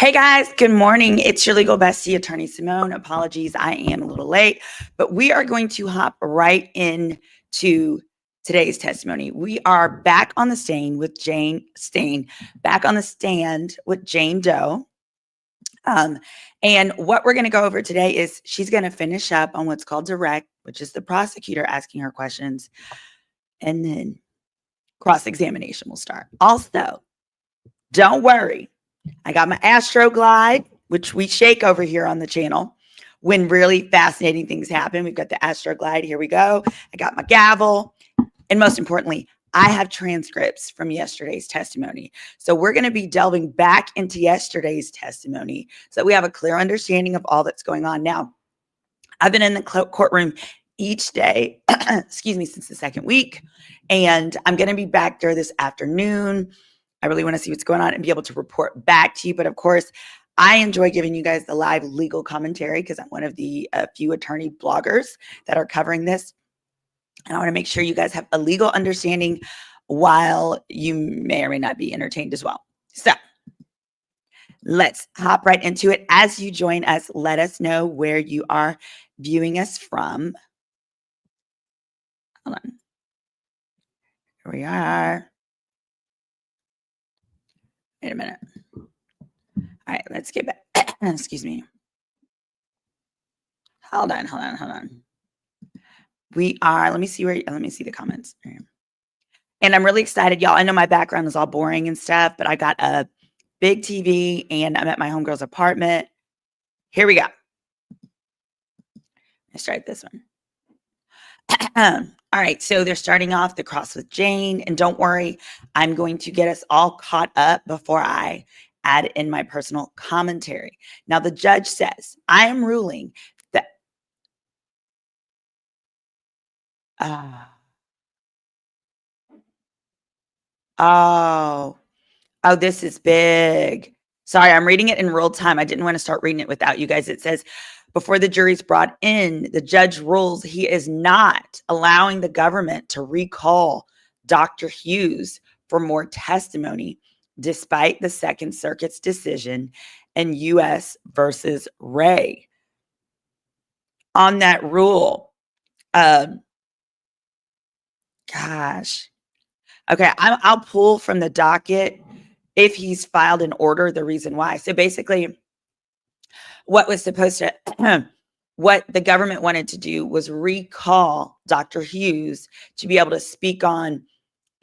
Hey guys, good morning. It's your legal bestie, Attorney Symone. Apologies, I am a little late, but we are going to hop right into today's testimony. We are back on the stand with Jane Doe. And what we're going to go over today is she's going to finish up on what's called direct, which is the prosecutor asking her questions, and then cross-examination will start. Also, don't worry. I got my Astro Glide, which we shake over here on the channel when really fascinating things happen. We've got the Astro Glide. Here we go. I got my gavel. And most importantly, I have transcripts from yesterday's testimony. So we're going to be delving back into yesterday's testimony so that we have a clear understanding of all that's going on. Now, I've been in the courtroom each day, since the second week. And I'm going to be back there this afternoon. I really want to see what's going on and be able to report back to you. But of course, I enjoy giving you guys the live legal commentary because I'm one of the few attorney bloggers that are covering this. And I want to make sure you guys have a legal understanding while you may or may not be entertained as well. So let's hop right into it. As you join us, let us know where you are viewing us from. Hold on. Here we are. Wait a minute. All right, let's get back. Excuse me. Hold on. We are, let me see the comments. And I'm really excited, y'all. I know my background is all boring and stuff, but I got a big TV and I'm at my homegirl's apartment. Here we go. Let's start this one. All right, so they're starting off the cross with Jane, and don't worry, I'm going to get us all caught up before I add in my personal commentary. Now, the judge says, I am ruling that, this is big. Sorry, I'm reading it in real time. I didn't want to start reading it without you guys. It says, before the jury's brought in, the judge rules he is not allowing the government to recall Dr. Hughes for more testimony, despite the Second Circuit's decision in U.S. versus Ray. On that rule, gosh. Okay, I'll pull from the docket if he's filed an order, the reason why. So basically, what the government wanted to do was recall Dr. Hughes to be able to speak on,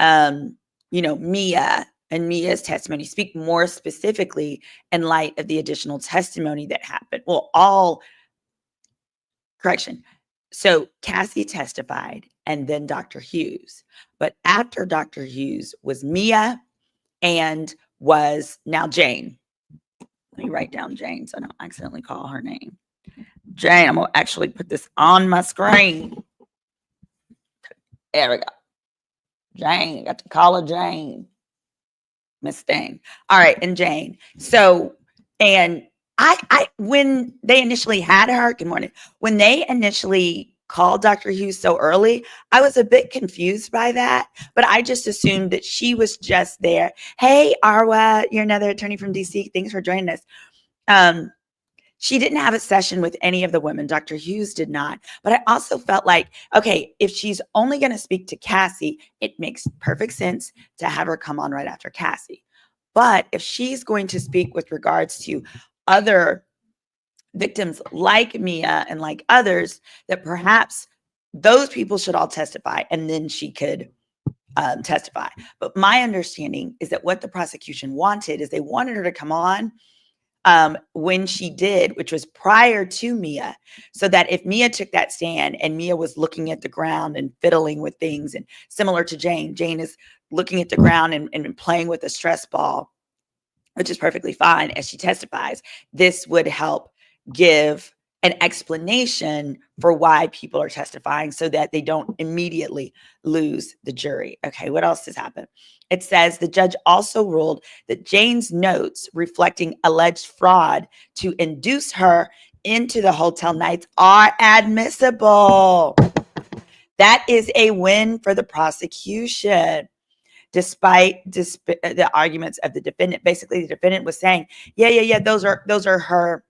Mia and Mia's testimony, speak more specifically in light of the additional testimony that happened. Well, So Cassie testified and then Dr. Hughes. But after Dr. Hughes was Mia and was now Jane. Let me write down Jane so I don't accidentally call her name. Jane, I'm going to actually put this on my screen. There we go. Jane, I got to call her Jane. Miss Thing. All right, and Jane. So, and I when they initially had her, good morning, when they initially called Dr. Hughes so early, I was a bit confused by that, but I just assumed that she was just there. Hey, Arwa, you're another attorney from DC. Thanks for joining us. She didn't have a session with any of the women. Dr. Hughes did not. But I also felt like, okay, if she's only going to speak to Cassie, it makes perfect sense to have her come on right after Cassie. But if she's going to speak with regards to other victims like Mia and like others, that perhaps those people should all testify and then she could testify. But my understanding is that what the prosecution wanted is they wanted her to come on when she did, which was prior to Mia, so that if Mia took that stand and Mia was looking at the ground and fiddling with things, and similar to Jane is looking at the ground and playing with a stress ball, which is perfectly fine as she testifies, this would help give an explanation for why people are testifying so that they don't immediately lose the jury. Okay, what else has happened? It says the judge also ruled that Jane's notes reflecting alleged fraud to induce her into the hotel nights are admissible. That is a win for the prosecution. despite the arguments of the defendant. Basically, the defendant was saying, yeah, those are her.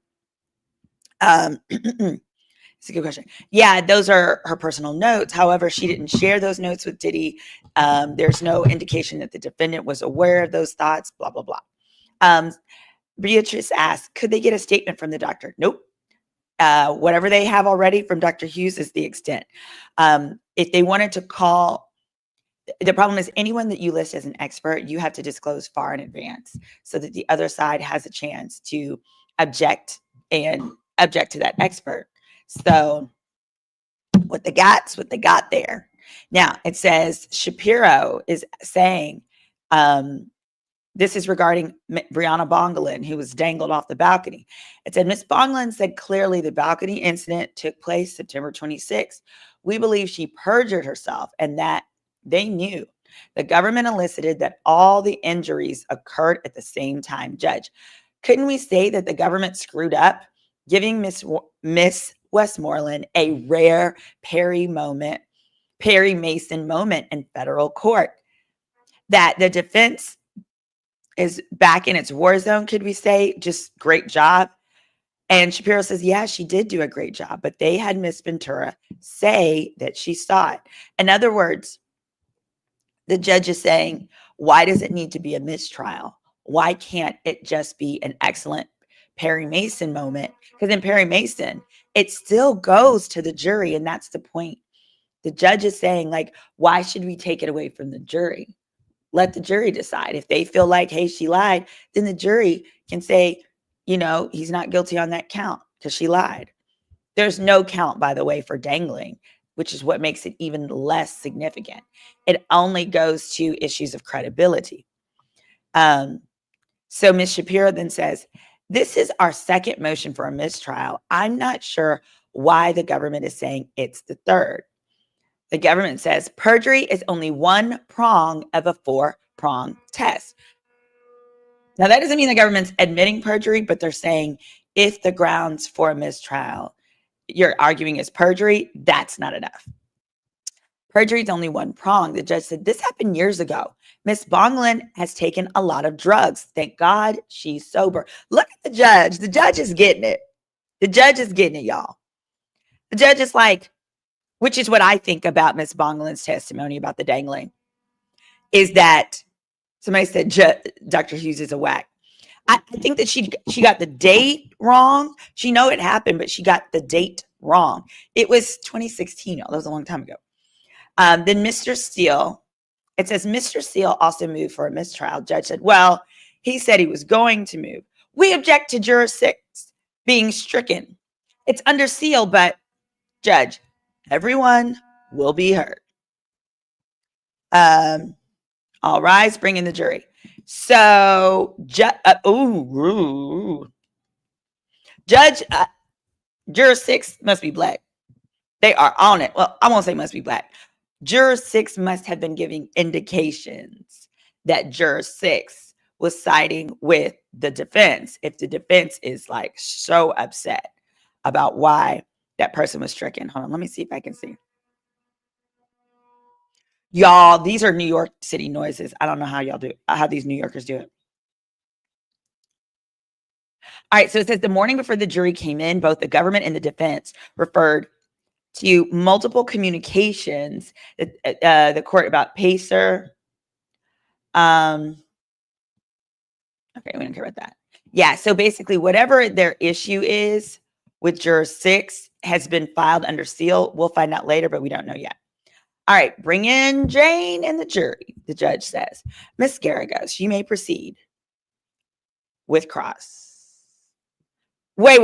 It's a good question. Yeah, those are her personal notes. However, she didn't share those notes with Diddy. There's no indication that the defendant was aware of those thoughts, blah, blah, blah. Beatrice asked, could they get a statement from the doctor? Nope. Whatever they have already from Dr. Hughes is the extent. If they wanted to call, the problem is anyone that you list as an expert, you have to disclose far in advance so that the other side has a chance to object to that expert. So what they got there. Now it says Shapiro is saying, this is regarding Brianna Bongelin, who was dangled off the balcony. It said, Ms. Bongelin said clearly the balcony incident took place September 26th. We believe she perjured herself and that they knew. The government elicited that all the injuries occurred at the same time. Judge, couldn't we say that the government screwed up, giving Miss Westmoreland a rare Perry Mason moment in federal court? That the defense is back in its war zone, could we say? Just great job. And Shapiro says, yeah, she did do a great job, but they had Miss Ventura say that she saw it. In other words, the judge is saying, why does it need to be a mistrial? Why can't it just be an excellent Perry Mason moment? Because in Perry Mason, it still goes to the jury, and that's the point. The judge is saying, like, why should we take it away from the jury? Let the jury decide. If they feel like, hey, she lied, then the jury can say, he's not guilty on that count because she lied. There's no count, by the way, for dangling, which is what makes it even less significant. It only goes to issues of credibility. So Ms. Shapiro then says, this is our second motion for a mistrial. I'm not sure why the government is saying it's the third. The government says perjury is only one prong of a 4-prong test. Now, that doesn't mean the government's admitting perjury, but they're saying if the grounds for a mistrial you're arguing is perjury, that's not enough. Perjury is only one prong. The judge said, this happened years ago. Miss Bongelin has taken a lot of drugs. Thank God she's sober. Look at the judge. The judge is getting it. The judge is getting it, y'all. The judge is like, which is what I think about Miss Bongelin's testimony about the dangling, is that somebody said Dr. Hughes is a whack. I think that she got the date wrong. She know it happened, but she got the date wrong. It was 2016. That was a long time ago. Then Mr. Steele, it says Mr. Steele also moved for a mistrial. Judge said, well, he said he was going to move. We object to juror 6 being stricken. It's under seal, but Judge, everyone will be heard. All rise, bring in the jury. So, Judge, juror 6 must be black. They are on it. Well, I won't say must be black. Juror 6 must have been giving indications that juror 6 was siding with the defense. If the defense is like so upset about why that person was stricken. Hold on, let me see if I can see. Y'all, these are New York City noises. I don't know how y'all do it, how these New Yorkers do it. All right, so it says the morning before the jury came in, both the government and the defense referred to multiple communications that the court about Pacer. Okay, we don't care about that. Yeah, so basically whatever their issue is with juror 6 has been filed under seal. We'll find out later, but we don't know yet. All right, bring in Jane and the jury, the judge says. Ms. Garagos, you may proceed with cross. Wait.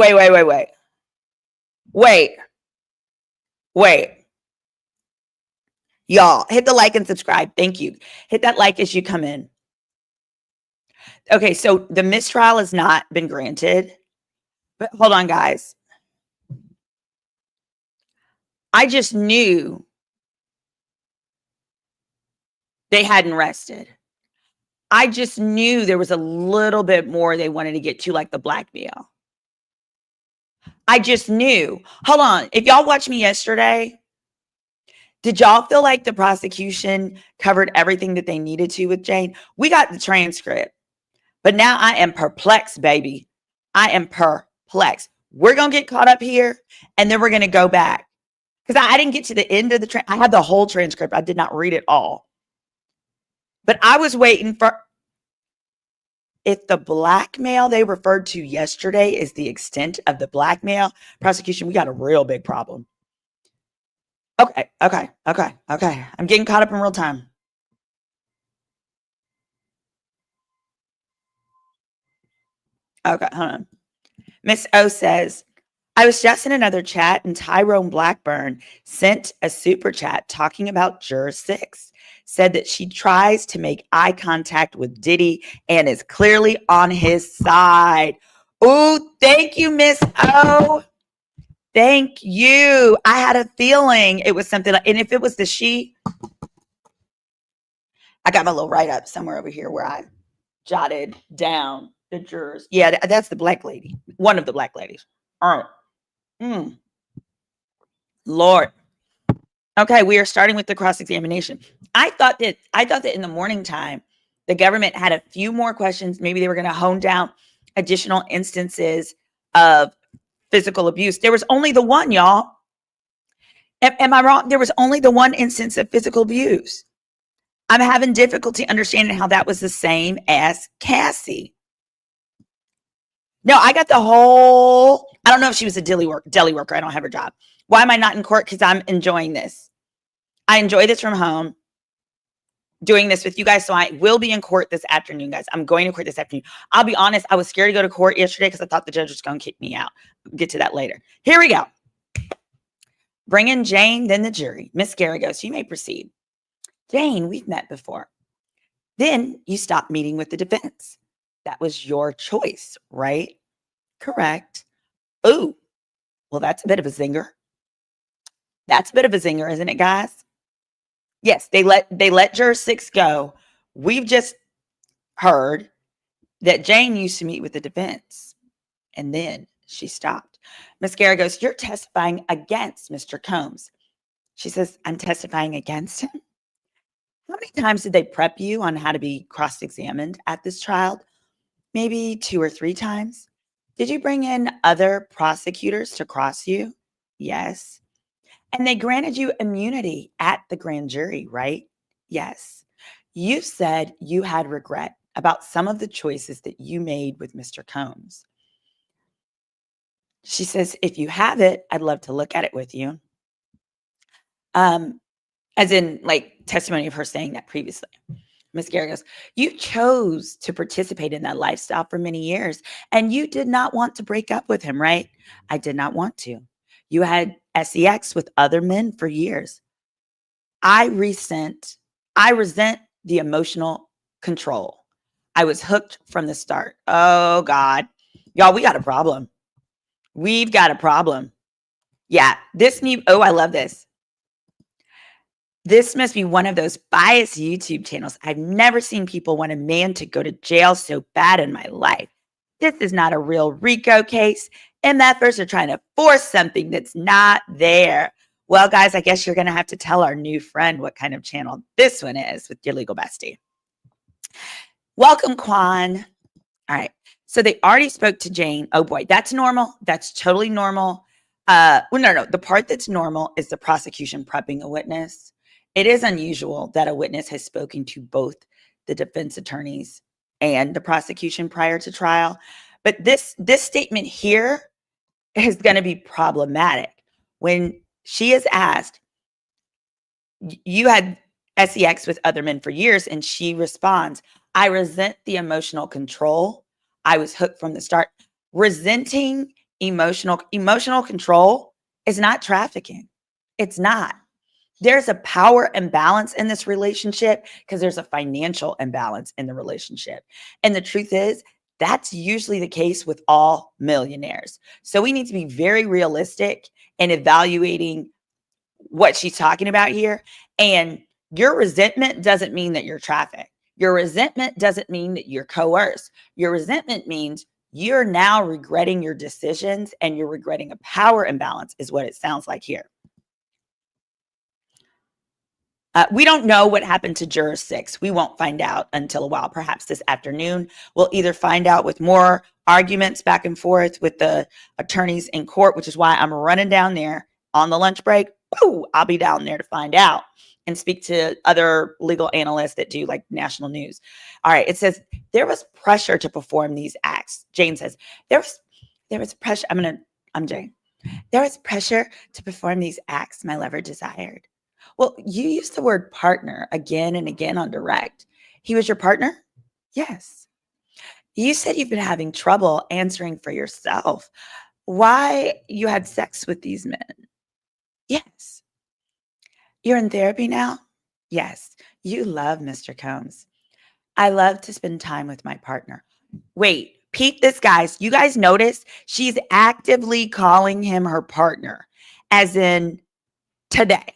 Y'all, hit the like and subscribe. Thank you. Hit that like as you come in. Okay, so the mistrial has not been granted. But hold on, guys. I just knew they hadn't rested. I just knew there was a little bit more they wanted to get to, like the blackmail. I just knew. Hold on. If y'all watched me yesterday, Did y'all feel like the prosecution covered everything that they needed to with Jane? We got the transcript, but now I am perplexed, baby. I am perplexed. We're going to get caught up here, and then we're going to go back. Because I didn't get to the end of the I had the whole transcript. I did not read it all. But I was waiting for, if the blackmail they referred to yesterday is the extent of the blackmail prosecution, we got a real big problem. Okay. I'm getting caught up in real time. Okay, hold on. Miss O says, I was just in another chat and Tyrone Blackburn sent a super chat talking about Juror 6. Said that she tries to make eye contact with Diddy and is clearly on his side. Oh, thank you, Miss O. Thank you. I had a feeling it was something like, and if it was the she, I got my little write-up somewhere over here where I jotted down the jurors. Yeah, that's the black lady. One of the black ladies. All right. Lord. Okay, we are starting with the cross-examination. I thought that in the morning time, the government had a few more questions. Maybe they were going to hone down additional instances of physical abuse. There was only the one, y'all. Am I wrong? There was only the one instance of physical abuse. I'm having difficulty understanding how that was the same as Cassie. No, I got the whole, I don't know if she was a deli worker. I don't have her job. Why am I not in court? Because I'm enjoying this. I enjoy this from home, doing this with you guys. So I will be in court this afternoon, guys. I'm going to court this afternoon. I'll be honest, I was scared to go to court yesterday because I thought the judge was going to kick me out. We'll get to that later. Here we go. Bring in Jane, then the jury. Miss Garagos, you may proceed. Jane, we've met before. Then you stopped meeting with the defense. That was your choice, right? Correct. Ooh, well, that's a bit of a zinger. That's a bit of a zinger, isn't it, guys? Yes, they let Juror 6 go. We've just heard that Jane used to meet with the defense, and then she stopped. Miss Garagos, you're testifying against Mr. Combs. She says, I'm testifying against him. How many times did they prep you on how to be cross-examined at this trial? Maybe 2 or 3 times. Did you bring in other prosecutors to cross you? Yes. And they granted you immunity at the grand jury, right? Yes. You said you had regret about some of the choices that you made with Mr. Combs. She says, if you have it, I'd love to look at it with you. As in, like, testimony of her saying that previously. Miss Gary goes, you chose to participate in that lifestyle for many years, and you did not want to break up with him, right? I did not want to. You had sex with other men for years. I resent the emotional control. I was hooked from the start. Oh, God. Y'all, we got a problem. We've got a problem. Yeah, I love this. This must be one of those biased YouTube channels. I've never seen people want a man to go to jail so bad in my life. This is not a real RICO case. MFers are trying to force something that's not there. Well, guys, I guess you're going to have to tell our new friend what kind of channel this one is with your legal bestie. Welcome, Quan. All right. So they already spoke to Jane. Oh, boy. That's normal. That's totally normal. No. The part that's normal is the prosecution prepping a witness. It is unusual that a witness has spoken to both the defense attorneys and the prosecution prior to trial. But this statement here is going to be problematic. When she is asked, you had sex with other men for years, and she responds, I resent the emotional control. I was hooked from the start. Resenting emotional control is not trafficking. It's not. There's a power imbalance in this relationship because there's a financial imbalance in the relationship. And the truth is, that's usually the case with all millionaires. So we need to be very realistic in evaluating what she's talking about here. And your resentment doesn't mean that you're trafficked. Your resentment doesn't mean that you're coerced. Your resentment means you're now regretting your decisions and you're regretting a power imbalance is what it sounds like here. We don't know what happened to juror 6. We won't find out until a while, perhaps this afternoon. We'll either find out with more arguments back and forth with the attorneys in court, which is why I'm running down there on the lunch break. Woo, I'll be down there to find out and speak to other legal analysts that do like national news. All right, it says there was pressure to perform these acts. Jane says there was pressure. I'm Jane. There was pressure to perform these acts my lover desired. Well, you used the word partner again and again on direct. He was your partner? Yes. You said you've been having trouble answering for yourself. Why you had sex with these men? Yes. You're in therapy now? Yes. You love Mr. Combs. I love to spend time with my partner. Wait, peep this, guys. You guys notice she's actively calling him her partner, as in today.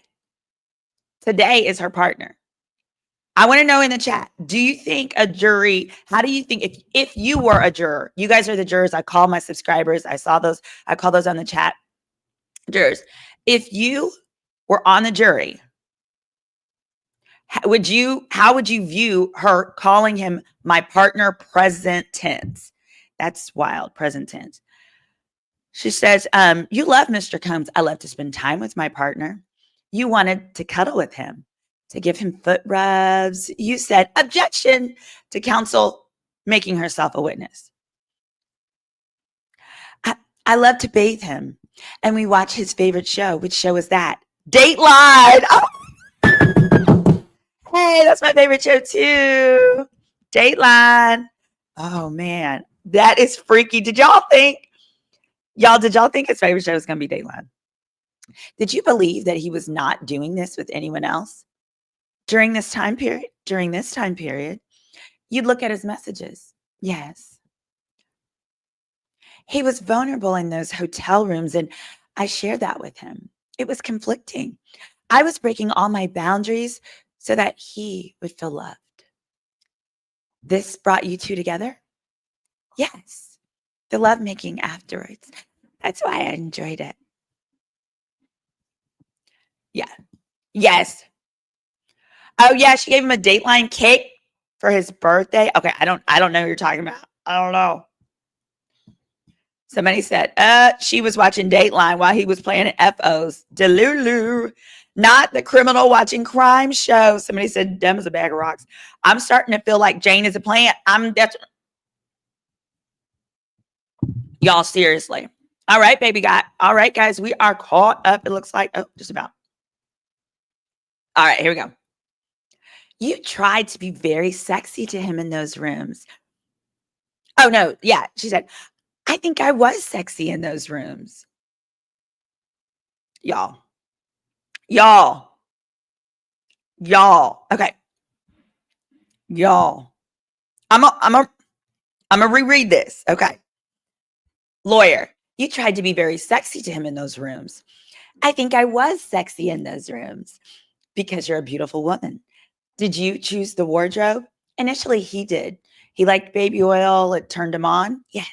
Today is her partner. I want to know in the chat, do you think a jury, how do you think if you were a juror, you guys are the jurors, I call my subscribers, I call those on the chat, jurors. If you were on the jury, how would you view her calling him my partner present tense? That's wild, present tense. She says, you love Mr. Combs. I love to spend time with my partner. You wanted to cuddle with him, to give him foot rubs. You said objection to counsel making herself a witness. I love to bathe him, and we watch his favorite show. Which show is that? Dateline. Oh, hey, that's my favorite show too. Dateline. Oh man, that is freaky. Did y'all think his favorite show was going to be Dateline? Did you believe that he was not doing this with anyone else during this time period? You'd look at his messages. Yes. He was vulnerable in those hotel rooms, and I shared that with him. It was conflicting. I was breaking all my boundaries so that he would feel loved. This brought you two together? Yes. The lovemaking afterwards. That's why I enjoyed it. Yeah. Yes. Oh yeah, she gave him a Dateline cake for his birthday. Okay, I don't know who you're talking about. I don't know. Somebody said, she was watching Dateline while he was playing at FO's. Delulu. Not the criminal watching crime show. Somebody said, dumb as a bag of rocks. I'm starting to feel like Jane is a plant. Y'all, seriously. All right, baby guy. All right, guys, we are caught up. It looks like, just about. All right, here we go. You tried to be very sexy to him in those rooms. Oh, no. Yeah. She said, I think I was sexy in those rooms. Y'all. Okay. Y'all. I'm gonna reread this. Okay. Lawyer, you tried to be very sexy to him in those rooms. I think I was sexy in those rooms because you're a beautiful woman. Did you choose the wardrobe? Initially, he did. He liked baby oil. It turned him on. Yes.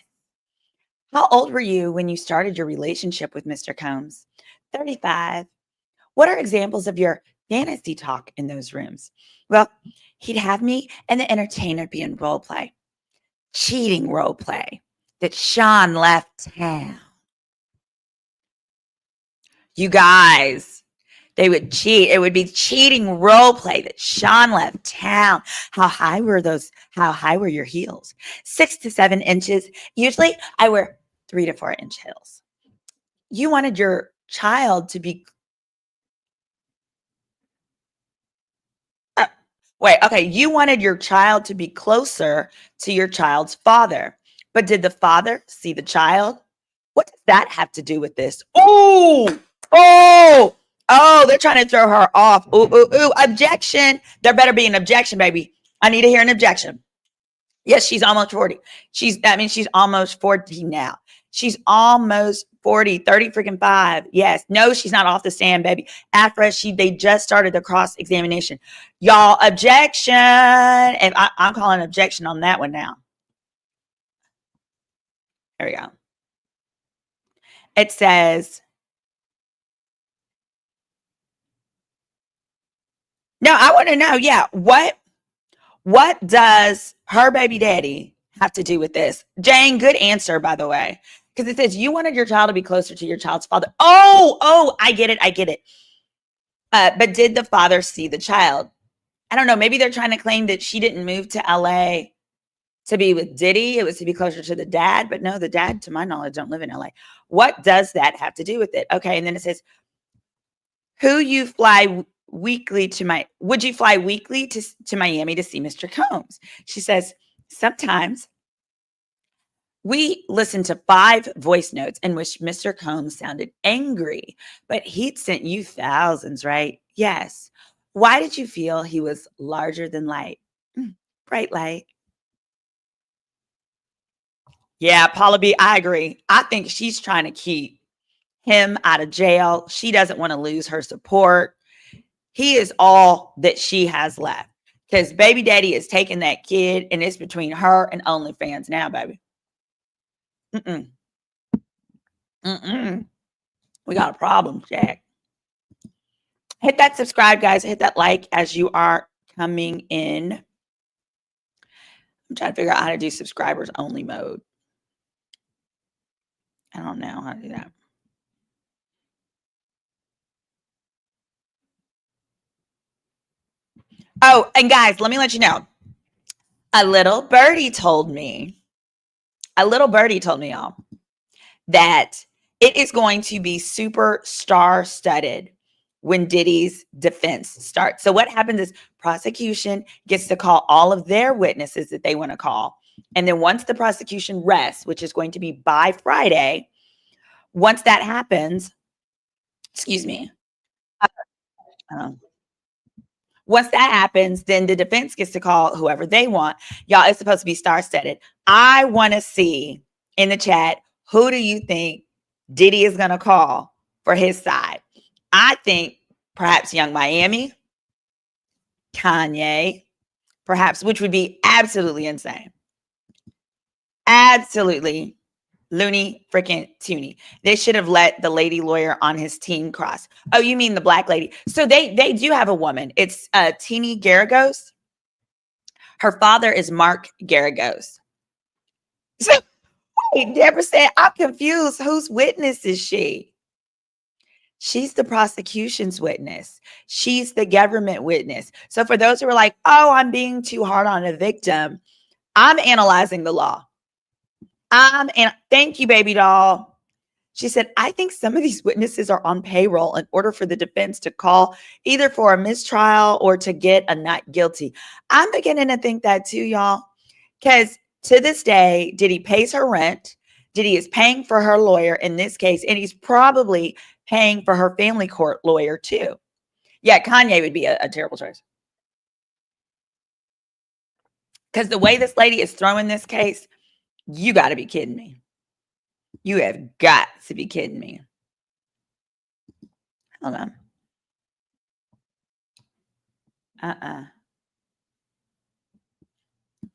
How old were you when you started your relationship with Mr. Combs? 35. What are examples of your fantasy talk in those rooms? Well, he'd have me and the entertainer be in role play. Cheating role play that Sean left town. You guys, they would cheat. It would be cheating role play that Sean left town. How high were your heels? 6 to 7 inches. Usually I wear 3 to 4 inch heels. You wanted your child to be you wanted your child to be closer to your child's father. But did the father see the child? What does that have to do with this? They're trying to throw her off. Objection. There better be an objection, baby. I need to hear an objection. Yes, she's almost 40. She's almost 40 now. She's almost 40, 30 freaking 5. Yes. No, she's not off the stand, baby. After they just started the cross-examination. Y'all, objection. And I'm calling objection on that one now. There we go. It says, No, I want to know, yeah, what does her baby daddy have to do with this? Jane, good answer, by the way. Because it says you wanted your child to be closer to your child's father. Oh, I get it. I get it. But did the father see the child? I don't know. Maybe they're trying to claim that she didn't move to LA to be with Diddy. It was to be closer to the dad. But no, the dad, to my knowledge, don't live in LA. What does that have to do with it? Okay. And then it says, who you fly weekly to my, would you fly weekly to Miami to see Mr. Combs? She says, sometimes we listened to 5 voice notes in which Mr. Combs sounded angry, but he'd sent you thousands, right? Yes. Why did you feel he was larger than light? Bright light. Yeah, Paula B, I agree. I think she's trying to keep him out of jail. She doesn't want to lose her support. He is all that she has left because baby daddy is taking that kid and it's between her and OnlyFans now, baby. Mm-mm. Mm-mm. We got a problem, Jack. Hit that subscribe, guys. Hit that like as you are coming in. I'm trying to figure out how to do subscribers only mode. I don't know how to do that. Oh, and guys, let me let you know. A little birdie told me, y'all, that it is going to be super star studded when Diddy's defense starts. So what happens is prosecution gets to call all of their witnesses that they want to call. And then once the prosecution rests, which is going to be by Friday, once that happens, excuse me, um, once that happens, then the defense gets to call whoever they want. Y'all, it's supposed to be star studded. I want to see in the chat, who do you think Diddy is going to call for his side? I think perhaps Young Miami, Kanye, perhaps, which would be absolutely insane. Absolutely loony freaking toony. They should have let the lady lawyer on his team cross. Oh, you mean the black lady? So they do have a woman. It's Teeny Garagos. Her father is Mark Garagos. So wait, Deborah said, I'm confused. Whose witness is she? She's the prosecution's witness. She's the government witness. So for those who are like, oh, I'm being too hard on a victim, I'm analyzing the law. And thank you, baby doll. She said, I think some of these witnesses are on payroll in order for the defense to call either for a mistrial or to get a not guilty. I'm beginning to think that too, y'all. Because to this day, Diddy pays her rent. Diddy is paying for her lawyer in this case, and he's probably paying for her family court lawyer too. Yeah, Kanye would be a terrible choice. Because the way this lady is throwing this case, you got to be kidding me. You have got to be kidding me. Hold on. I'm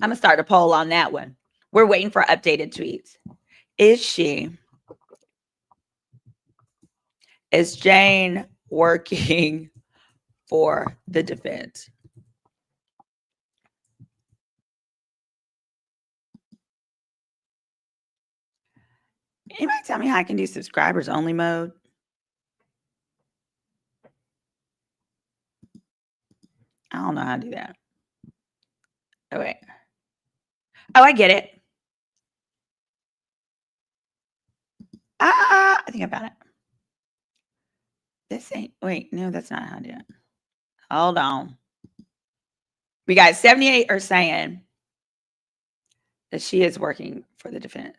going to start a poll on that one. We're waiting for updated tweets. Is Jane working for the defense? Anybody tell me how I can do subscribers only mode? I don't know how to do that. Oh, wait. Oh, I get it. I think I found it. This ain't, wait, no, that's not how to do it. Hold on. We got 78 are saying that she is working for the defense.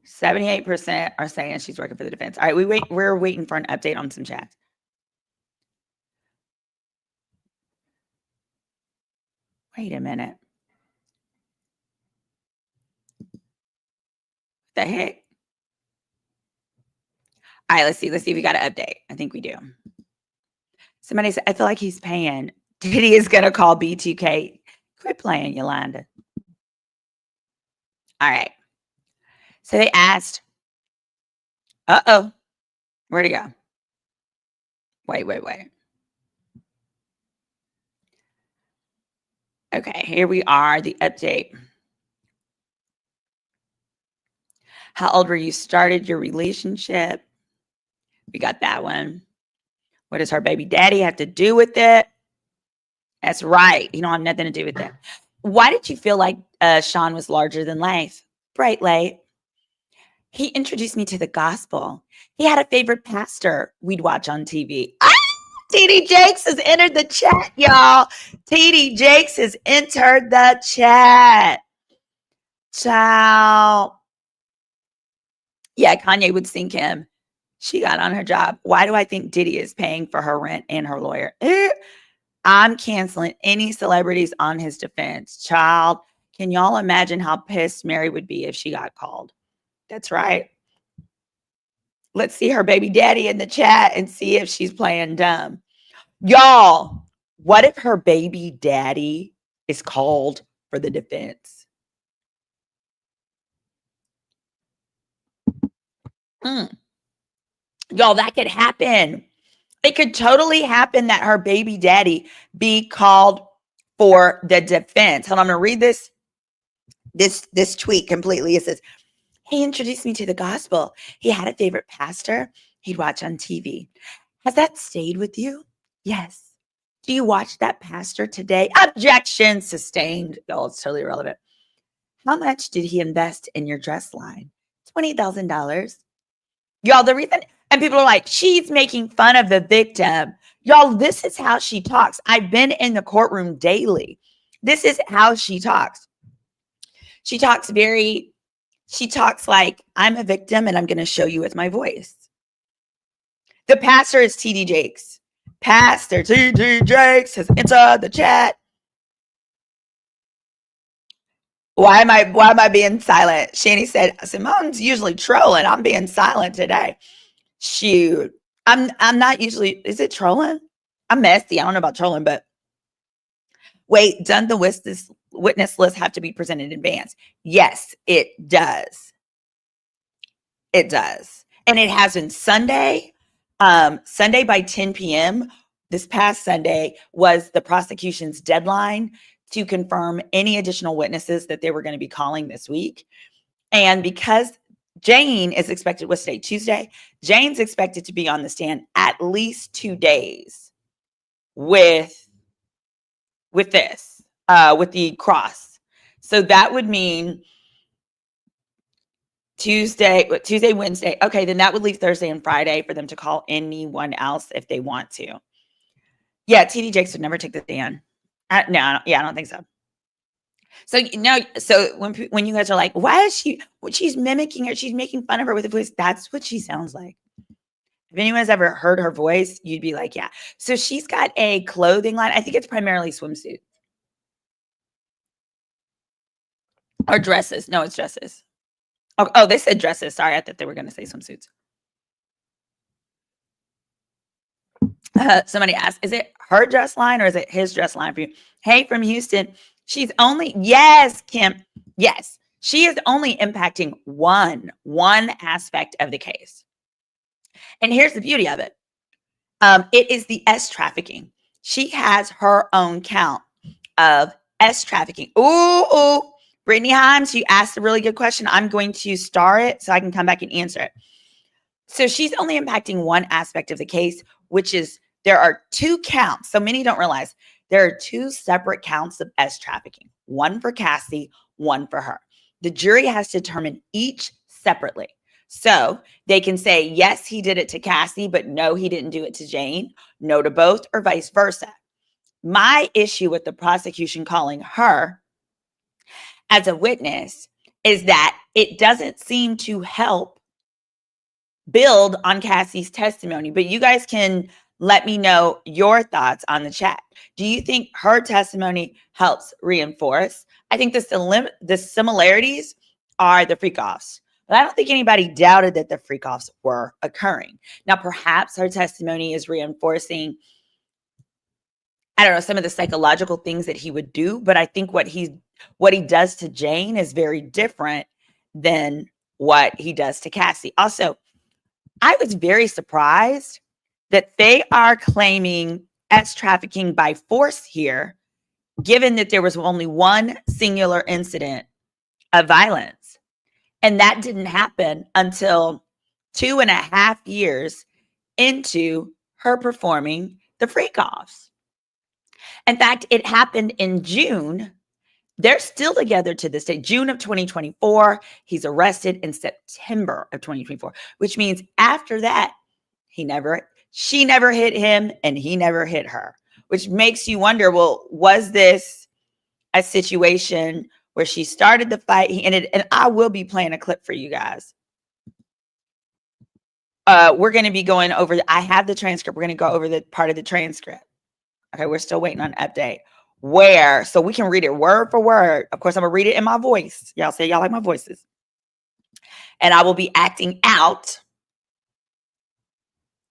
78% are saying she's working for the defense. All right, we're waiting for an update on some chats. Wait a minute. The heck? All right, let's see. Let's see if we got an update. I think we do. Somebody said, I feel like he's paying. Diddy is going to call B2K. Quit playing, Yolanda. All right. So they asked, uh-oh. Where'd it go? Wait. Okay, here we are, the update. How old were you started your relationship? We got that one. What does her baby daddy have to do with it? That's right. You don't have nothing to do with it. Why did you feel like Sean was larger than life? Bright light. He introduced me to the gospel. He had a favorite pastor we'd watch on TV. Ah! TD Jakes has entered the chat, y'all. TD Jakes has entered the chat. Ciao. Yeah, Kanye would sink him. She got on her job. Why do I think Diddy is paying for her rent and her lawyer? I'm canceling any celebrities on his defense. Child, can y'all imagine how pissed Mary would be if she got called? That's right. Let's see her baby daddy in the chat and see if she's playing dumb. Y'all, what if her baby daddy is called for the defense? Y'all, that could happen. It could totally happen that her baby daddy be called for the defense. Hold on, I'm going to read this tweet completely. It says, he introduced me to the gospel. He had a favorite pastor he'd watch on TV. Has that stayed with you? Yes. Do you watch that pastor today? Objection sustained. Oh, it's totally irrelevant. How much did he invest in your dress line? $20,000. Y'all, the reason, and people are like, she's making fun of the victim. Y'all, this is how she talks. I've been in the courtroom daily. This is how she talks. She talks like, I'm a victim and I'm going to show you with my voice. The pastor is TD Jakes. Pastor TD Jakes has entered the chat. Why am I being silent? Shani said, Symone's usually trolling. I'm being silent today. Shoot. I'm not usually, is it trolling? I'm messy. I don't know about trolling, but wait, doesn't the witness list have to be presented in advance? Yes, it does. It does. And it has been Sunday. Sunday by 10 p.m. This past Sunday was the prosecution's deadline to confirm any additional witnesses that they were going to be calling this week. And because Jane is expected, what's today? Tuesday. Jane's expected to be on the stand at least 2 days with this, with the cross. So that would mean Tuesday, Wednesday. Okay, then that would leave Thursday and Friday for them to call anyone else if they want to. Yeah, TD Jakes would never take the stand. I don't think so. So when you guys are like, why is she's mimicking her, she's making fun of her with a voice. That's what she sounds like. If anyone's ever heard her voice, you'd be like, yeah. So she's got a clothing line. I think it's primarily swimsuit or dresses. No, it's dresses. Oh, they said dresses. Sorry, I thought they were going to say swimsuits. Somebody asked, is it her dress line or is it his dress line for you? Hey, from Houston. Yes, Kim. Yes, she is only impacting one aspect of the case. And here's the beauty of it. It is the S trafficking. She has her own count of S trafficking. Ooh. Brittany Himes, you asked a really good question. I'm going to star it so I can come back and answer it. So she's only impacting one aspect of the case, which is there are 2 counts. So many don't realize there are 2 separate counts of S trafficking, one for Cassie, one for her. The jury has to determine each separately. So they can say, yes, he did it to Cassie, but no, he didn't do it to Jane, no to both, or vice versa. My issue with the prosecution calling her as a witness is that it doesn't seem to help build on Cassie's testimony. But you guys can let me know your thoughts on the chat. Do you think her testimony helps reinforce? I think the similarities are the freak-offs. But I don't think anybody doubted that the freak-offs were occurring. Now, perhaps her testimony is reinforcing, I don't know, some of the psychological things that he would do. But I think what he does to Jane is very different than what he does to Cassie. Also, I was very surprised that they are claiming sex trafficking by force here, given that there was only one singular incident of violence. And that didn't happen until 2.5 years into her performing the freak offs. In fact, it happened in June. They're still together to this day. June of 2024. He's arrested in September of 2024, which means after that, she never hit him and he never hit her, which makes you wonder, well, was this a situation where she started the fight? And I will be playing a clip for you guys. We're going to be going over, I have the transcript. We're going to go over the part of the transcript. Okay, we're still waiting on an update. So we can read it word for word. Of course, I'm going to read it in my voice. Y'all say y'all like my voices. And I will be acting out.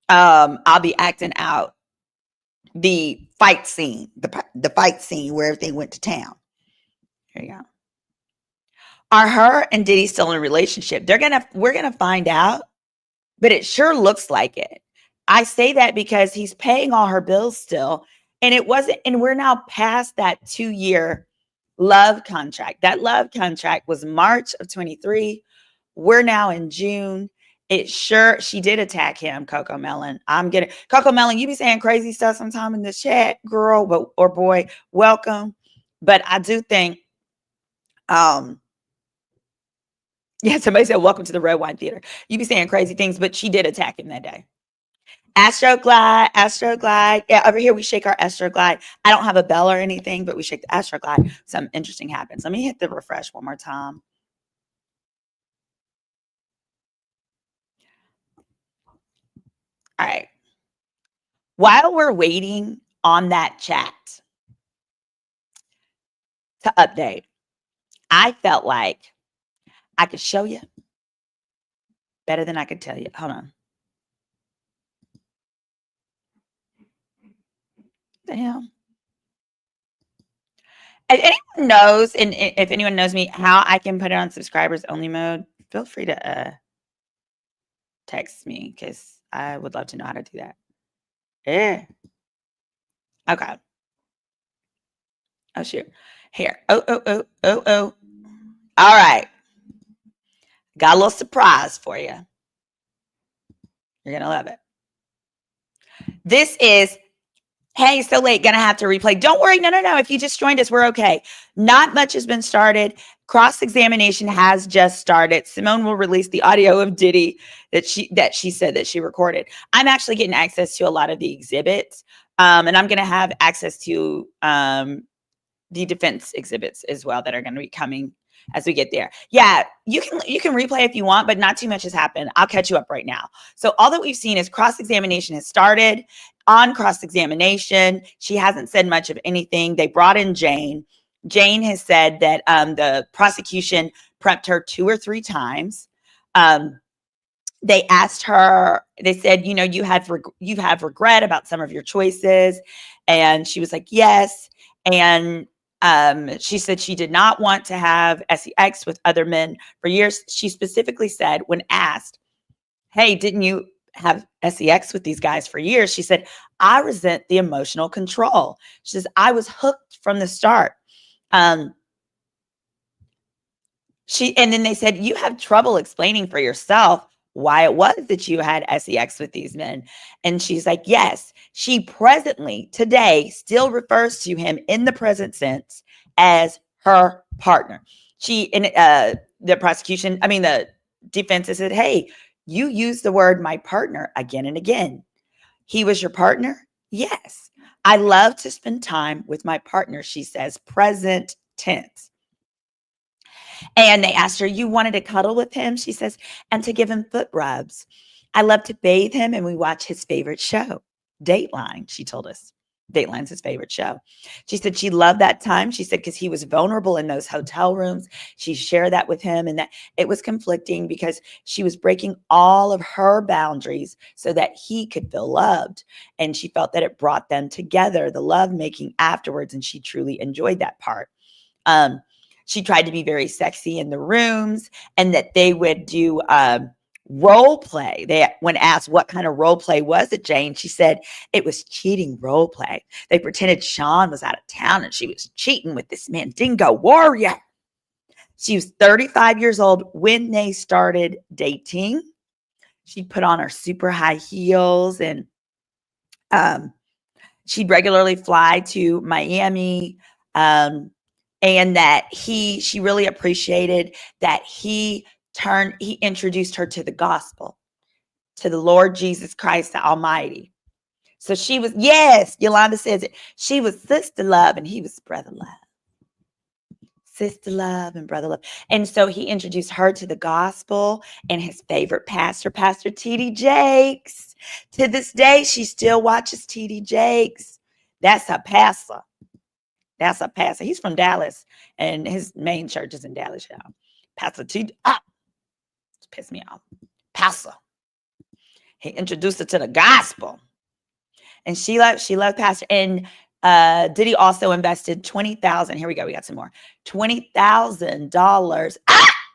I'll be acting out the fight scene, the fight scene where everything went to town. Here you go. Are her and Diddy still in a relationship? We're gonna find out, but it sure looks like it. I say that because he's paying all her bills still, and we're now past that 2-year love contract. That love contract was March of 23. We're now in June. She did attack him, Coco Melon. Coco Melon, you be saying crazy stuff sometime in the chat, girl, or boy, welcome. But I do think, yeah, somebody said, welcome to the Red Wine Theater. You be saying crazy things, but she did attack him that day. Astroglide. Yeah, over here we shake our Astroglide. I don't have a bell or anything, but we shake the Astroglide. Something interesting happens. Let me hit the refresh one more time. All right. While we're waiting on that chat to update, I felt like I could show you better than I could tell you. Hold on. What the hell? If anyone knows, and if anyone knows me, how I can put it on subscribers only mode, feel free to text me because I would love to know how to do that. Yeah. Okay. Oh, shoot. Here. Oh. All right. Got a little surprise for you. You're going to love it. This is, hey, so late, gonna have to replay. Don't worry, no. If you just joined us, we're okay. Not much has been started. Cross-examination has just started. Symone will release the audio of Diddy that she said that she recorded. I'm actually getting access to a lot of the exhibits, and I'm gonna have access to the defense exhibits as well that are gonna be coming as we get there. Yeah, you can replay if you want, but not too much has happened. I'll catch you up right now. So all that we've seen is cross-examination has started. On cross-examination, she hasn't said much of anything. They brought in Jane. Jane has said that the prosecution prepped her 2 or 3 times. They asked her, they said, you have regret about some of your choices. And she was like, yes. And she said she did not want to have sex with other men for years. She specifically said, when asked, hey, didn't you have sex with these guys for years? She said, I resent the emotional control. She says, I was hooked from the start. And then they said, you have trouble explaining for yourself why it was that you had sex with these men. And she's like, yes, she presently today still refers to him in the present sense as her partner. The defense said, hey, you use the word my partner again and again. He was your partner? Yes. I love to spend time with my partner, she says, present tense. And they asked her, you wanted to cuddle with him? She says, and to give him foot rubs. I love to bathe him and we watch his favorite show, Dateline, she told us. Dateline's his favorite show. She said she loved that time. She said, because he was vulnerable in those hotel rooms. She shared that with him and that it was conflicting because she was breaking all of her boundaries so that he could feel loved. And she felt that it brought them together, the love making afterwards. And she truly enjoyed that part. She tried to be very sexy in the rooms and that they would do role play. When asked what kind of role play was it, Jane, she said it was cheating role play. They pretended Sean was out of town and she was cheating with this Mandingo warrior. She was 35 years old when they started dating. She put on her super high heels and she'd regularly fly to Miami. And that she really appreciated that he introduced her to the gospel, to the Lord Jesus Christ, the Almighty. So she was, yes, Yolanda says it. She was sister love and he was brother love. Sister love and brother love. And so he introduced her to the gospel and his favorite pastor, Pastor T.D. Jakes. To this day, she still watches T.D. Jakes. That's her pastor. That's a pastor. He's from Dallas, and his main church is in Dallas, y'all. Pastor T. It's pissed me off. Pastor. He introduced her to the gospel, and she loved Pastor. And Diddy also invested $20,000. Here we go. We got some more. $20,000.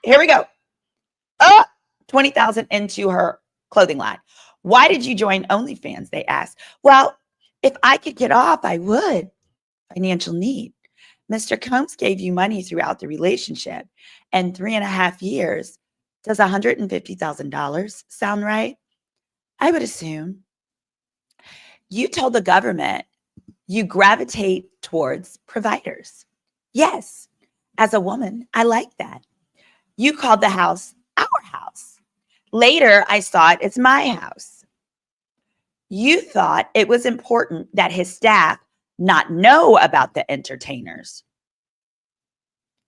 Here we go. $20,000 into her clothing line. Why did you join OnlyFans? They asked. Well, if I could get off, I would. Financial need. Mr. Combs gave you money throughout the relationship and 3.5 years. Does $150,000 sound right? I would assume. You told the government you gravitate towards providers. Yes, as a woman, I like that. You called the house our house. Later, I saw it as my house. You thought it was important that his staff not know about the entertainers.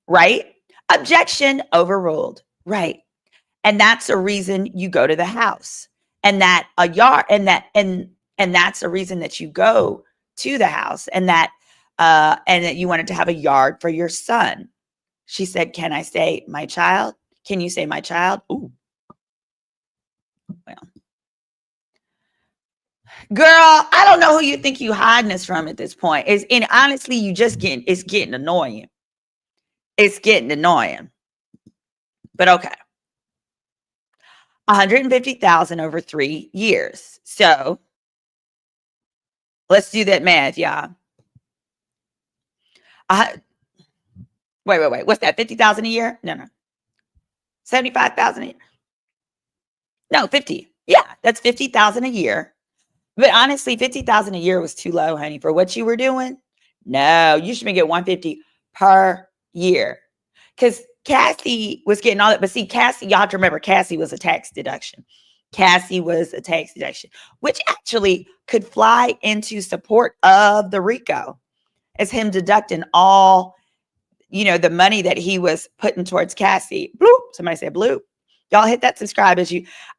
Right? Objection overruled. Right. And that's a reason you go to the house. And that a yard and that's a reason that you go to the house and that you wanted to have a yard for your son. She said, "Can I say my child? Can you say my child?" Ooh. Well. Girl, I don't know who you think you hiding this from at this point. And honestly, it's getting annoying. It's getting annoying. But okay. 150,000 over 3 years. So let's do that math, y'all. Wait. What's that? 50,000 a year? No. 75,000 a year. No, 50. Yeah, that's 50,000 a year. But honestly, 50,000 a year was too low, honey, for what you were doing. No, you should make it 150 per year. Because Cassie was getting all that. But see, Cassie, y'all have to remember, Cassie was a tax deduction. Cassie was a tax deduction, which actually could fly into support of the RICO as him deducting all, the money that he was putting towards Cassie. Bloop. Somebody said bloop. Y'all hit that subscribe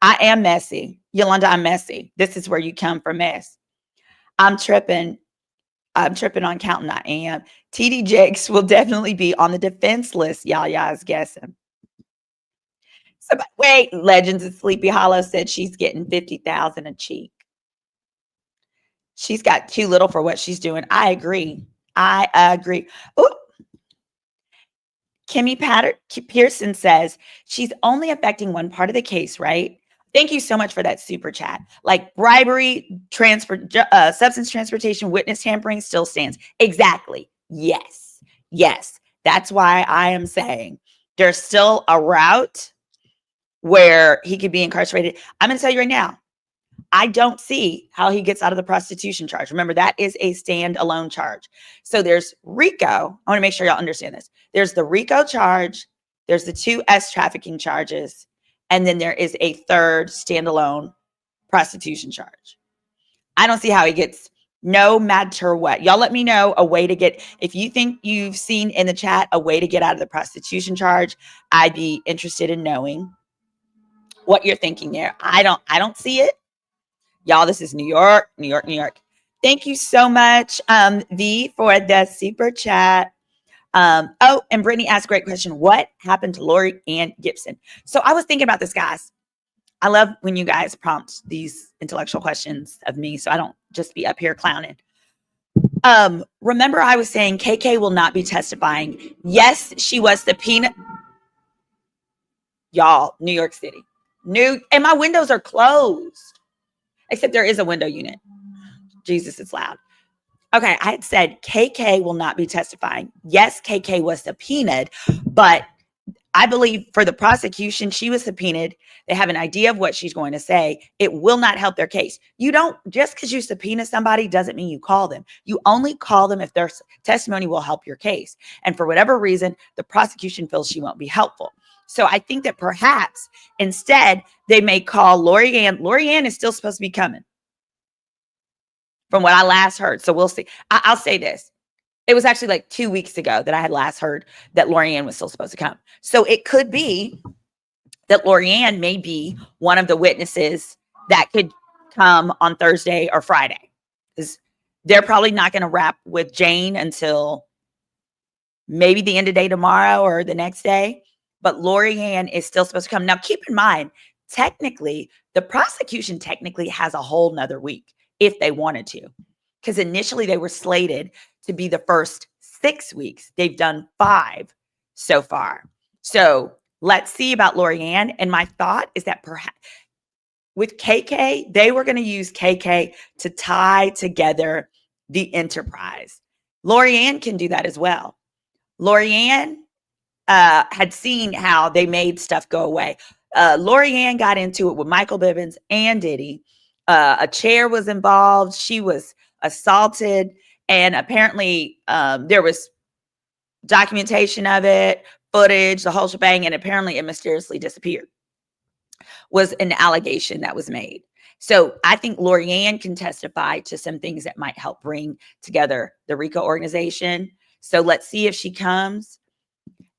I am messy. Yolanda, I'm messy. This is where you come for mess. I'm tripping on counting. I am. TD Jakes will definitely be on the defense list. Y'all is guessing. So, wait, Legends of Sleepy Hollow said she's getting 50,000 a cheek. She's got too little for what she's doing. I agree. Ooh. Kimmy Pearson says she's only affecting one part of the case, right? Thank you so much for that super chat. Like bribery, substance transportation, witness tampering still stands. Exactly. Yes. That's why I am saying there's still a route where he could be incarcerated. I'm going to tell you right now, I don't see how he gets out of the prostitution charge. Remember, that is a standalone charge. So there's RICO. I want to make sure y'all understand this. There's the RICO charge. There's the 2 S trafficking charges. And then there is a third standalone prostitution charge. I don't see how he gets, no matter what. Y'all let me know a way to get, if you think you've seen in the chat a way to get out of the prostitution charge, I'd be interested in knowing what you're thinking there. I don't see it. Y'all, this is New York. Thank you so much, V, for the super chat. And Brittany asked a great question. What happened to Lori Ann Gibson? So I was thinking about this, guys. I love when you guys prompt these intellectual questions of me, so I don't just be up here clowning. Remember I was saying KK will not be testifying. Yes, she was the peanut. Y'all, New York City. New, and my windows are closed, except there is a window unit. Jesus, it's loud. Okay, I had said KK will not be testifying. Yes, KK was subpoenaed, but I believe for the prosecution, she was subpoenaed. They have an idea of what she's going to say. It will not help their case. You don't, just because you subpoena somebody doesn't mean you call them. You only call them if their testimony will help your case. And for whatever reason, the prosecution feels she won't be helpful. So I think that perhaps instead they may call Lori Ann. Lori Ann is still supposed to be coming from what I last heard. So we'll see. I'll say this. It was actually like 2 weeks ago that I had last heard that Lori Ann was still supposed to come. So it could be that Lori Ann may be one of the witnesses that could come on Thursday or Friday. Because they're probably not going to wrap with Jane until maybe the end of the day tomorrow or the next day. But Lori Ann is still supposed to come. Now, keep in mind, technically, the prosecution technically has a whole nother week if they wanted to. Because initially they were slated to be the first 6 weeks. They've done 5 so far. So let's see about Lori Ann. And my thought is that perhaps with KK, they were going to use KK to tie together the enterprise. Lori Ann can do that as well. Lori Ann had seen how they made stuff go away. Lori Ann got into it with Michael Bivens and Diddy. A chair was involved. She was assaulted, and apparently there was documentation of it, footage, the whole shebang, and apparently it mysteriously disappeared. Was an allegation that was made. So I think Lori Ann can testify to some things that might help bring together the RICO organization. So let's see if she comes.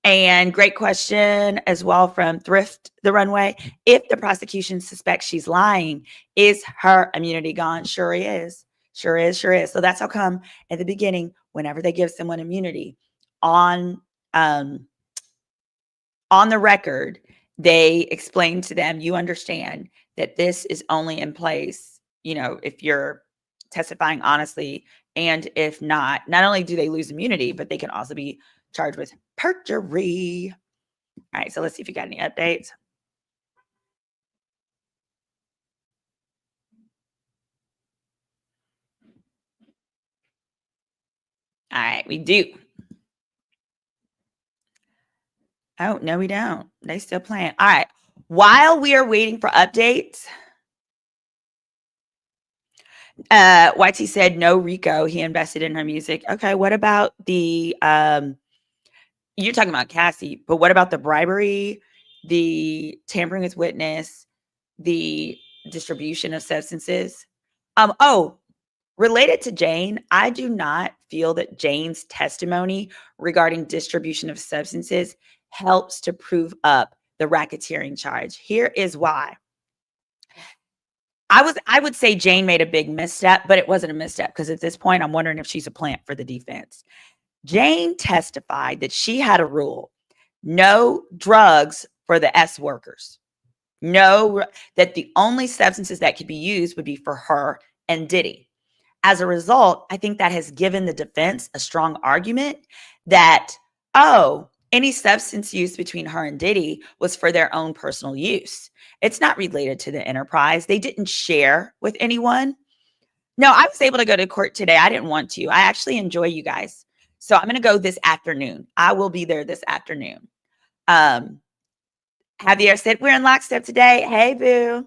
And great question as well from Thrift the Runway. If the prosecution suspects she's lying, is her immunity gone? Sure is. Sure is. Sure is. So that's how come at the beginning, whenever they give someone immunity on the record, they explain to them, you understand that this is only in place, if you're testifying honestly, and if not only do they lose immunity, but they can also be charged with perjury. All right, so let's see if you got any updates. All right, we do. Oh, no, we don't. They still playing. All right. While we are waiting for updates, YT said no RICO. He invested in her music. Okay, what about the you're talking about Cassie, but what about the bribery, the tampering with witness, the distribution of substances? Related to Jane, I do not feel that Jane's testimony regarding distribution of substances helps to prove up the racketeering charge. Here is why. I would say Jane made a big misstep, but it wasn't a misstep because at this point, I'm wondering if she's a plant for the defense. Jane testified that she had a rule: no drugs for the S workers. That the only substances that could be used would be for her and Diddy. As a result, I think that has given the defense a strong argument that, any substance use between her and Diddy was for their own personal use. It's not related to the enterprise. They didn't share with anyone. No, I was able to go to court today. I didn't want to. I actually enjoy you guys. So I'm going to go this afternoon. I will be there this afternoon. Javier said, we're in lockstep today. Hey, boo.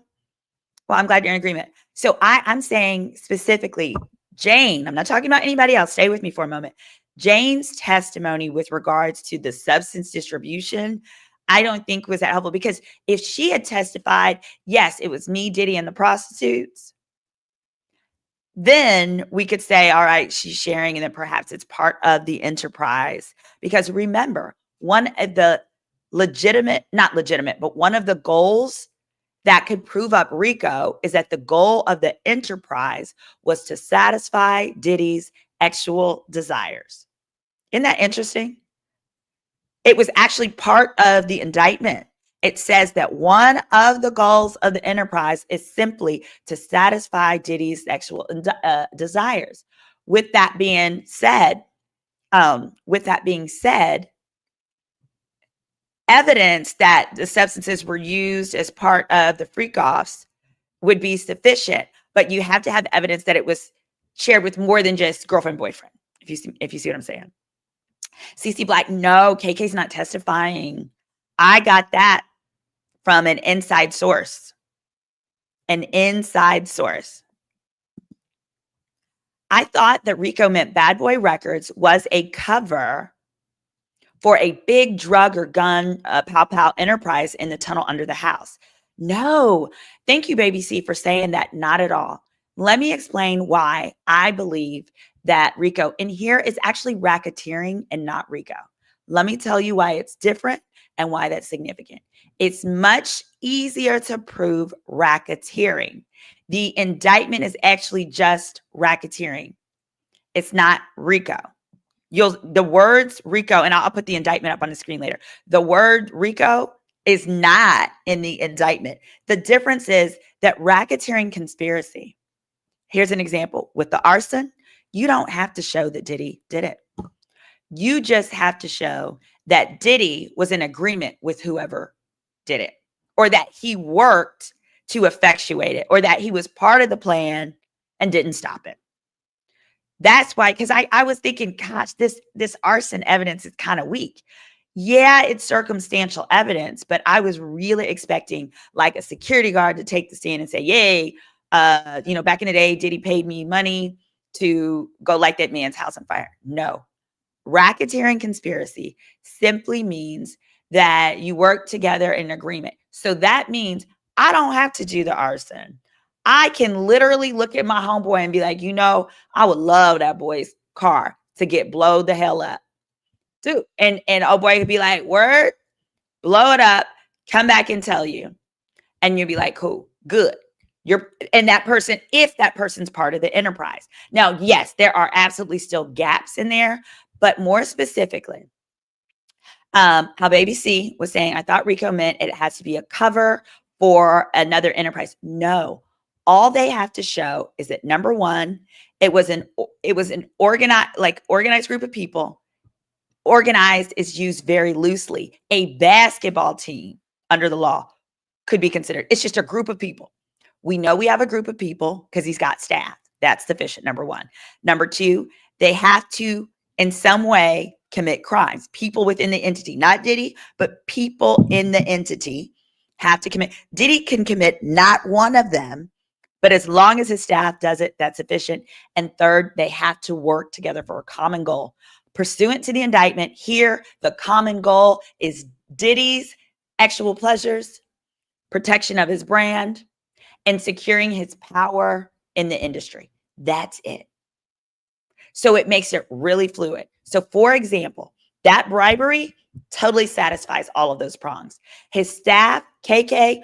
Well, I'm glad you're in agreement. So I'm saying specifically, Jane, I'm not talking about anybody else. Stay with me for a moment. Jane's testimony with regards to the substance distribution, I don't think was that helpful, because if she had testified, yes, it was me, Diddy, and the prostitutes, then we could say, all right, she's sharing, and then perhaps it's part of the enterprise. Because remember, one of the not legitimate, but one of the goals that could prove up RICO is that the goal of the enterprise was to satisfy Diddy's sexual desires. Isn't that interesting? It was actually part of the indictment. It says that one of the goals of the enterprise is simply to satisfy Diddy's sexual desires. With that being said, evidence that the substances were used as part of the freak-offs would be sufficient, but you have to have evidence that it was shared with more than just girlfriend, boyfriend, if you see what I'm saying. CC Black, no, KK's not testifying. I got that from an inside source. An inside source. I thought that Rico meant Bad Boy Records was a cover for a big drug or gun pow pow enterprise in the tunnel under the house. No, thank you, Baby C, for saying that. Not at all. Let me explain why I believe that Rico, and here is actually racketeering and not Rico. Let me tell you why it's different and why that's significant. It's much easier to prove racketeering. The indictment is actually just racketeering. It's not Rico. The words Rico, and I'll put the indictment up on the screen later. The word Rico is not in the indictment. The difference is that racketeering conspiracy. Here's an example. With the arson, you don't have to show that Diddy did it. You just have to show that Diddy was in agreement with whoever did it, or that he worked to effectuate it, or that he was part of the plan and didn't stop it. That's why, because I was thinking, gosh, this arson evidence is kind of weak. Yeah, it's circumstantial evidence, but I was really expecting like a security guard to take the stand and say, yay, back in the day, Diddy paid me money to go light that man's house on fire. No. Racketeering conspiracy simply means that you work together in agreement. So that means I don't have to do the arson. I can literally look at my homeboy and be like, I would love that boy's car to get blowed the hell up. Dude. And oh boy could be like, word, blow it up, come back and tell you. And you'll be like, cool, good. And that person, if that person's part of the enterprise. Now, yes, there are absolutely still gaps in there, but more specifically, how Baby C was saying, I thought Rico meant it has to be a cover for another enterprise. No, all they have to show is that number one, it was an organized group of people. Organized is used very loosely. A basketball team under the law could be considered. It's just a group of people. We know we have a group of people because he's got staff. That's sufficient, number one. Number two, they have to, in some way, commit crimes. People within the entity, not Diddy, but people in the entity have to commit. Diddy can commit not one of them, but as long as his staff does it, that's sufficient. And third, they have to work together for a common goal. Pursuant to the indictment here, the common goal is Diddy's actual pleasures, protection of his brand, and securing his power in the industry. That's it. So it makes it really fluid. So for example, that bribery totally satisfies all of those prongs. His staff, KK,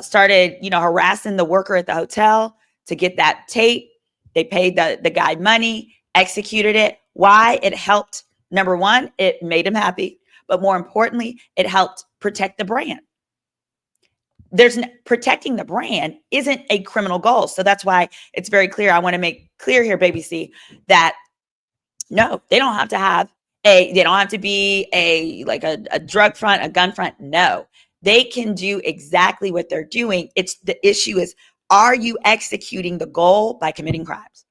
started, harassing the worker at the hotel to get that tape. They paid the guy money, executed it. Why? It helped. Number one, it made him happy, but more importantly, it helped protect the brand. Protecting the brand isn't a criminal goal. So that's why it's very clear. I want to make clear here, Baby C, that no, they don't have to be a drug front, a gun front. No, they can do exactly what they're doing. The issue is, are you executing the goal by committing crimes?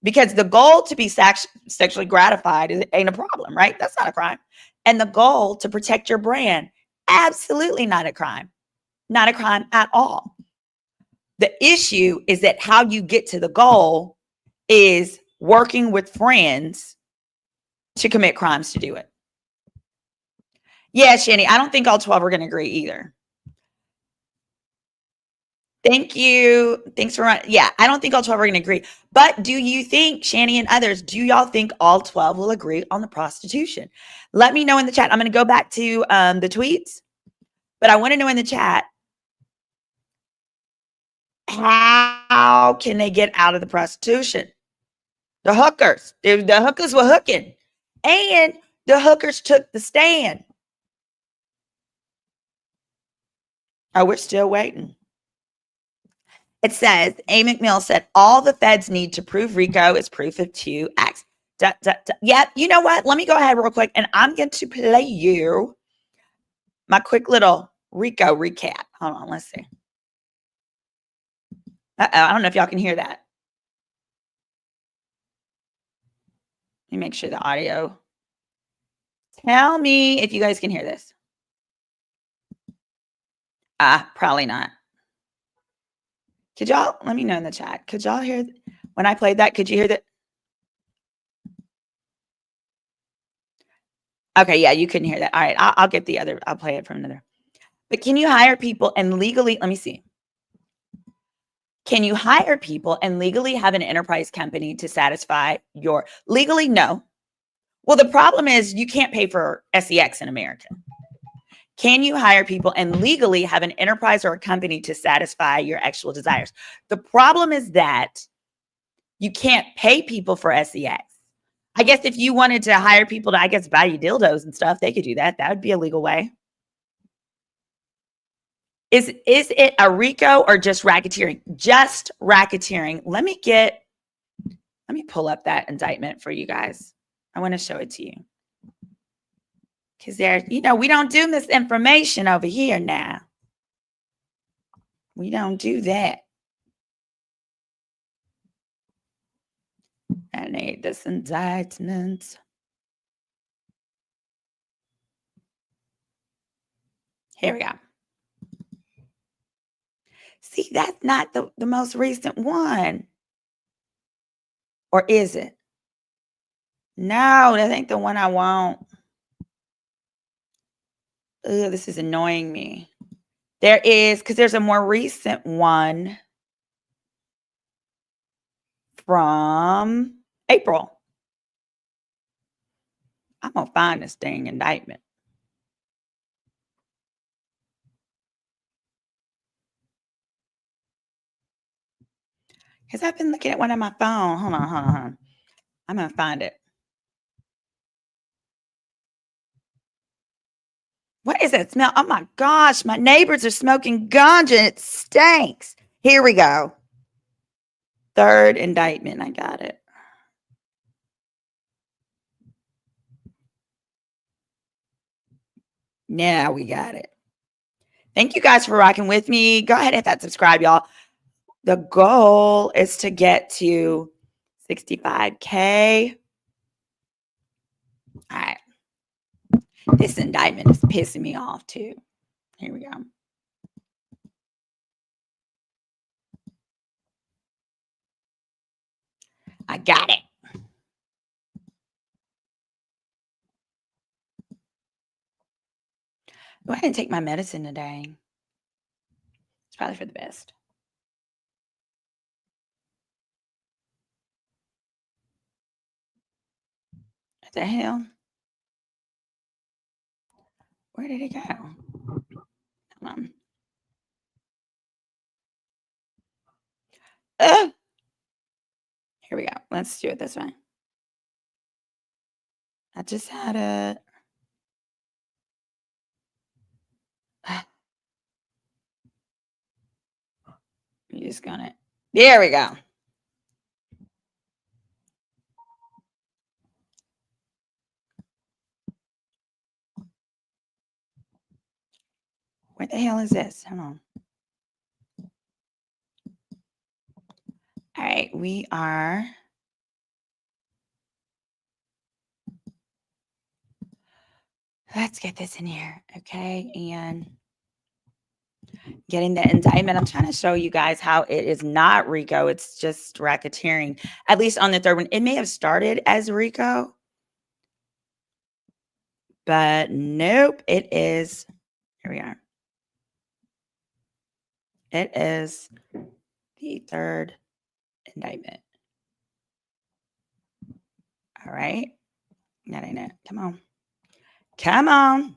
Because the goal to be sexually gratified ain't a problem, right? That's not a crime. And the goal to protect your brand, absolutely not a crime. Not a crime at all. The issue is that how you get to the goal is working with friends to commit crimes to do it. Yeah, Shani, I don't think all 12 are going to agree either. Thank you. Thanks for running. Yeah, I don't think all 12 are going to agree. But do you think, Shani and others, do y'all think all 12 will agree on the prostitution? Let me know in the chat. I'm going to go back to the tweets, but I want to know in the chat, how can they get out of the prostitution? The hookers. The hookers were hooking. And the hookers took the stand. Oh, we're still waiting. It says, A. McMill said, all the feds need to prove Rico is proof of 2 acts. Yep. You know what? Let me go ahead real quick, and I'm going to play you my quick little RICO recap. Hold on, let's see. I don't know if y'all can hear that. Let me make sure the audio. Tell me if you guys can hear this. Probably not. Could y'all let me know in the chat? Could y'all hear when I played that? Could you hear that? Okay, yeah, you couldn't hear that. All right, I'll get the other. I'll play it from another. But can you hire people and legally? Let me see. Can you hire people and legally have an enterprise company to satisfy your legally? No. Well, the problem is you can't pay for SEX in America. Can you hire people and legally have an enterprise or a company to satisfy your actual desires? The problem is that you can't pay people for SEX. I guess if you wanted to hire people to, I guess, buy you dildos and stuff, they could do that. That would be a legal way. Is it a RICO or just racketeering? Just racketeering. Let me pull up that indictment for you guys. I want to show it to you. Because we don't do misinformation over here now. We don't do that. I need this indictment. Here we go. See, that's not the most recent one. Or is it? No, that ain't the one I want. Ugh, this is annoying me. There is, because there's a more recent one from April. I'm going to find this dang indictment. Because I've been looking at one on my phone. Hold on. I'm going to find it. What is that smell? Oh my gosh, my neighbors are smoking ganja and it stinks. Here we go. Third indictment. I got it. Now we got it. Thank you guys for rocking with me. Go ahead and hit that subscribe, y'all. The goal is to get to 65K. All right. This indictment is pissing me off too. Here we go. I got it. Go ahead and take my medicine today. It's probably for the best. What the hell? Where did it go? Come on. Here we go. Let's do it this way. I just had it. You just gonna. There we go. What the hell is this? Hold on. All right, we are. Let's get this in here, okay? And getting the indictment. I'm trying to show you guys how it is not RICO. It's just racketeering, at least on the third one. It may have started as RICO, but nope, it is. Here we are. It is the third indictment. All right. That ain't it. Come on. Come on.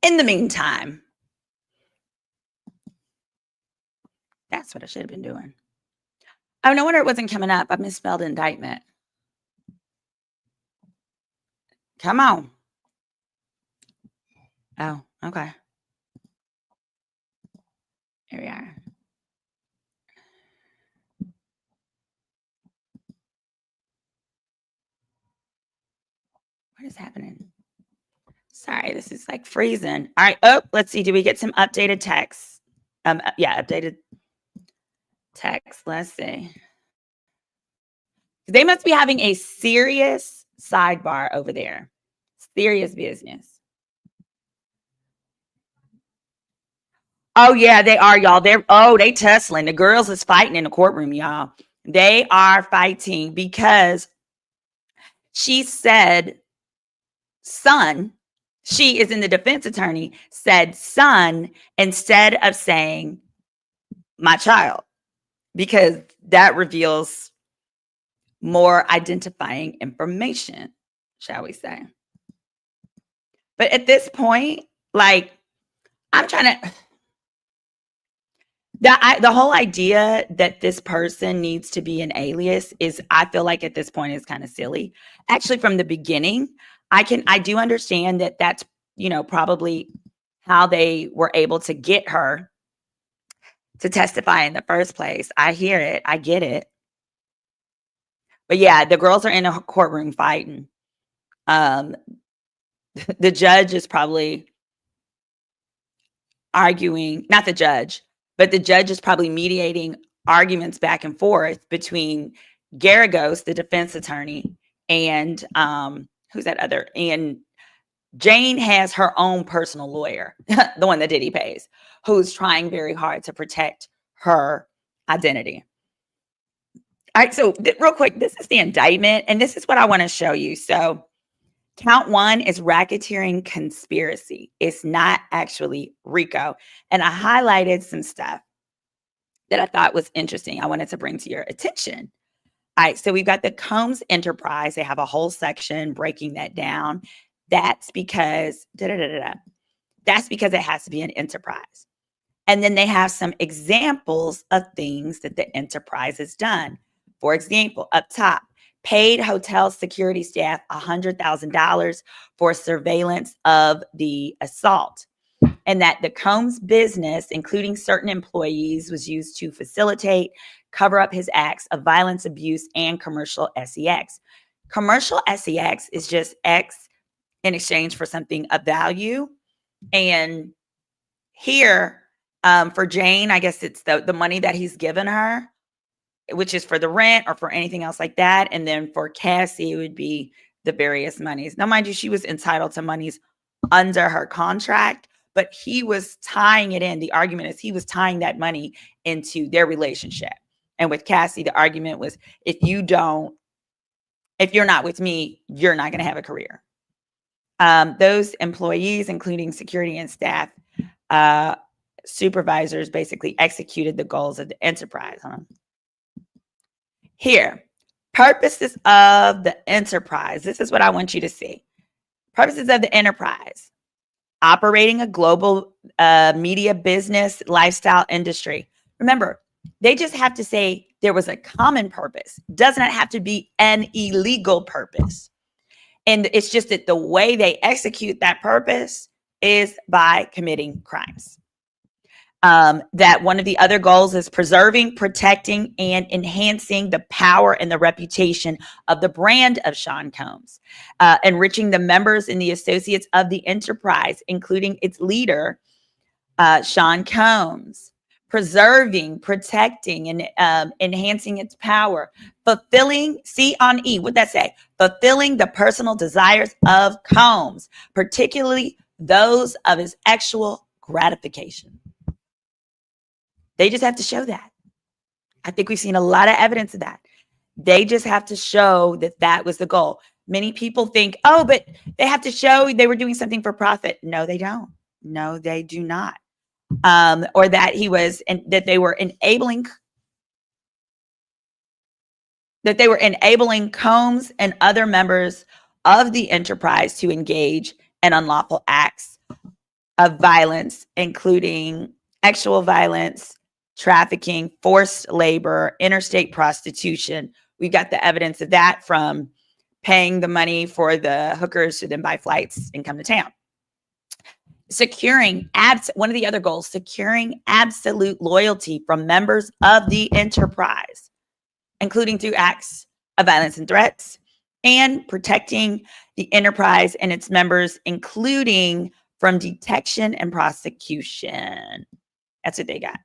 In the meantime, that's what I should have been doing. Oh, no wonder it wasn't coming up. I misspelled indictment. Come on. Oh, okay. Here we are. is happening? Sorry, this is like freezing. All right. Oh, let's see. Do we get some updated text? Yeah, updated text. Let's see. They must be having a serious sidebar over there. Serious business. Oh, yeah, they are, y'all. They tussling. The girls is fighting in the courtroom, y'all. They are fighting because she said, son, she is in the defense attorney, said son instead of saying my child, because that reveals more identifying information, shall we say. But at this point, like, I'm trying to, the whole idea that this person needs to be an alias is, I feel like at this point is kind of silly. Actually, from the beginning, I do understand that that's, probably how they were able to get her to testify in the first place. I hear it. I get it. But yeah, the girls are in a courtroom fighting. The judge is probably arguing, not the judge, but the judge is probably mediating arguments back and forth between Garagos, the defense attorney, and who's that other? And Jane has her own personal lawyer, the one that Diddy pays, who's trying very hard to protect her identity. All right, so real quick, this is the indictment, and this is what I want to show you. So count 1 is racketeering conspiracy. It's not actually RICO. And I highlighted some stuff that I thought was interesting. I wanted to bring to your attention. All right, so we've got the Combs Enterprise. They have a whole section breaking that down. That's because that's because it has to be an enterprise. And then they have some examples of things that the enterprise has done. For example, up top, paid hotel security staff $100,000 for surveillance of the assault, and that the Combs business, including certain employees, was used to facilitate, cover up his acts of violence, abuse, and commercial sex. Commercial sex is just X in exchange for something of value. And here, for Jane, I guess it's the money that he's given her, which is for the rent or for anything else like that. And then for Cassie, it would be the various monies. Now, mind you, she was entitled to monies under her contract, but he was tying it in. The argument is he was tying that money into their relationship. And with Cassie, the argument was, if you're not with me, you're not going to have a career. Those employees, including security and staff, supervisors, basically executed the goals of the enterprise. Here, purposes of the enterprise. This is what I want you to see. Purposes of the enterprise: operating a global media business lifestyle industry. Remember, they just have to say there was a common purpose. Does not have to be an illegal purpose. And it's just that the way they execute that purpose is by committing crimes. That one of the other goals is preserving, protecting, and enhancing the power and the reputation of the brand of Sean Combs, enriching the members and the associates of the enterprise, including its leader, Sean Combs, preserving, protecting, and enhancing its power, fulfilling, C on E, what'd that say? Fulfilling the personal desires of Combs, particularly those of his actual gratification. They just have to show that. I think we've seen a lot of evidence of that. They just have to show that that was the goal. Many people think, oh, but they have to show they were doing something for profit. No, they don't. No, they do not. Or that that they were enabling Combs and other members of the enterprise to engage in unlawful acts of violence, including sexual violence, trafficking, forced labor, interstate prostitution. We got the evidence of that from paying the money for the hookers to then buy flights and come to town. One of the other goals, securing absolute loyalty from members of the enterprise, including through acts of violence and threats, and protecting the enterprise and its members, including from detection and prosecution. That's what they got.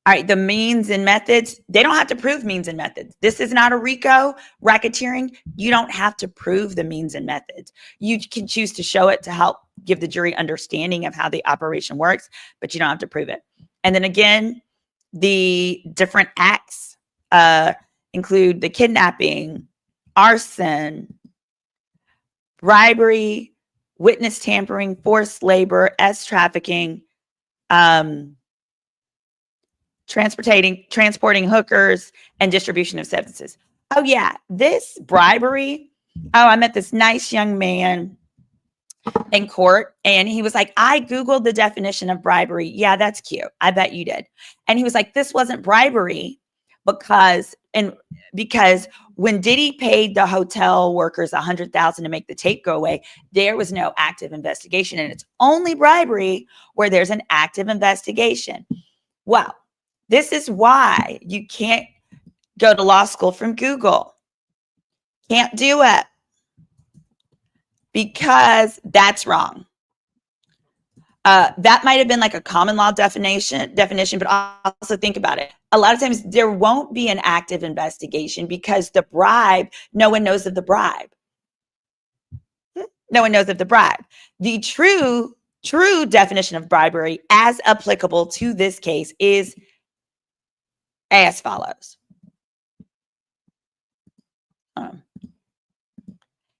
All right, the means and methods, they don't have to prove means and methods. This is not a RICO racketeering. You don't have to prove the means and methods. You can choose to show it to help give the jury understanding of how the operation works, but you don't have to prove it. And then again, the different acts include the kidnapping, arson, bribery, witness tampering, forced labor, trafficking, transporting hookers, and distribution of substances. Oh yeah, this bribery. Oh, I met this nice young man in court, and he was like, I Googled the definition of bribery. Yeah, that's cute. I bet you did. And he was like, this wasn't bribery because when Diddy paid the hotel workers $100,000 to make the tape go away, there was no active investigation, and it's only bribery where there's an active investigation. Well, this is why you can't go to law school from Google. Can't do it because that's wrong. That might have been like a common law definition, but also think about it. A lot of times there won't be an active investigation because the bribe, no one knows of the bribe. No one knows of the bribe. The true definition of bribery as applicable to this case is as follows.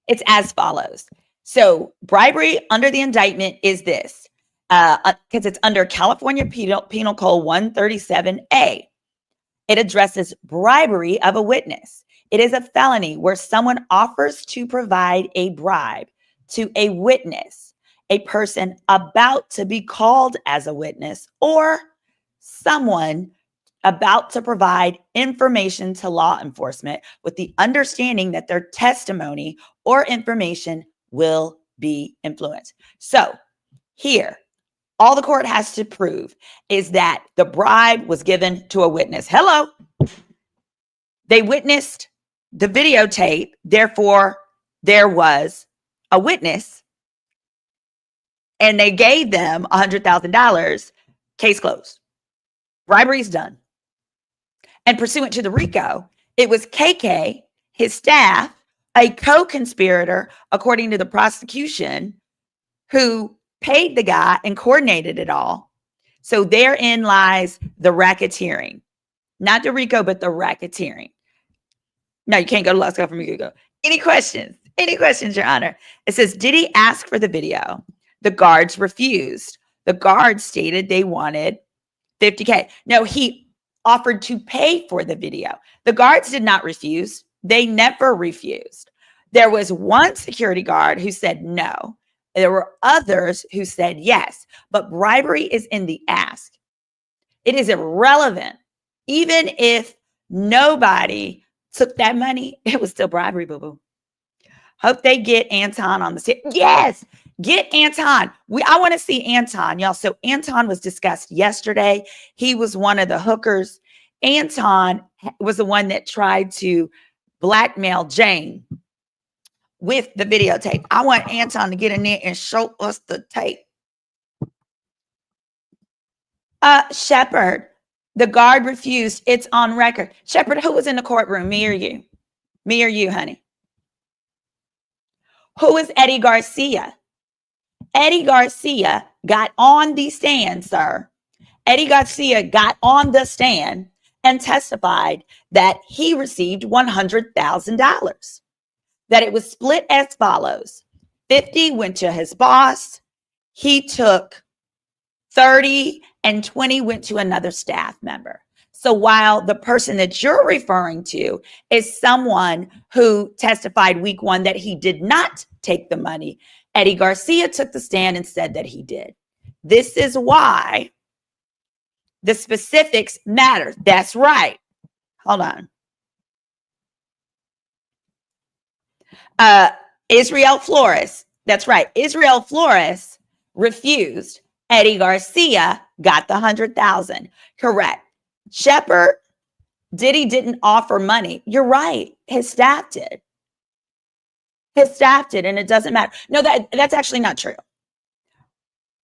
It's as follows. So bribery under the indictment is this, because it's under California Penal Code 137A. It addresses bribery of a witness. It is a felony where someone offers to provide a bribe to a witness, a person about to be called as a witness, or someone about to provide information to law enforcement with the understanding that their testimony or information will be influenced. So here, all the court has to prove is that the bribe was given to a witness. Hello. They witnessed the videotape. Therefore, there was a witness and they gave them $100,000. Case closed. Bribery's done. And pursuant to the RICO, it was KK, his staff, a co-conspirator, according to the prosecution, who paid the guy and coordinated it all. So therein lies the racketeering. Not the RICO, but the racketeering. No, you can't go to law school from Google. Any questions? Any questions, Your Honor? It says, did he ask for the video? The guards refused. The guards stated they wanted $50K. No, he offered to pay for the video. The guards did not refuse. They never refused. There was one security guard who said no. There were others who said yes, but bribery is in the ask. It is irrelevant. Even if nobody took that money, it was still bribery, boo-boo. Hope they get Anton on the set. Yes, get Anton. I want to see Anton, y'all. So Anton was discussed yesterday. He was one of the hookers. Anton was the one that tried to blackmail Jane with the videotape. I want Anton to get in there and show us the tape. Shepard, the guard refused. It's on record. Shepard, who was in the courtroom? Me or you? Me or you, honey? Who is Eddie Garcia? Eddie Garcia got on the stand, sir. Eddie Garcia got on the stand and testified that he received $100,000. That it was split as follows. 50 went to his boss. He took 30 and 20 went to another staff member. So while the person that you're referring to is someone who testified week one that he did not take the money, Eddie Garcia took the stand and said that he did. This is why the specifics matter. That's right. Hold on. Israel Flores. That's right. Israel Flores refused. Eddie Garcia got the $100,000. Correct. Shepard, Diddy didn't offer money. You're right. His staff did. His staff did, and it doesn't matter. No, that's actually not true.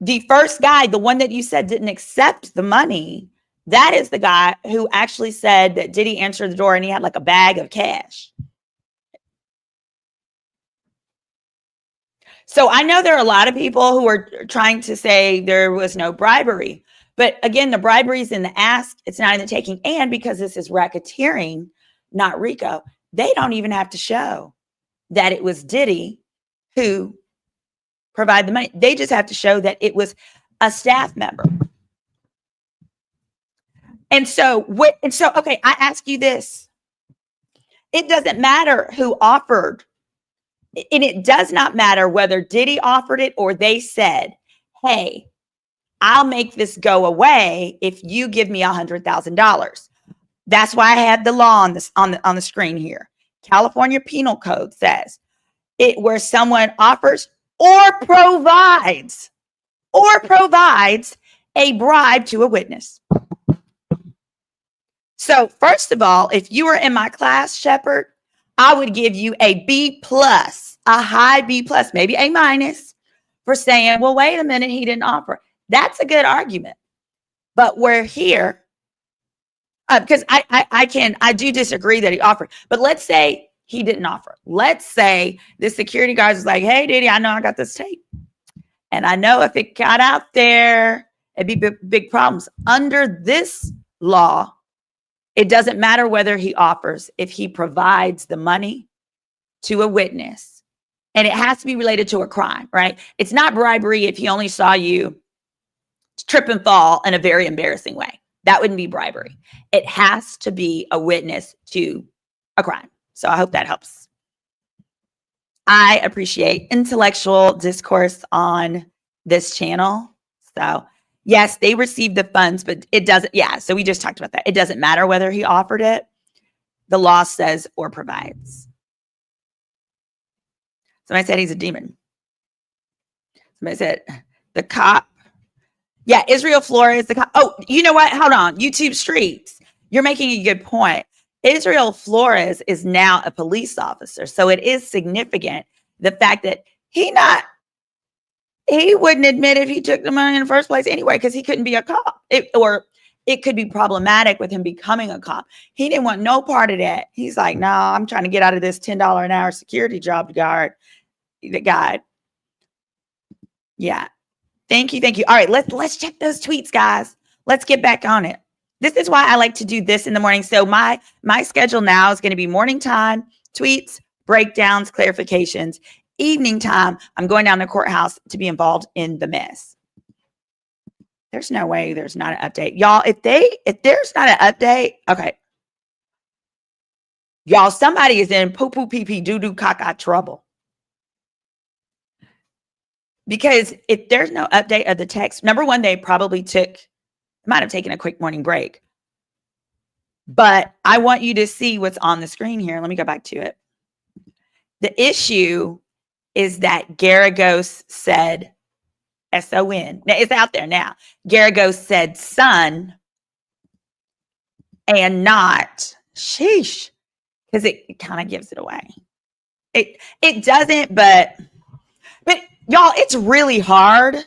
The first guy, the one that you said didn't accept the money, that is the guy who actually said that Diddy answered the door and he had like a bag of cash. So I know there are a lot of people who are trying to say there was no bribery. But again, the bribery is in the ask. It's not in the taking. And because this is racketeering, not RICO, they don't even have to show that it was Diddy who provided the money. They just have to show that it was a staff member. And so, okay, I ask you this. It doesn't matter who offered, and it does not matter whether Diddy offered it or they said, hey, I'll make this go away if you give me $100,000. That's why I have the law on the screen here. California Penal Code says it where someone offers or provides a bribe to a witness. So first of all, if you were in my class, Shepard, I would give you a B plus, a high B plus, maybe A minus for saying, well, wait a minute, he didn't offer. That's a good argument. But we're here because I do disagree that he offered. But let's say he didn't offer. Let's say the security guard is like, hey, Diddy, I know I got this tape. And I know if it got out there, it'd be big problems. Under this law, it doesn't matter whether he offers, if he provides the money to a witness. And it has to be related to a crime, right? It's not bribery if he only saw you trip and fall in a very embarrassing way. That wouldn't be bribery. It has to be a witness to a crime. So I hope that helps. I appreciate intellectual discourse on this channel. So yes, they received the funds, but it doesn't. Yeah. So we just talked about that. It doesn't matter whether he offered it. The law says or provides. Somebody said he's a demon. Somebody said the cop. Yeah, Israel Flores, the cop. Oh, you know what? Hold on. YouTube Streets. You're making a good point. Israel Flores is now a police officer. So it is significant the fact that he wouldn't admit if he took the money in the first place anyway, because he couldn't be a cop. It could be problematic with him becoming a cop. He didn't want no part of that. He's like, no, I'm trying to get out of this $10 an hour security job to guard the guy. Yeah. Thank you. All right, let's check those tweets, guys. Let's get back on it. This is why I like to do this in the morning. So my schedule now is going to be morning time, tweets, breakdowns, clarifications. Evening time, I'm going down to the courthouse to be involved in the mess. There's no way there's not an update. Y'all, if there's not an update, okay. Y'all, somebody is in poo-poo, pee-pee, doo-doo, caca trouble. Because if there's no update of the text, number one, they probably might have taken a quick morning break. But I want you to see what's on the screen here. Let me go back to it. The issue is that Garagos said S-O-N. Now, it's out there now. Garagos said son and not sheesh, because it kind of gives it away. It doesn't, but y'all, it's really hard.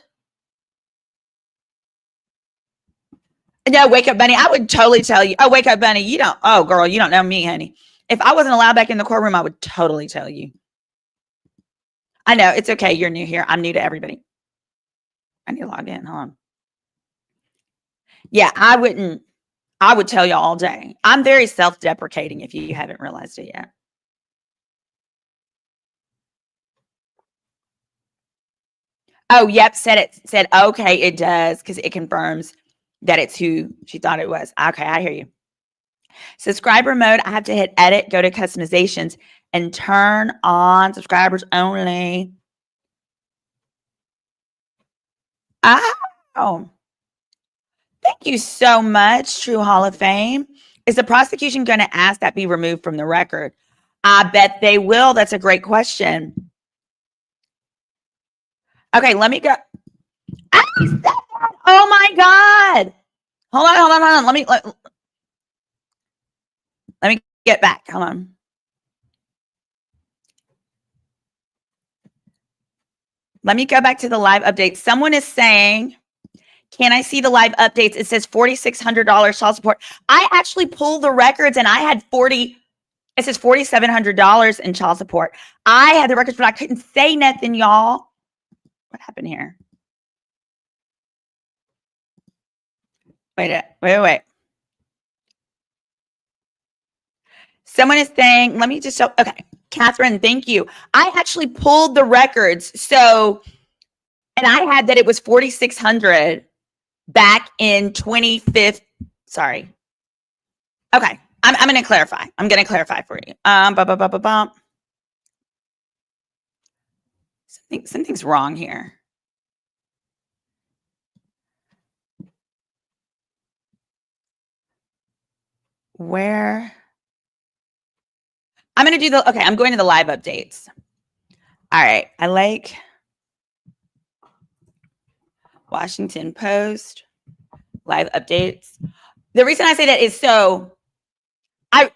No, Wake Up Bunny, I would totally tell you. Oh, Wake Up Bunny, you don't know me, honey. If I wasn't allowed back in the courtroom, I would totally tell you. I know, it's okay. You're new here. I'm new to everybody. I need to log in. Hold on. Yeah, I would tell you all day. I'm very self-deprecating if you haven't realized it yet. Oh, yep, said okay, it does, because it confirms that it's who she thought it was. Okay, I hear you. Subscriber mode, I have to hit edit, go to customizations, and turn on subscribers only. Oh, thank you so much, True Hall of Fame. Is the prosecution going to ask that be removed from the record? I bet they will. That's a great question. Okay, let me go. Oh my God. Hold on. Let me get back. Hold on. Let me go back to the live updates. Someone is saying, can I see the live updates? It says $4,600 child support. I actually pulled the records and I had it says $4,700 in child support. I had the records, but I couldn't say nothing, y'all. What happened here? Wait. Someone is saying, let me just show. Okay. Catherine, thank you. I actually pulled the records. So, and I had that it was 4,600 back in 25th. Sorry. Okay. I'm going to clarify. I'm going to clarify for you. Something's wrong here. Where? I'm going to do I'm going to the live updates. All right. I like Washington Post live updates. The reason I say that is so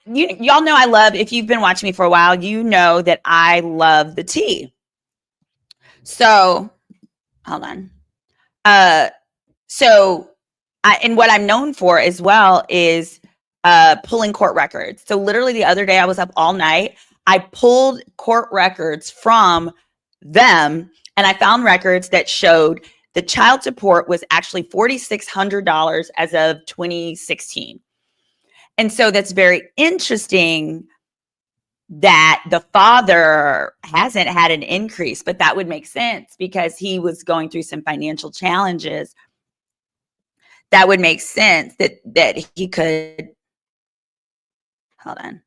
y'all know I love, if you've been watching me for a while, you know that I love the tea. So hold on. And what I'm known for as well is pulling court records. So literally the other day I was up all night. I pulled court records from them and I found records that showed the child support was actually $4,600 as of 2016. And so that's very interesting that the father hasn't had an increase, but that would make sense because he was going through some financial challenges. That would make sense that he could. Hold on.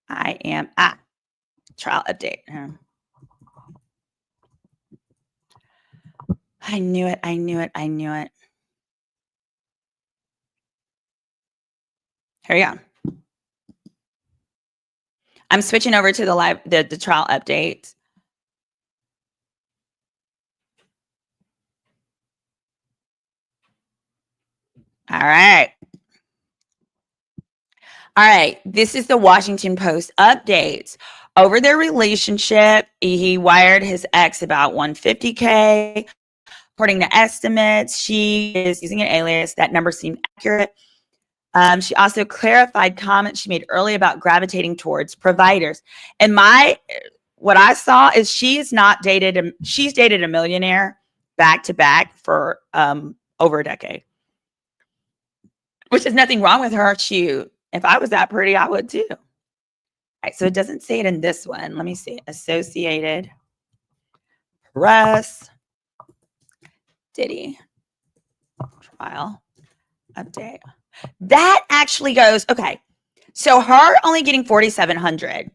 I am trial update. I knew it. Here we go. I'm switching over to the trial update. All right. This is the Washington Post updates. Over their relationship, he wired his ex about $150K. According to estimates, she is using an alias. That number seemed accurate. She also clarified comments she made earlier about gravitating towards providers. And what I saw is she's dated a millionaire back to back for over a decade, which is nothing wrong with her. Shoot, if I was that pretty, I would too. All right, so it doesn't say it in this one. Let me see. Associated Press, Diddy trial update. That actually goes, okay. So her only getting 4,700.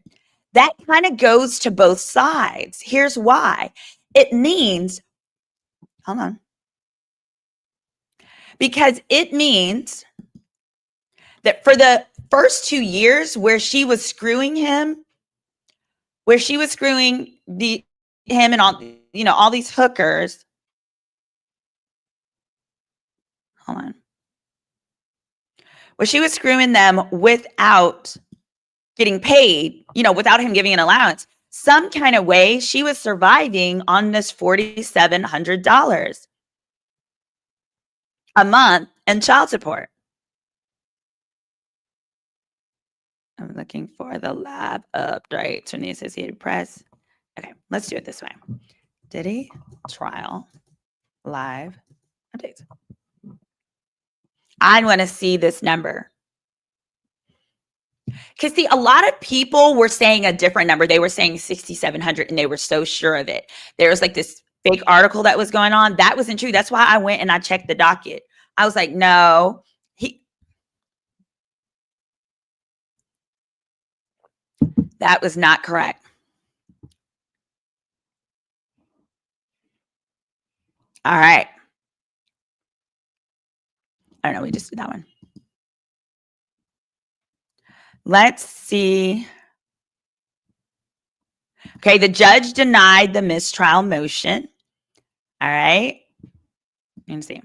That kind of goes to both sides. Here's why. It means, hold on. Because it means that for the first 2 years where she was screwing him, him and all these hookers. Hold on. Where she was screwing them without getting paid, without him giving an allowance, some kind of way she was surviving on this $4,700 a month in child support. I'm looking for the lab updates from the Associated Press. Okay, let's do it this way. Diddy trial live updates. I want to see this number. Because see, a lot of people were saying a different number. They were saying 6,700 and they were so sure of it. There was like this fake article that was going on. That wasn't true. That's why I went and I checked the docket. I was like, no, that was not correct. All right. I don't know. We just did that one. Let's see. Okay. The judge denied the mistrial motion. All right. Let me see.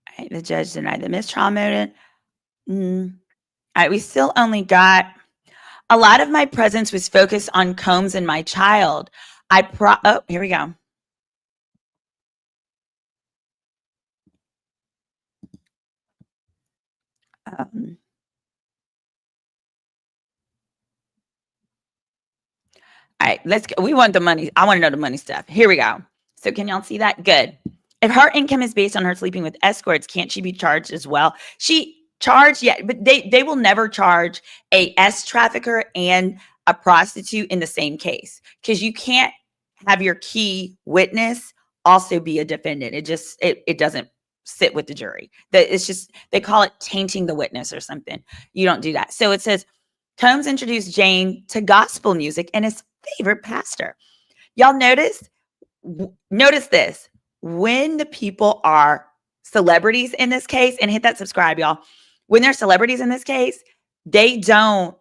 All right. The judge denied the mistrial motion. All right. We still only got A lot of my presence was focused on Combs and my child. Oh, here we go. Um, all right, let's go. We want the money. I want to know the money stuff. Here we go. So can y'all see that? Good. If her income is based on her sleeping with escorts, can't she be charged as well? She charged, yeah, but they will never charge a S trafficker and a prostitute in the same case, because you can't have your key witness also be a defendant. It doesn't sit with the jury. It's just, they call it tainting the witness or something. You don't do that. So it says Combs introduced Jane to gospel music and his favorite pastor. Y'all notice this. When the people are celebrities in this case, and hit that subscribe, y'all. When they're celebrities in this case, they don't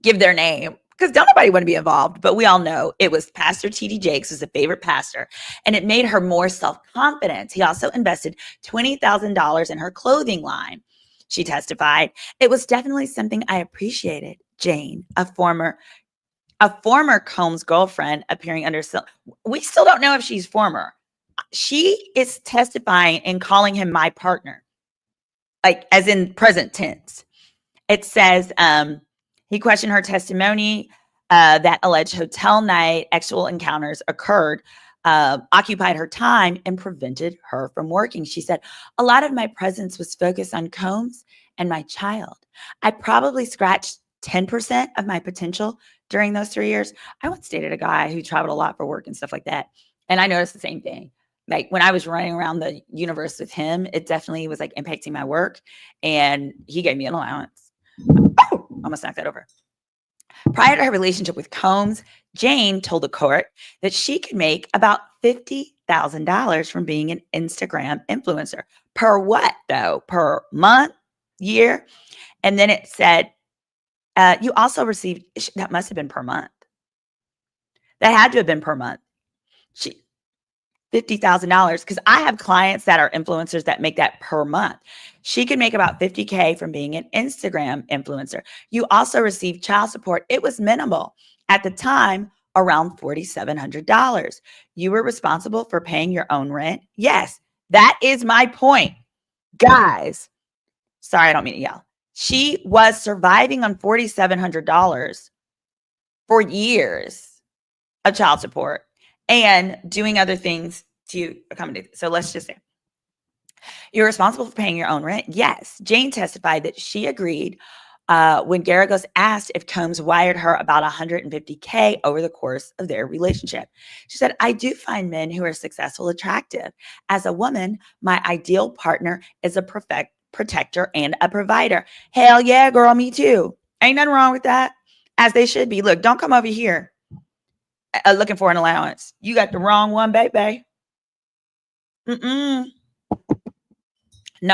give their name because don't nobody want to be involved. But we all know it was Pastor T.D. Jakes, who's a favorite pastor, and it made her more self-confident. He also invested $20,000 in her clothing line. She testified, "It was definitely something I appreciated." Jane, a former Combs girlfriend, appearing under, we still don't know if she's former. She is testifying and calling him my partner, like as in present tense. It says he questioned her testimony that alleged hotel night sexual encounters occurred, occupied her time and prevented her from working. She said, "A lot of my presence was focused on Combs and my child. I probably scratched 10% of my potential during those 3 years." I once dated a guy who traveled a lot for work and stuff like that. And I noticed the same thing. Like when I was running around the universe with him, it definitely was like impacting my work. And he gave me an allowance. Oh, almost knocked that over. Prior to her relationship with Combs, Jane told the court that she could make about $50,000 from being an Instagram influencer. Per what though? Per month, year? And then it said, you also received, that must have been per month. That had to have been per month. $50,000, because I have clients that are influencers that make that per month. She could make about $50K from being an Instagram influencer. You also received child support. It was minimal at the time, around $4,700. You were responsible for paying your own rent. Yes, that is my point, guys. Sorry, I don't mean to yell. She was surviving on $4,700 for years of child support and doing other things to accommodate. So let's just say you're responsible for paying your own rent. Yes. Jane testified that she agreed when Garagos asked if Combs wired her about $150K over the course of their relationship. She said, "I do find men who are successful attractive. As a woman, my ideal partner is a protector and a provider." Hell yeah, girl, me too. Ain't nothing wrong with that. As they should be. Look, don't come over here looking for an allowance. You got the wrong one, baby. No,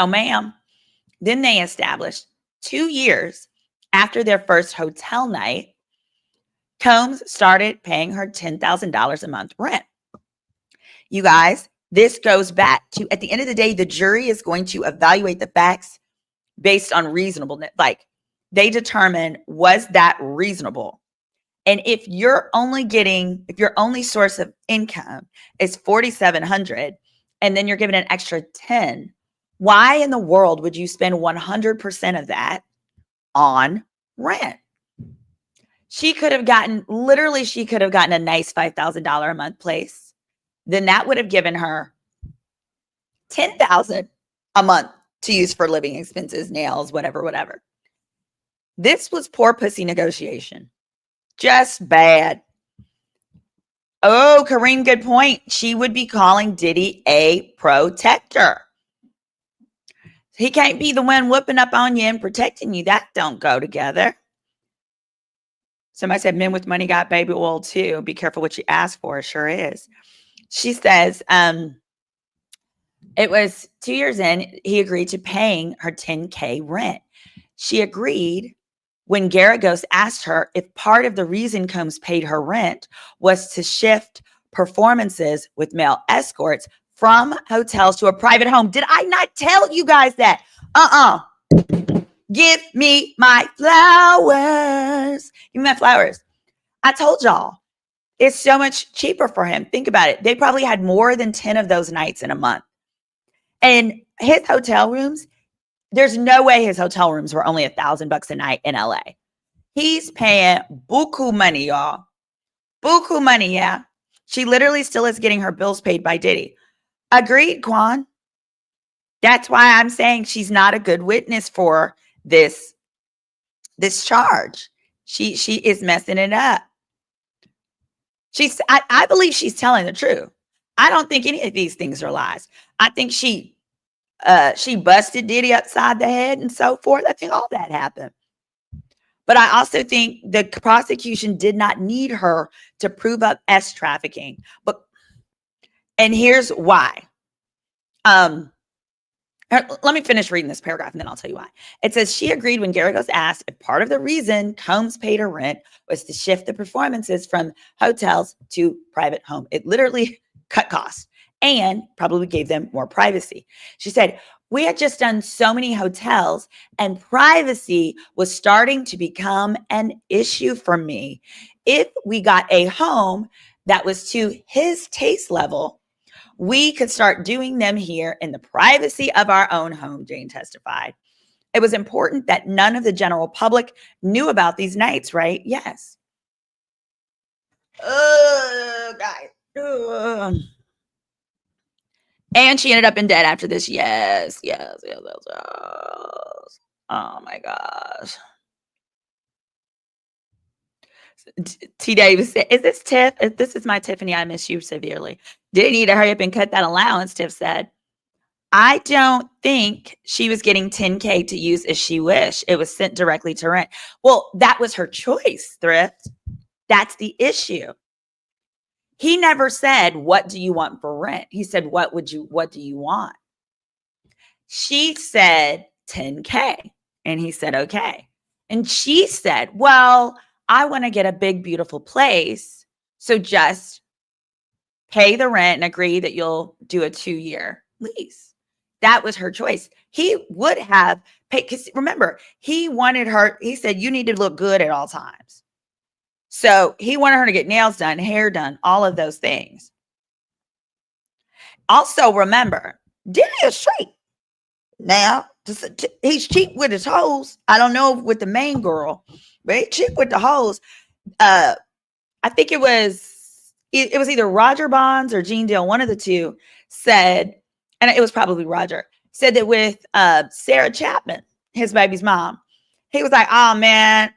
ma'am. Then they established 2 years after their first hotel night, Combs started paying her $10,000 a month rent. You guys, this goes back to, at the end of the day, the jury is going to evaluate the facts based on reasonableness. Like they determine, was that reasonable? And if your only source of income is $4,700 and then you're given an extra 10, why in the world would you spend 100% of that on rent? She could have gotten a nice $5,000 a month place. Then that would have given her $10,000 a month to use for living expenses, nails, whatever. This was poor pussy negotiation. Just bad. Oh, Kareem, good point. She would be calling Diddy a protector. He can't be the one whooping up on you and protecting you. That don't go together. Somebody said men with money got baby oil too. Be careful what you ask for. It sure is. She says, it was 2 years in, he agreed to paying her $10K rent. She agreed when Garagos asked her if part of the reason Combs paid her rent was to shift performances with male escorts from hotels to a private home. Did I not tell you guys that? Give me my flowers. Give me my flowers. I told y'all, it's so much cheaper for him. Think about it. They probably had more than 10 of those nights in a month. And his hotel rooms, there's no way his hotel rooms were only $1,000 a night in LA. He's paying buku money, y'all. Buku money, yeah. She literally still is getting her bills paid by Diddy. Agreed, Quan. That's why I'm saying she's not a good witness for this charge. She is messing it up. I believe she's telling the truth. I don't think any of these things are lies. I think she busted Diddy upside the head and so forth. I think all that happened. But I also think the prosecution did not need her to prove up S trafficking. And here's why. Let me finish reading this paragraph and then I'll tell you why. It says, she agreed when Garagos asked if part of the reason Combs paid her rent was to shift the performances from hotels to private home. It literally cut costs and probably gave them more privacy. She said, we had just done so many hotels and privacy was starting to become an issue for me. If we got a home that was to his taste level, we could start doing them here in the privacy of our own home, Jane testified. It was important that none of the general public knew about these nights, right? Yes. Guys. And she ended up in debt after this. Yes. Oh my gosh. T. Davis said, is this Tiff? If this is my Tiffany, I miss you severely. Didn't need to hurry up and cut that allowance, Tiff said. I don't think she was getting $10K to use as she wished. It was sent directly to rent. Well, that was her choice, Thrift. That's the issue. He never said, what do you want for rent? He said, what do you want? She said $10K. And he said, okay. And she said, well, I want to get a big, beautiful place. So just pay the rent and agree that you'll do a 2-year lease. That was her choice. He would have paid, because remember, he wanted her, he said, you need to look good at all times. So he wanted her to get nails done, hair done, all of those things. Also, remember, Diddy is cheap. Now, he's cheap with his hoes. I don't know with the main girl, but he's cheap with the hoes. I think it was either Roger Bonds or Gene Deal, one of the two said, and it was probably Roger, said that with Sarah Chapman, his baby's mom, he was like, oh man,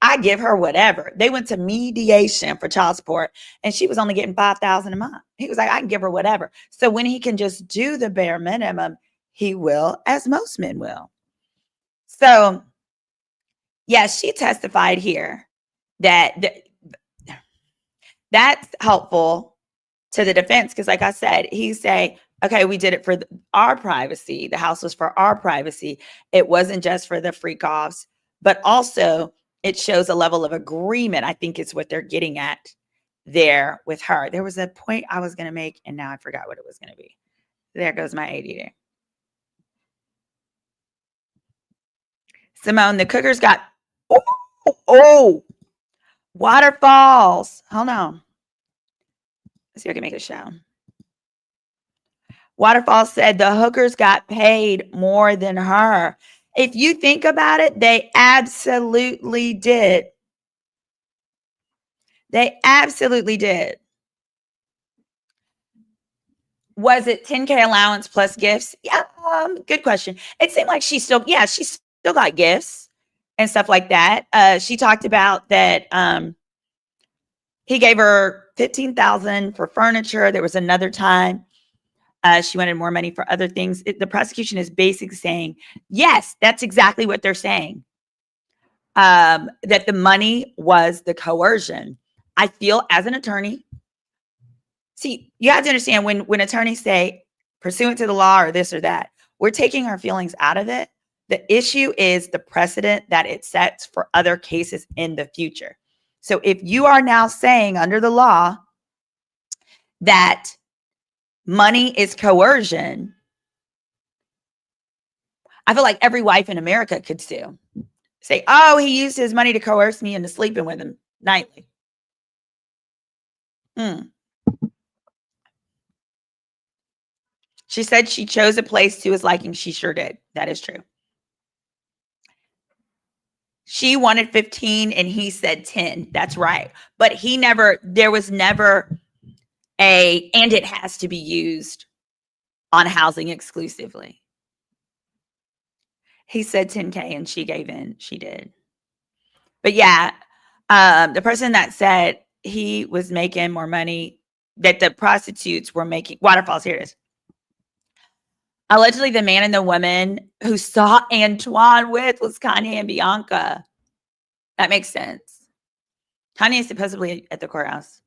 I give her whatever. They went to mediation for child support and she was only getting $5,000 a month. He was like, I can give her whatever. So when he can just do the bare minimum, he will, as most men will. So yes, she testified here that that's helpful to the defense. Cause like I said, he say, okay, we did it for our privacy. The house was for our privacy. It wasn't just for the freak offs, but also it shows a level of agreement. I think it's what they're getting at there with her. There was a point I was going to make and now I forgot what it was going to be. There goes my ADD. Symone, the cookers got, waterfalls. Hold on. Let's see if I can make it show. Waterfall said the hookers got paid more than her. If you think about it, they absolutely did. They absolutely did. Was it 10K allowance plus gifts? Yeah, good question. It seemed like she still got gifts and stuff like that. She talked about that he gave her $15,000 for furniture. There was another time she wanted more money for other things. The prosecution is basically saying, yes, that's exactly what they're saying. That the money was the coercion. I feel as an attorney, see, you have to understand when attorneys say pursuant to the law or this or that, we're taking our feelings out of it. The issue is the precedent that it sets for other cases in the future. So if you are now saying under the law that money is coercion, I feel like every wife in America could sue. Say, oh, he used his money to coerce me into sleeping with him nightly. She said she chose a place to his liking. She sure did. That is true. She wanted 15 and he said 10. That's right. But there was never and it has to be used on housing exclusively. He said 10K and she gave in. She did. But yeah, the person that said he was making more money, that the prostitutes were making, Waterfalls, here it is. Allegedly, the man and the woman who saw Antoine with was Kanye and Bianca. That makes sense. Kanye is supposedly at the courthouse.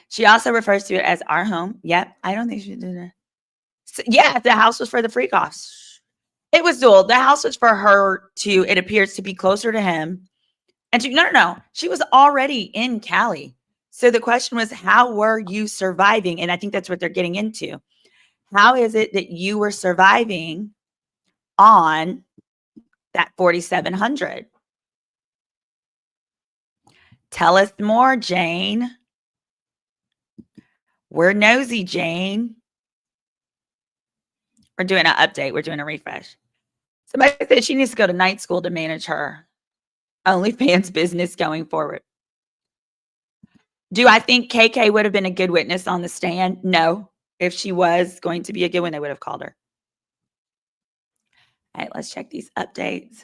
She also refers to it as our home. Yep, I don't think she did that. So, yeah, the house was for the freak offs. It was dual. The house was for her to, it appears, to be closer to him. And no. She was already in Cali. So the question was, how were you surviving? And I think that's what they're getting into. How is it that you were surviving on that 4,700? Tell us more, Jane. We're nosy, Jane. We're doing an update. We're doing a refresh. Somebody said she needs to go to night school to manage her OnlyFans business going forward. Do I think KK would have been a good witness on the stand? No. If she was going to be a good one, they would have called her. All right, let's check these updates.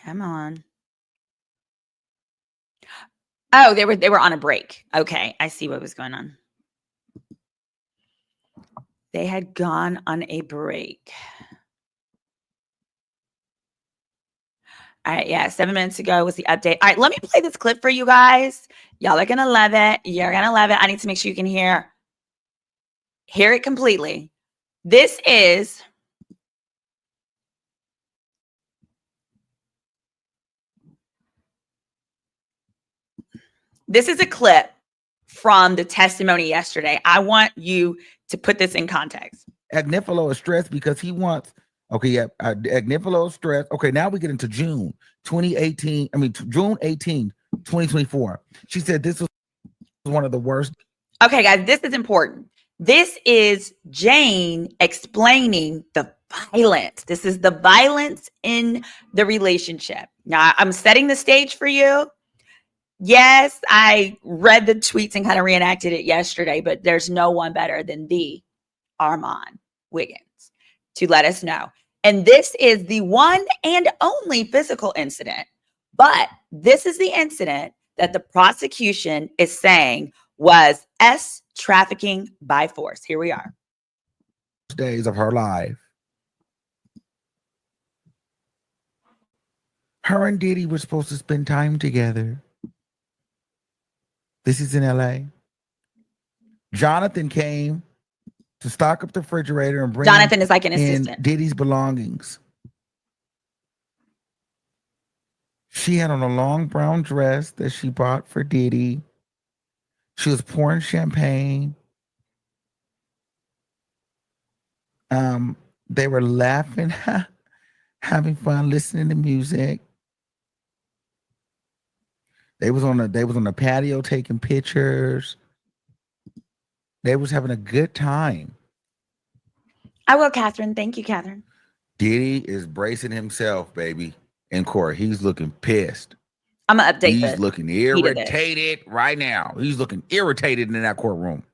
Come on. Oh, they were on a break. Okay, I see what was going on. They had gone on a break. All right, yeah, 7 minutes ago was the update. All right, let me play this clip for you guys. Y'all are going to love it. You're going to love it. I need to make sure you can hear it completely. This is a clip from the testimony yesterday. I want you to put this in context. Agnifilo is stressed because he wants, Agnifilo is stressed. Okay, now we get into June 2018. June 18, 2024. She said this was one of the worst. Okay, guys, this is important. This is Jane explaining the violence. This is the violence in the relationship. Now, I'm setting the stage for you. Yes, I read the tweets and kind of reenacted it yesterday, but there's no one better than the Armand Wiggins to let us know. And this is the one and only physical incident, but this is the incident that the prosecution is saying was trafficking by force. Here we are. Days of her life. Her and Diddy were supposed to spend time together. This is in LA. Jonathan came to stock up the refrigerator and bring Jonathan is like an assistant. Diddy's belongings. She had on a long brown dress that she bought for Diddy. She was pouring champagne. They were laughing, having fun, listening to music. They was on the patio taking pictures. They was having a good time. I will, Catherine. Thank you, Catherine. Diddy is bracing himself, baby, in court. He's looking pissed. I'm going to update He's looking irritated right now. He's looking irritated in that courtroom.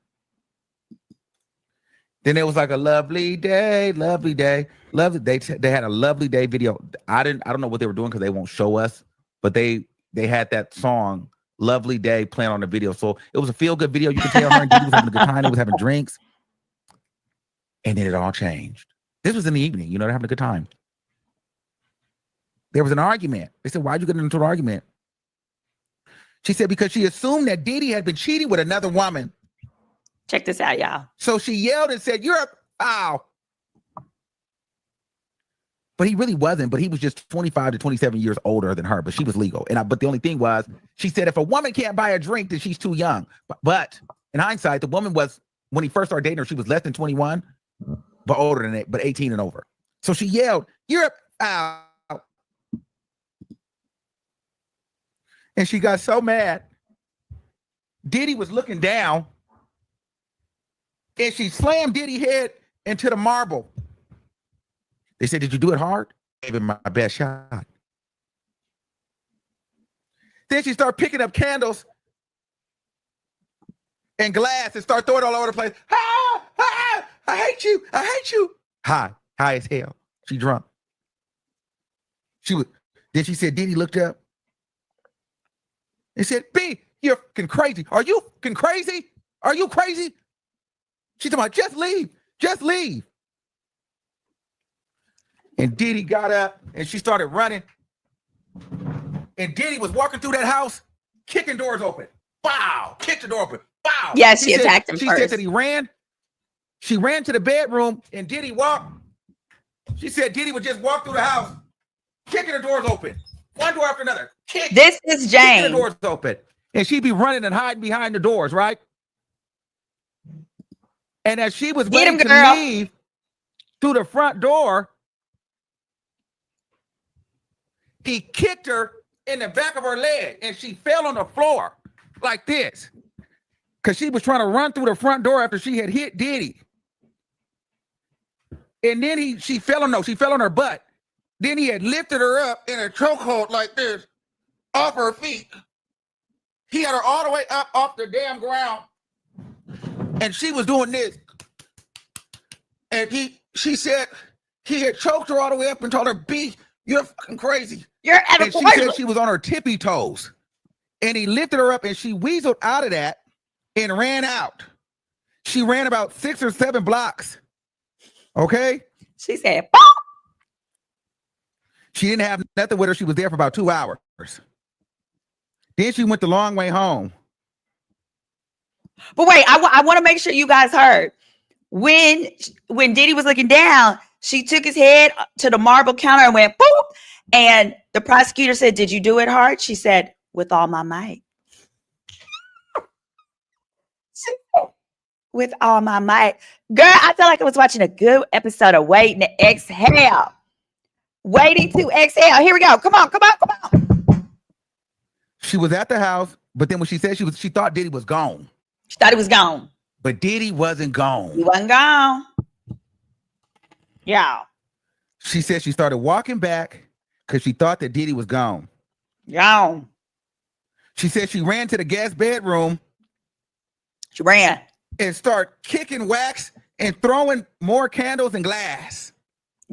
Then it was like a lovely day. They had a lovely day video. I don't know what they were doing because they won't show us, but they had that song "Lovely Day" playing on the video. So it was a feel-good video. You can tell her and Diddy was having a good time. They was having drinks. And then it all changed. This was in the evening. They're having a good time. There was an argument. They said, why'd you get into an argument? She said, because she assumed that Diddy had been cheating with another woman. Check this out, y'all. So she yelled and said, you're a foul. But he really wasn't. But he was just 25 to 27 years older than her. But she was legal. But the only thing was, she said if a woman can't buy a drink, then she's too young. But in hindsight, the woman was, when he first started dating her, she was less than 21, but older than it, but 18 and over. So she yelled, "You're out!" And she got so mad. Diddy was looking down, and she slammed Diddy's head into the marble. They said, "Did you do it hard?" Gave him my best shot. Then she started picking up candles and glass and start throwing it all over the place. Ah, ah, I hate you. I hate you. High as hell. She drunk. Then she said, Diddy looked up and said, "B, you're fucking crazy. Are you fucking crazy? Are you crazy?" She's talking about, "Just leave. Just leave." And Diddy got up and she started running. And Diddy was walking through that house, kicking doors open. Bow! Kicked the door open. Bow! Yeah, she attacked him She first. said that he ran. She ran to the bedroom and Diddy walked. She said Diddy would just walk through the house, kicking the doors open. One door after another. This is Jane. Kicking the doors open. And she'd be running and hiding behind the doors, right? And as she was waiting to leave through the front door, he kicked her in the back of her leg and she fell on the floor like this. Because she was trying to run through the front door after she had hit Diddy. And then she fell on her butt. Then he had lifted her up in a chokehold like this, off her feet. He had her all the way up off the damn ground. And she was doing this. And she said he had choked her all the way up and told her, "B, you're fucking crazy." You're at And she said she was on her tippy toes. And he lifted her up and she weaseled out of that and ran out. She ran about 6 or 7 blocks. Okay? She said, "Boom." She didn't have nothing with her. She was there for about 2 hours. Then she went the long way home. But wait, I want to make sure you guys heard. When Diddy was looking down, she took his head to the marble counter and went, boop. And the prosecutor said, "Did you do it hard?" She said, "With all my might." With all my might. Girl, I feel like I was watching a good episode of Waiting to Exhale. Waiting to Exhale. Here we go. Come on. She was at the house, but then when she said she thought Diddy was gone. She thought he was gone. But Diddy wasn't gone. He wasn't gone. Yeah. She said she started walking back because she thought that Diddy was gone. Gone. She said she ran to the guest bedroom. She ran. And started kicking wax and throwing more candles and glass.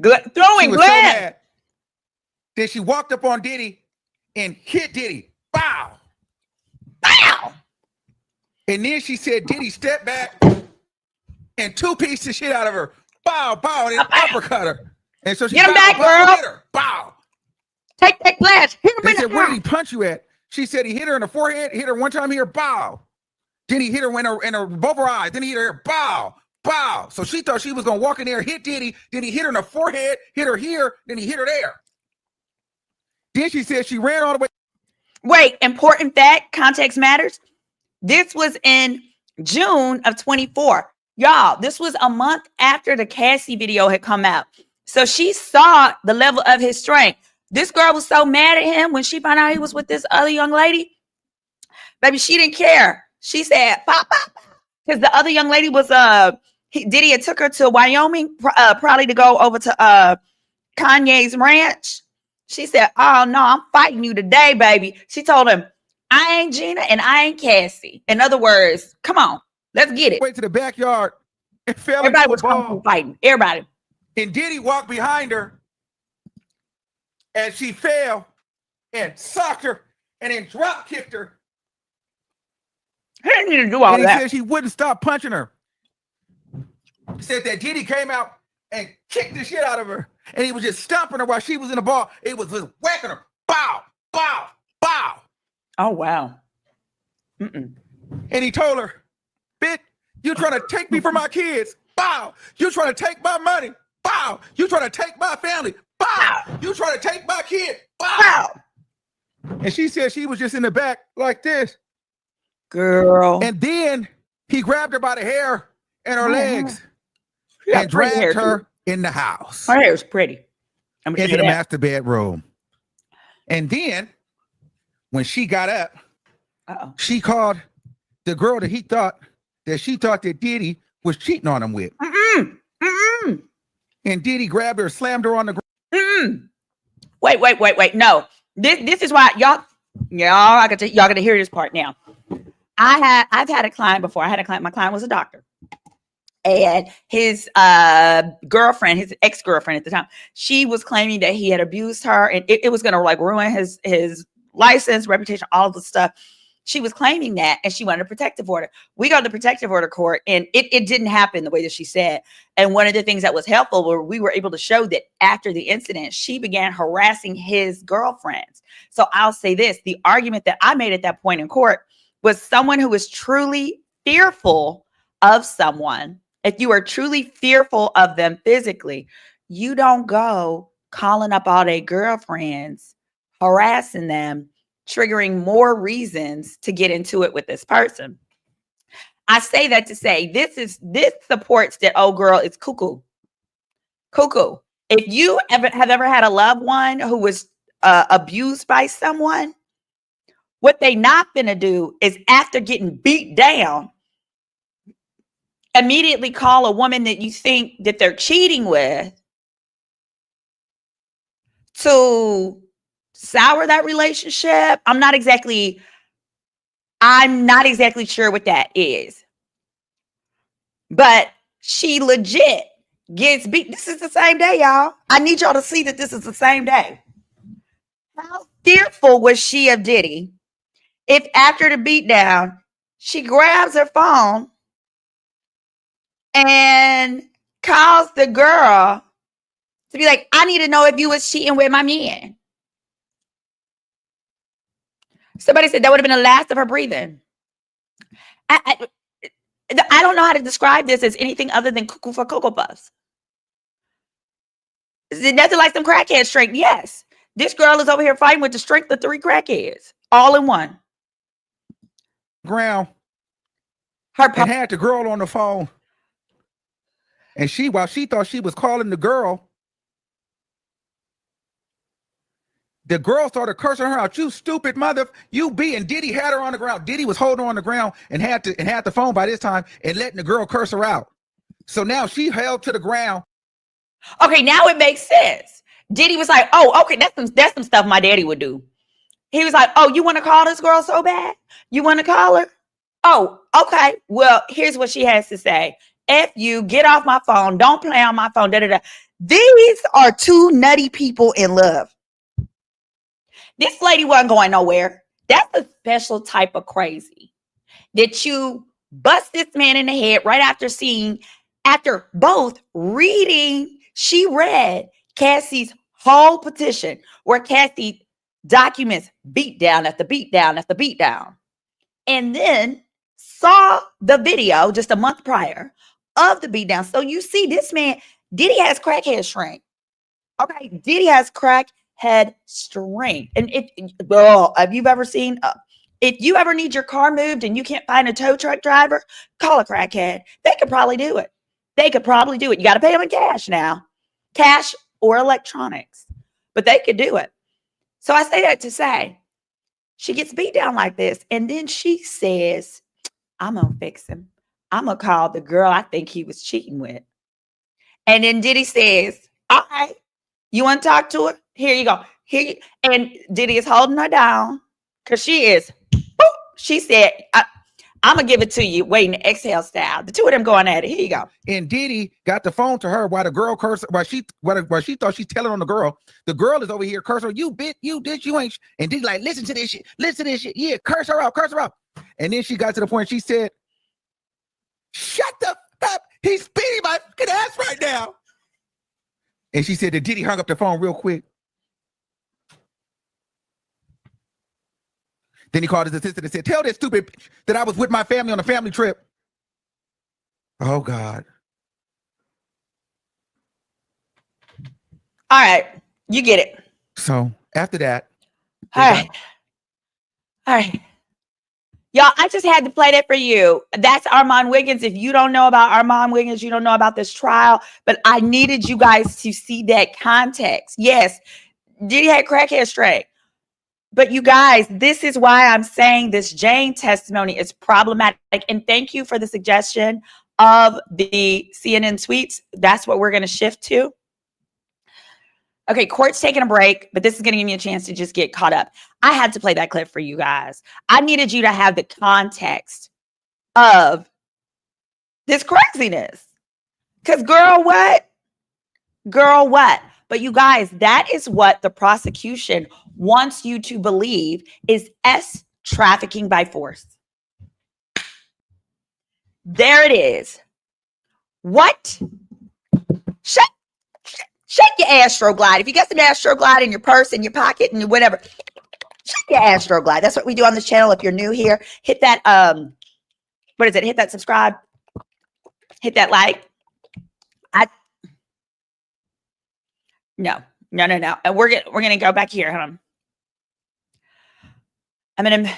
Throwing glass. So mad. Then she walked up on Diddy and hit Diddy. Bow. Bow. And then she said Diddy stepped back and 2-pieced the shit out of her. Bow, bow, and then uppercut her. And so she get him back, girl. Hit her. Bow. Take that glass. Hit him They in said, the "Where did he punch you at?" She said he hit her in the forehead, hit her one time here, bow. Then he hit her in her both her eyes. Then he hit her, bow, bow. So she thought she was gonna walk in there, hit Diddy. Then he hit her in the forehead, hit her here. Then he hit her there. Then she said she ran all the way. Wait, important fact, context matters. This was in June of 24. Y'all, this was a month after the Cassie video had come out. So she saw the level of his strength. This girl was so mad at him when she found out he was with this other young lady. Baby, she didn't care. She said, "Pop, pop," because the other young lady was Diddy had took her to Wyoming, probably to go over to Kanye's ranch. She said, "Oh no, I'm fighting you today, baby." She told him, "I ain't Gina and I ain't Cassie." In other words, come on, let's get it. Went to the backyard and fell Everybody into was a ball. fighting. Everybody. And Diddy walked behind her and she fell and socked her and then drop kicked her. He didn't need to do all And he that. said she wouldn't stop punching her. He said that Diddy came out and kicked the shit out of her. And he was just stomping her while she was in the ball. It was just whacking her. Bow, bow, bow. Oh, wow. Mm-mm. And he told her, "Bitch, you trying to take me from my kids. Bow. You trying to take my money. Bow. You trying to take my family. Bow." You trying to take my kid? Wow. And she said she was just in the back like this. Girl. And then he grabbed her by the hair and her legs and hair dragged her in the house. Her hair is pretty. I'm Into the master bedroom. And then when she got up, she called the girl that she thought that Diddy was cheating on him with. And Diddy grabbed her, slammed her on the ground. Wait. No. This is why y'all gotta hear this part now. I've had a client before. My client was a doctor. And his girlfriend, his ex-girlfriend at the time, she was claiming that he had abused her and it was gonna like ruin his license, reputation, all of the stuff. She was claiming that and she wanted a protective order. We got the protective order court and it didn't happen the way that she said. And one of the things that was helpful were we were able to show that after the incident, she began harassing his girlfriends. So I'll say this, the argument that I made at that point in court was someone who was truly fearful of someone. If you are truly fearful of them physically, you don't go calling up all their girlfriends, harassing them, triggering more reasons to get into it with this person. I say that to say this supports that, oh girl, it's cuckoo. Cuckoo. If you have ever had a loved one who was abused by someone, what they not gonna do is after getting beat down, immediately call a woman that you think that they're cheating with to sour that relationship. I'm not exactly sure what that is. But she legit gets beat. This is the same day, y'all. I need y'all to see that this is the same day. How fearful was she of Diddy if after the beatdown, she grabs her phone and calls the girl to be like, I need to know if you was cheating with my man. Somebody said that would have been the last of her breathing. I don't know how to describe this as anything other than cuckoo for Cocoa Puffs. Is it nothing like some crackhead strength? Yes. This girl is over here fighting with the strength of 3 crackheads, all in one. Ground. And had the girl on the phone. And while she thought she was calling the girl started cursing her out. You stupid mother, you be. And Diddy had her on the ground. Diddy was holding her on the ground and had the phone by this time and letting the girl curse her out. So now she held to the ground. Okay, now it makes sense. Diddy was like, oh, okay, that's some stuff my daddy would do. He was like, oh, you want to call this girl so bad? You want to call her? Oh, okay. Well, here's what she has to say. F you, get off my phone. Don't play on my phone. Da, da, da. These are 2 nutty people in love. This lady wasn't going nowhere. That's a special type of crazy that you bust this man in the head right after both reading. She read Cassie's whole petition where Cassie documents beatdown after beatdown after beatdown, and then saw the video just a month prior of the beatdown. So you see this man, Diddy has crackhead strength. Okay, Diddy has crackhead strength. And if you've ever seen, if you ever need your car moved and you can't find a tow truck driver, call a crackhead. They could probably do it. You got to pay them in cash now, cash or electronics, but they could do it. So I say that to say, she gets beat down like this. And then she says, I'm going to fix him. I'm going to call the girl I think he was cheating with. And then Diddy says, all right, you want to talk to her? Here you go. And Diddy is holding her down because she said, I'm going to give it to you, waiting to exhale style. The 2 of them going at it. Here you go. And Diddy got the phone to her while the girl cursed, while she thought she's telling on the girl. The girl is over here cursing her. You bitch, you bitch, you ain't. And Diddy like, listen to this shit. Yeah, curse her out. And then she got to the point she said, shut the up. He's beating my fucking ass right now. And she said that Diddy hung up the phone real quick. Then he called his assistant and said, tell that stupid bitch that I was with my family on a family trip. Oh, God. All right. You get it. So after that, All right. All right. Y'all, I just had to play that for you. That's Armand Wiggins. If you don't know about Armand Wiggins, you don't know about this trial, but I needed you guys to see that context. Yes, Diddy had crackhead straight. But you guys, this is why I'm saying this Jane testimony is problematic. And thank you for the suggestion of the CNN tweets. That's what we're going to shift to. Okay, court's taking a break, but this is going to give me a chance to just get caught up. I had to play that clip for you guys. I needed you to have the context of this craziness. Because girl, what? Girl, what? But you guys, that is what the prosecution wants you to believe is trafficking by force. There it is. What? Shake your Astroglide. If you got some Astroglide in your purse, in your pocket, and whatever, shake your Astroglide. That's what we do on this channel. If you're new here, hit that, what is it? Hit that subscribe. Hit that like. No. And we're gonna go back here. Hold on. I'm gonna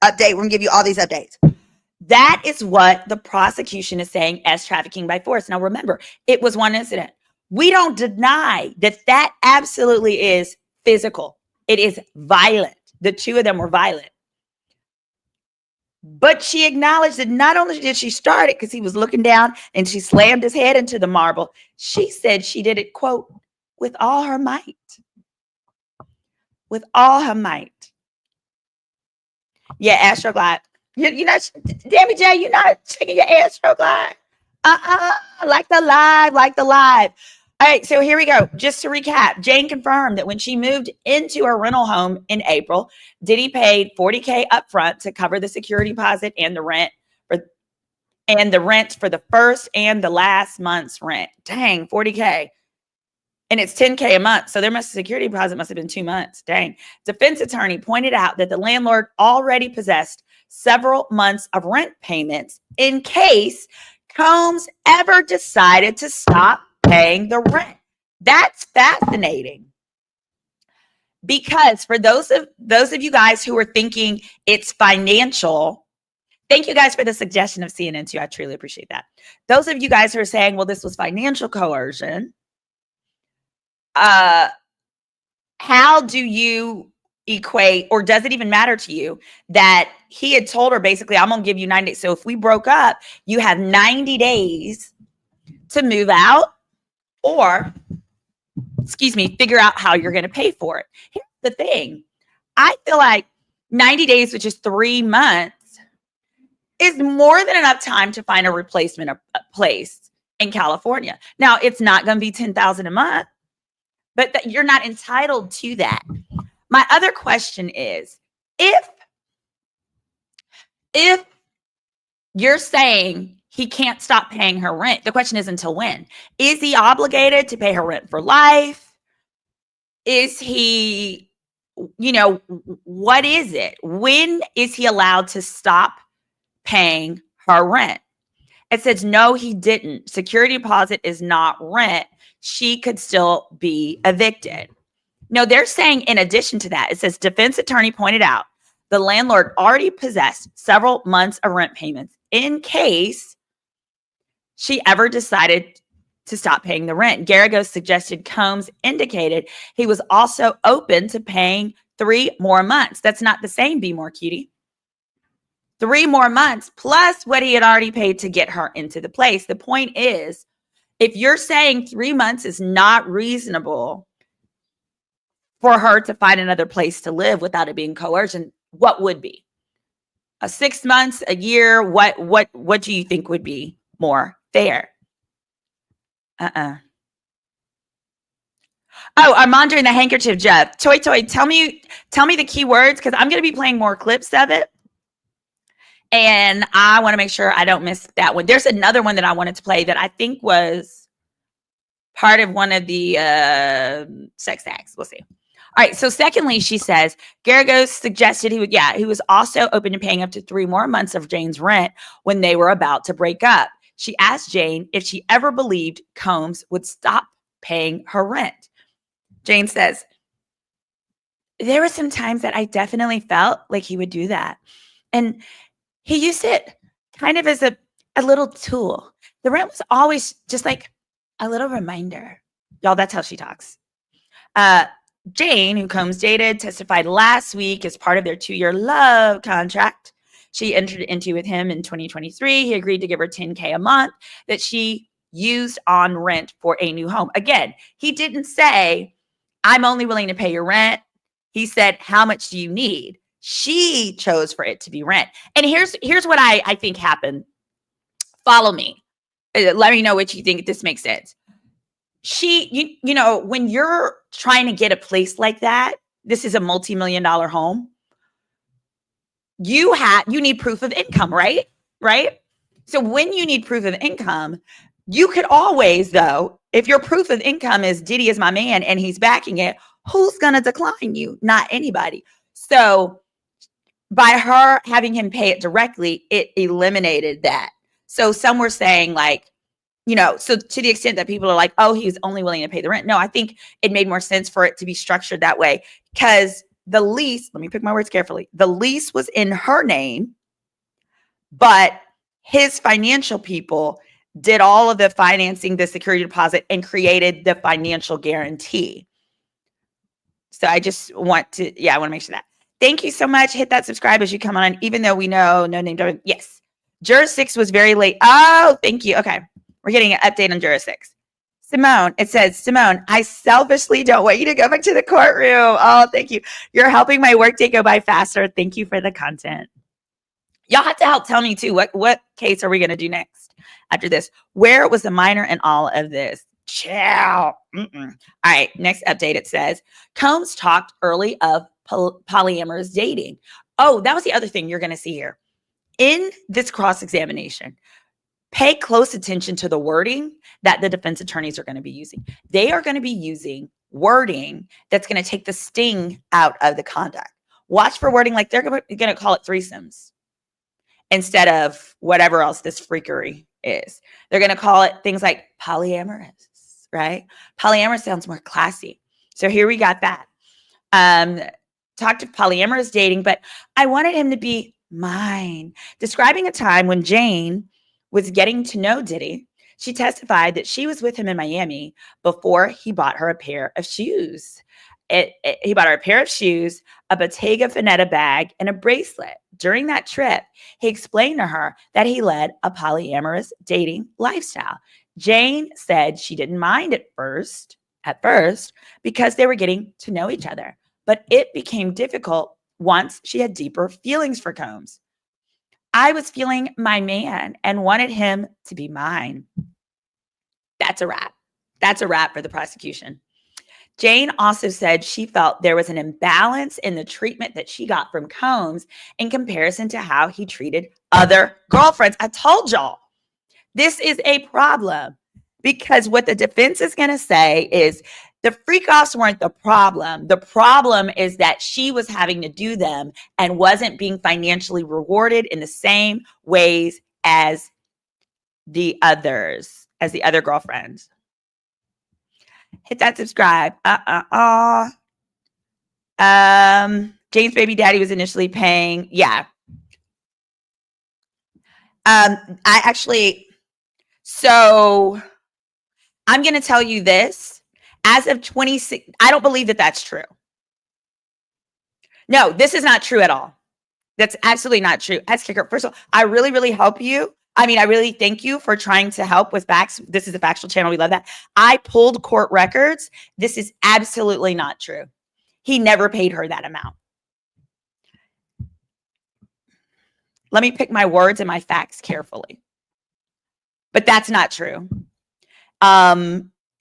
update. We're gonna give you all these updates. That is what the prosecution is saying as trafficking by force. Now, remember, it was one incident. We don't deny that that absolutely is physical. It is violent. The two of them were violent. But she acknowledged that not only did she start it because he was looking down and she slammed his head into the marble, she said she did it, quote, with all her might. With all her might. Yeah, Astroglide. You're not, Debbie J, you're not checking your Astroglide. Like the live. All right, so here we go. Just to recap, Jane confirmed that when she moved into her rental home in April, Diddy paid $40K upfront to cover the security deposit and the rent for the first and the last month's rent. Dang, $40K. And it's $10K a month. So security deposit must have been 2 months. Dang. Defense attorney pointed out that the landlord already possessed several months of rent payments in case Combs ever decided to stop paying the rent. That's fascinating. Because for those of you guys who are thinking it's financial, thank you guys for the suggestion of CNN too. I truly appreciate that. Those of you guys who are saying, well, this was financial coercion. How do you equate, or does it even matter to you that he had told her basically, I'm going to give you 90 days. So if we broke up, you have 90 days to move out or, figure out how you're going to pay for it. Here's the thing. I feel like 90 days, which is 3 months, is more than enough time to find a replacement place in California. Now, it's not going to be $10,000 a month, but you're not entitled to that. My other question is, if you're saying he can't stop paying her rent, the question is until when? Is he obligated to pay her rent for life? Is he, what is it? When is he allowed to stop paying her rent? It says, no, he didn't. Security deposit is not rent. She could still be evicted. No, they're saying in addition to that, it says defense attorney pointed out the landlord already possessed several months of rent payments in case she ever decided to stop paying the rent. Garagos suggested Combs indicated he was also open to paying 3 more months. That's not the same, Be More Cutie. 3 more months plus what he had already paid to get her into the place. The point is, if you're saying 3 months is not reasonable for her to find another place to live without it being coercion, what would be? 6 months, a year? What do you think would be more fair? Oh, Armand doing the handkerchief, Jeff. Toy, tell me the key words, because I'm going to be playing more clips of it. And I want to make sure I don't miss that one. There's another one that I wanted to play that I think was part of one of the sex acts. We'll see. All right. So secondly, she says, Garagos suggested he was also open to paying up to 3 more months of Jane's rent when they were about to break up. She asked Jane if she ever believed Combs would stop paying her rent. Jane says, there were some times that I definitely felt like he would do that. And he used it kind of as a little tool. The rent was always just like a little reminder. Y'all, that's how she talks. Jane, who Combs dated, testified last week as part of their 2-year love contract she entered into with him in 2023. He agreed to give her $10K a month that she used on rent for a new home. Again, he didn't say, I'm only willing to pay your rent. He said, how much do you need? She chose for it to be rent. And here's what I think happened. Follow me. Let me know what you think, if this makes sense. You know, when you're trying to get a place like that, this is a multi-million-dollar home. You need proof of income, right? Right? So when you need proof of income, you could always, though, if your proof of income is Diddy is my man and he's backing it, who's going to decline you? Not anybody. So by her having him pay it directly, it eliminated that. So some were saying like, you know, so to the extent that people are like, oh, he's only willing to pay the rent. No, I think it made more sense for it to be structured that way because the lease, let me pick my words carefully. The lease was in her name, but his financial people did all of the financing, the security deposit, and created the financial guarantee. So I just want to, I want to make sure that. Thank you so much. Hit that subscribe as you come on, even though we know no name. Yes. Juror 6 was very late. Oh, thank you. Okay. We're getting an update on Juror 6. Symone, it says, Symone, I selfishly don't want you to go back to the courtroom. Oh, thank you. You're helping my workday go by faster. Thank you for the content. Y'all have to help tell me too, what case are we going to do next after this? Where was the minor in all of this? Ciao. All right, next update, it says, Combs talked early of polyamorous dating. Oh, that was the other thing you're going to see here. In this cross-examination, pay close attention to the wording that the defense attorneys are going to be using. They are going to be using wording that's going to take the sting out of the conduct. Watch for wording like they're going to call it threesomes instead of whatever else this freakery is. They're going to call it things like polyamorous, right? Polyamorous sounds more classy. So here we got that. Talked of polyamorous dating, but I wanted him to be mine. Describing a time when Jane was getting to know Diddy, she testified that she was with him in Miami before he bought her a pair of shoes. He bought her a pair of shoes, a Bottega Veneta bag, and a bracelet. During that trip, he explained to her that he led a polyamorous dating lifestyle. Jane said she didn't mind at first, because they were getting to know each other. But it became difficult once she had deeper feelings for Combs. I was feeling my man and wanted him to be mine. That's a wrap. That's a wrap for the prosecution. Jane also said she felt there was an imbalance in the treatment that she got from Combs in comparison to how he treated other girlfriends. I told y'all, this is a problem because what the defense is going to say is the freak-offs weren't the problem. The problem is that she was having to do them and wasn't being financially rewarded in the same ways as the others, as the other girlfriends. Hit that subscribe. Jane's baby daddy was initially paying. Yeah. So I'm going to tell you this. As of 26, I don't believe that that's true. No, this is not true at all. That's absolutely not true. That's kicker. First of all, I really, really help you. I mean, I really thank you for trying to help with facts. This is a factual channel. We love that. I pulled court records. This is absolutely not true. He never paid her that amount. Let me pick my words and my facts carefully. But that's not true.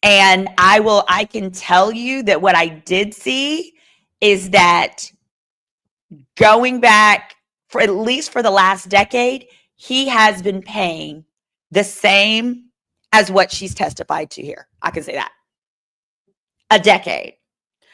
And I can tell you that what I did see is that going back for at least for the last decade, he has been paying the same as what she's testified to here. I can say that. A decade.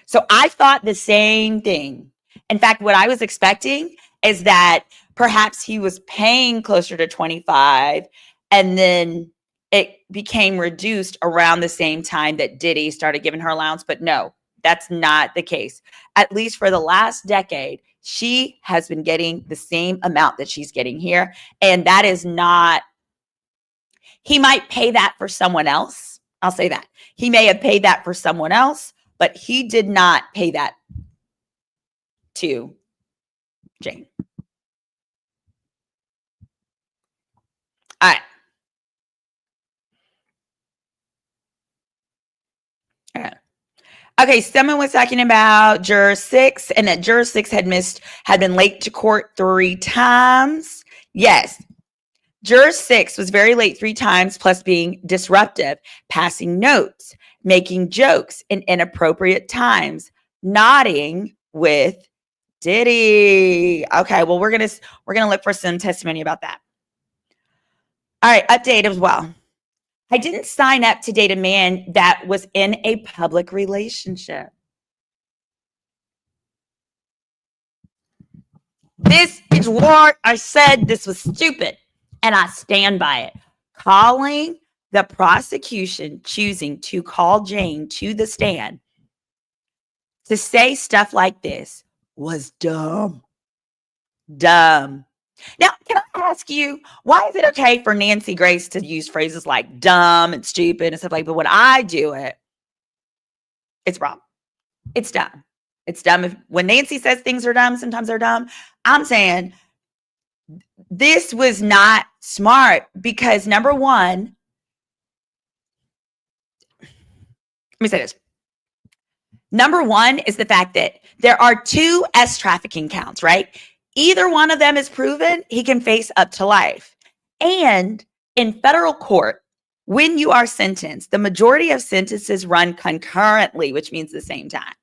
So I thought the same thing. In fact, what I was expecting is that perhaps he was paying closer to 25 and then it became reduced around the same time that Diddy started giving her allowance. But no, that's not the case. At least for the last decade, she has been getting the same amount that she's getting here. And that is not, he might pay that for someone else. I'll say that. He may have paid that for someone else, but he did not pay that to Jane. All right. All right. Okay, someone was talking about juror 6 and that juror 6 had been late to court 3 times. Yes. Juror 6 was very late 3 times, plus being disruptive, passing notes, making jokes in inappropriate times, nodding with Diddy. Okay, well, we're gonna look for some testimony about that. All right, update as well. I didn't sign up to date a man that was in a public relationship. This is what I said. This was stupid, and I stand by it. Calling the prosecution, choosing to call Jane to the stand to say stuff like this was dumb. Dumb. Now, can I ask you, why is it okay for Nancy Grace to use phrases like dumb and stupid and stuff like that? But when I do it, it's wrong. It's dumb. It's dumb. When Nancy says things are dumb, sometimes they're dumb. I'm saying this was not smart because number one, let me say this. Number one is the fact that there are 2 S trafficking counts, right? Either one of them is proven, he can face up to life. And in federal court, when you are sentenced, the majority of sentences run concurrently, which means the same time.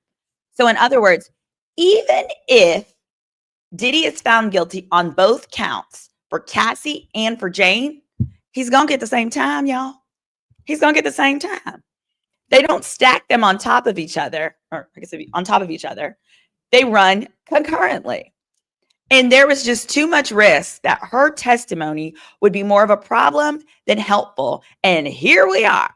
So in other words, even if Diddy is found guilty on both counts for Cassie and for Jane, he's going to get the same time, y'all. He's going to get the same time. They don't stack them on top of each other, or I guess on top of each other. They run concurrently. And there was just too much risk that her testimony would be more of a problem than helpful. And here we are.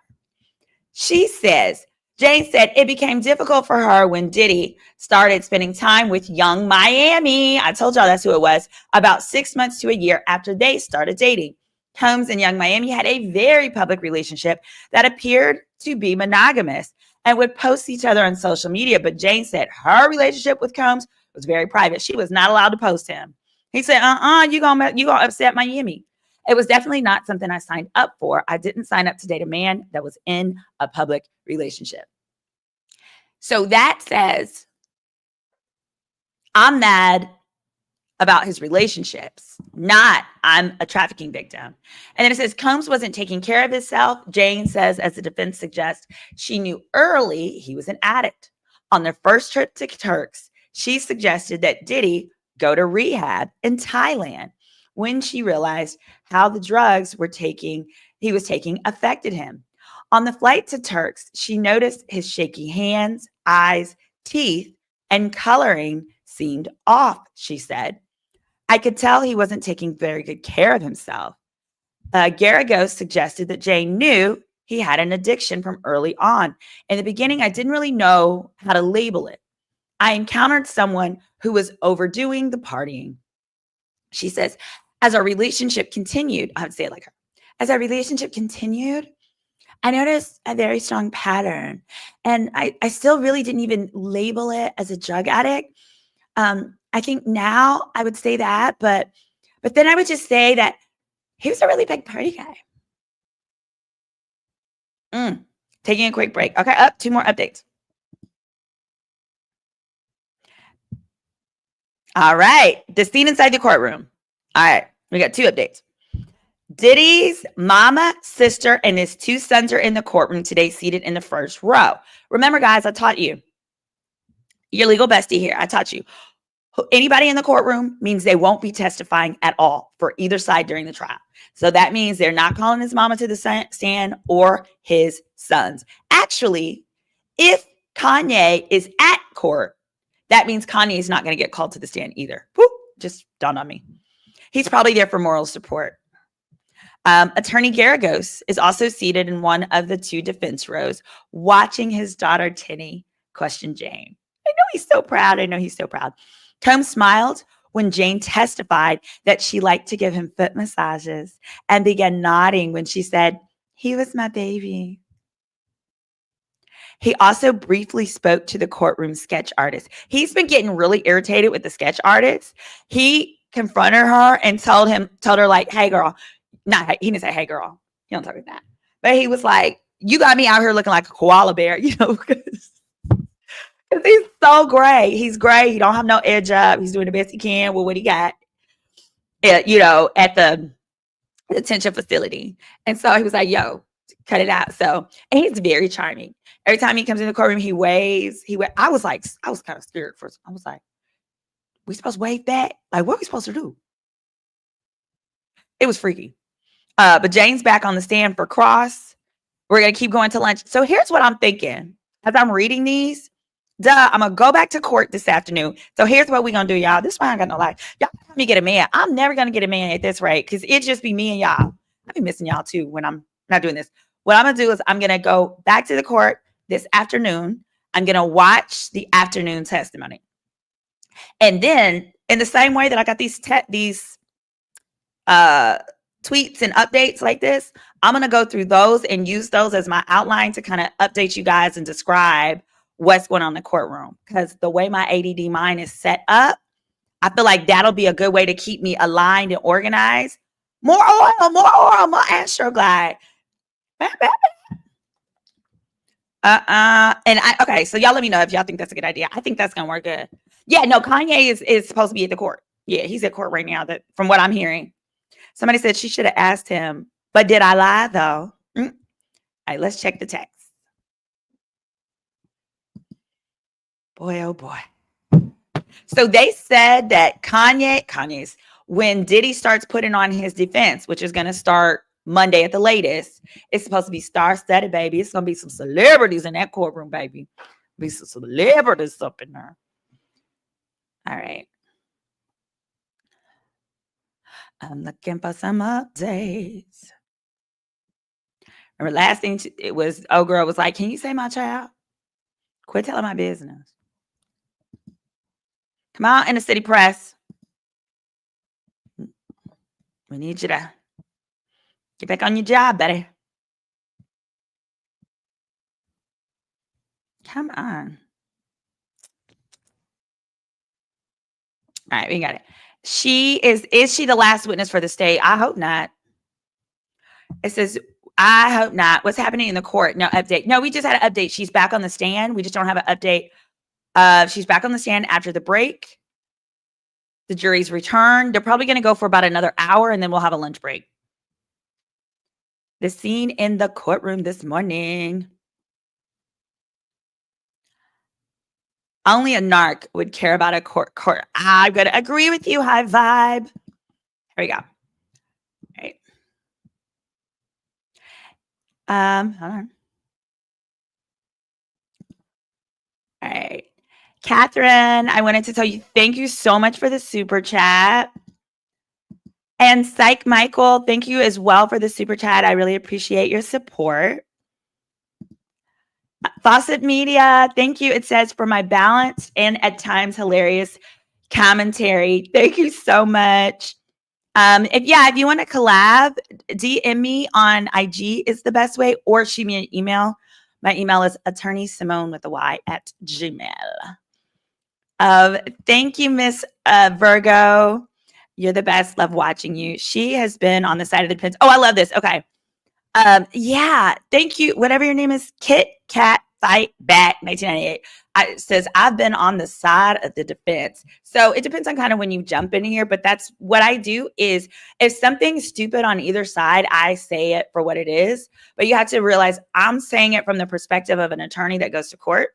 She says, Jane said it became difficult for her when Diddy started spending time with Young Miami. I told y'all that's who it was, about 6 months to a year after they started dating. Combs and Young Miami had a very public relationship that appeared to be monogamous and would post each other on social media. But Jane said her relationship with Combs was very private. She was not allowed to post him. He said, you gonna upset Miami. It was definitely not something I signed up for. I didn't sign up to date a man that was in a public relationship. So that says, I'm mad about his relationships, not I'm a trafficking victim. And then it says Combs wasn't taking care of himself. Jane says, as the defense suggests, she knew early he was an addict. On their first trip to Turks, she suggested that Diddy go to rehab in Thailand when she realized how the drugs he was taking affected him. On the flight to Turks, she noticed his shaky hands, eyes, teeth, and coloring seemed off, she said. I could tell he wasn't taking very good care of himself. Garagos suggested that Jane knew he had an addiction from early on. In the beginning, I didn't really know how to label it. I encountered someone who was overdoing the partying. She says, as our relationship continued, I would say it like her. As our relationship continued, I noticed a very strong pattern. And I still really didn't even label it as a drug addict. I think now I would say that, but then I would just say that he was a really big party guy. Taking a quick break. Okay, up 2 more updates. All right, the scene inside the courtroom. All right, we got 2 updates. Diddy's mama, sister, and his 2 sons are in the courtroom today, seated in the first row. Remember, guys, I taught you. Your legal bestie here. I taught you. Anybody in the courtroom means they won't be testifying at all for either side during the trial. So that means they're not calling his mama to the stand or his sons. Actually, if Kanye is at court, that means Kanye is not going to get called to the stand either. Whoop, just dawned on me. He's probably there for moral support. Attorney Garagos is also seated in one of the two defense rows, watching his daughter Tinny question Jane. I know he's so proud. I know he's so proud. Combs smiled when Jane testified that she liked to give him foot massages and began nodding when she said, "He was my baby." He also briefly spoke to the courtroom sketch artist. He's been getting really irritated with the sketch artist. He confronted her and told her like, "Hey girl," he didn't say, "Hey girl." He don't talk like that. But he was like, "You got me out here looking like a koala bear," because he's so great. He's great. He don't have no edge up. He's doing the best he can with what he got, at the detention facility. And so he was like, "Yo, cut it out." So, and he's very charming. Every time he comes in the courtroom, he waves. I was kind of scared first. I was like, "We supposed to wave back? Like, what are we supposed to do?" It was freaky. But Jane's back on the stand for cross. We're going to keep going to lunch. So here's what I'm thinking. As I'm reading these, I'm going to go back to court this afternoon. So here's what we're going to do, y'all. This is why I ain't got no life. Y'all help me get a man. I'm never going to get a man at this rate because it just be me and y'all. I be missing y'all too when I'm not doing this. What I'm going to do is I'm going to go back to the court this afternoon. I'm going to watch the afternoon testimony. And then in the same way that I got these tweets and updates like this, I'm going to go through those and use those as my outline to kind of update you guys and describe what's going on in the courtroom. Because the way my ADD mind is set up, I feel like that'll be a good way to keep me aligned and organized. More oil, more Astroglide. Okay, so y'all let me know if y'all think that's a good idea. I think that's gonna work good. Yeah, no, Kanye is supposed to be at the court. Yeah, he's at court right now, that from what I'm hearing. Somebody said she should have asked him, but did I lie though? All right, let's check the text. Boy, oh boy. So they said that Kanye's, when Diddy starts putting on his defense, which is going to start Monday at the latest, it's supposed to be star-studded, baby. It's going to be some celebrities in that courtroom, baby. Be some celebrities up in there. All right. I'm looking for some updates. Remember, last thing it was, old girl was like, "Can you say my child? Quit telling my business. Come on, in the city press. We need you to get back on your job, buddy. Come on." All right, we got it. Is she the last witness for the state? I hope not. It says, I hope not. What's happening in the court? No update. No, we just had an update. She's back on the stand. We just don't have an update. She's back on the stand after the break. The jury's returned. They're probably going to go for about another hour, and then we'll have a lunch break. The scene in the courtroom this morning. Only a narc would care about a court. I'm going to agree with you. High vibe. Here we go. All right. Hold on. All right. Catherine, I wanted to tell you, thank you so much for the super chat. And Psych Michael, thank you as well for the super chat. I really appreciate your support. Fawcett Media, thank you. It says, for my balanced and at times hilarious commentary. Thank you so much. If you want to collab, DM me on IG is the best way, or shoot me an email. My email is Attorney Symone with a Y at Gmail. Thank you, Miss Virgo. You're the best. Love watching you. She has been on the side of the defense. Oh, I love this. Okay. Yeah. Thank you. Whatever your name is, Kit Kat Fight Back 1998. It says, I've been on the side of the defense. So it depends on kind of when you jump in here, but that's what I do is if something's stupid on either side, I say it for what it is. But you have to realize I'm saying it from the perspective of an attorney that goes to court.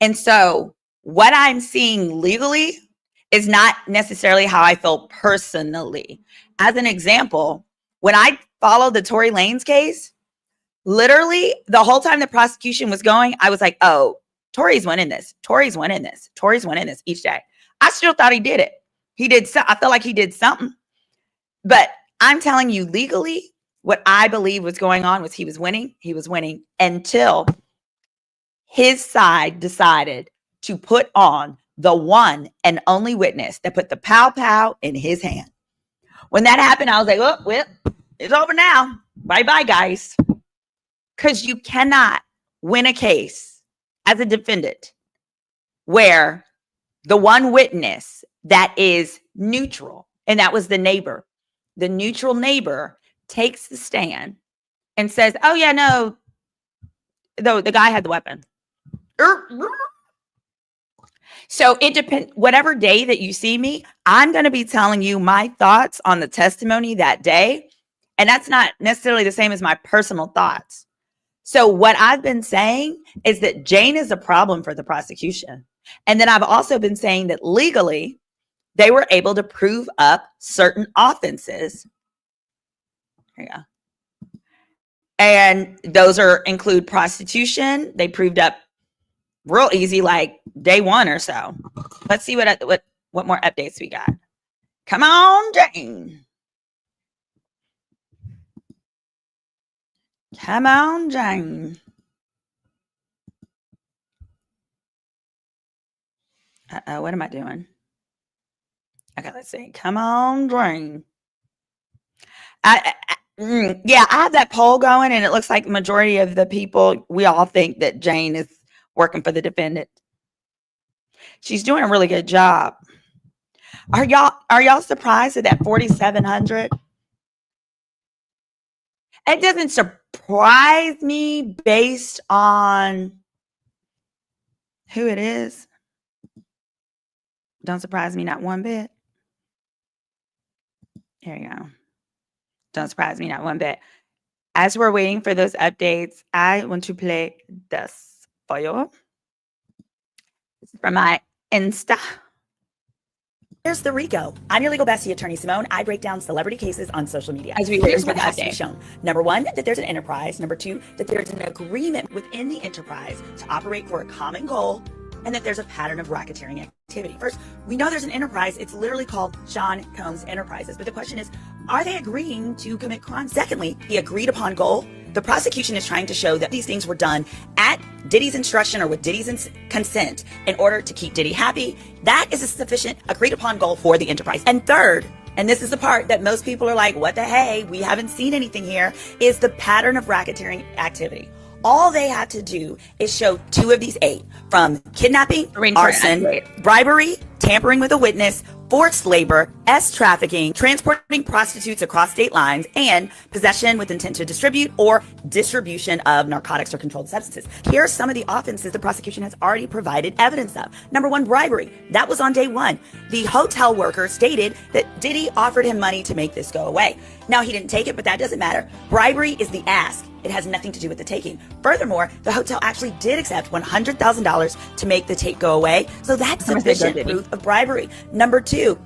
And so what I'm seeing legally is not necessarily how I feel personally. As an example, when I followed the Tory Lanez case, literally the whole time the prosecution was going, I was like, oh, Tory's winning this. Tory's winning this. Tory's winning this each day. I still thought he did it. I felt like he did something. But I'm telling you legally, what I believe was going on was he was winning. He was winning until his side decided to put on the one and only witness that put the pow pow in his hand. When that happened, I was like, oh, well, it's over now. Bye-bye, guys. Because you cannot win a case as a defendant where the one witness that is neutral, and that was the neighbor, the neutral neighbor takes the stand and says, oh, yeah, no, the guy had the weapon. So it depends. Whatever day that you see me, I'm going to be telling you my thoughts on the testimony that day. And that's not necessarily the same as my personal thoughts. So what I've been saying is that Jane is a problem for the prosecution. And then I've also been saying that legally, they were able to prove up certain offenses. Here you go. And those include prostitution. They proved up real easy, like day one or so. Let's see what more updates we got. Come on, Jane. Come on, Jane. Uh-oh, what am I doing? Okay, let's see. Come on, Jane. Yeah, I have that poll going, and it looks like the majority of the people, we all think that Jane is working for the defendant. She's doing a really good job. Are y'all surprised at that 4,700? It doesn't surprise me based on who it is. Don't surprise me not one bit. Here you go. Don't surprise me not one bit. As we're waiting for those updates, I want to play this for you. This is from my Insta. Here's the RICO. I'm your legal bestie, Attorney Symone. I break down celebrity cases on social media. As we here's what has to be shown. Number one, that there's an enterprise. Number two, that there's an agreement within the enterprise to operate for a common goal, and that there's a pattern of racketeering activity. First, we know there's an enterprise. It's literally called Sean Combs Enterprises. But the question is, are they agreeing to commit crime? Secondly, the agreed upon goal. The prosecution is trying to show that these things were done at Diddy's instruction or with Diddy's consent in order to keep Diddy happy. That is a sufficient agreed upon goal for the enterprise. And third, and this is the part that most people are like, what the hey, we haven't seen anything here, is the pattern of racketeering activity. All they have to do is show 2 of these 8, from kidnapping, arson, bribery, tampering with a witness, forced labor, trafficking, transporting prostitutes across state lines, and possession with intent to distribute or distribution of narcotics or controlled substances. Here are some of the offenses the prosecution has already provided evidence of. Number 1, bribery. That was on day 1. The hotel worker stated that Diddy offered him money to make this go away. Now, he didn't take it, but that doesn't matter. Bribery is the ask. It has nothing to do with the taking. Furthermore, the hotel actually did accept $100,000 to make the take go away. So that's sufficient proof of bribery. Number 2,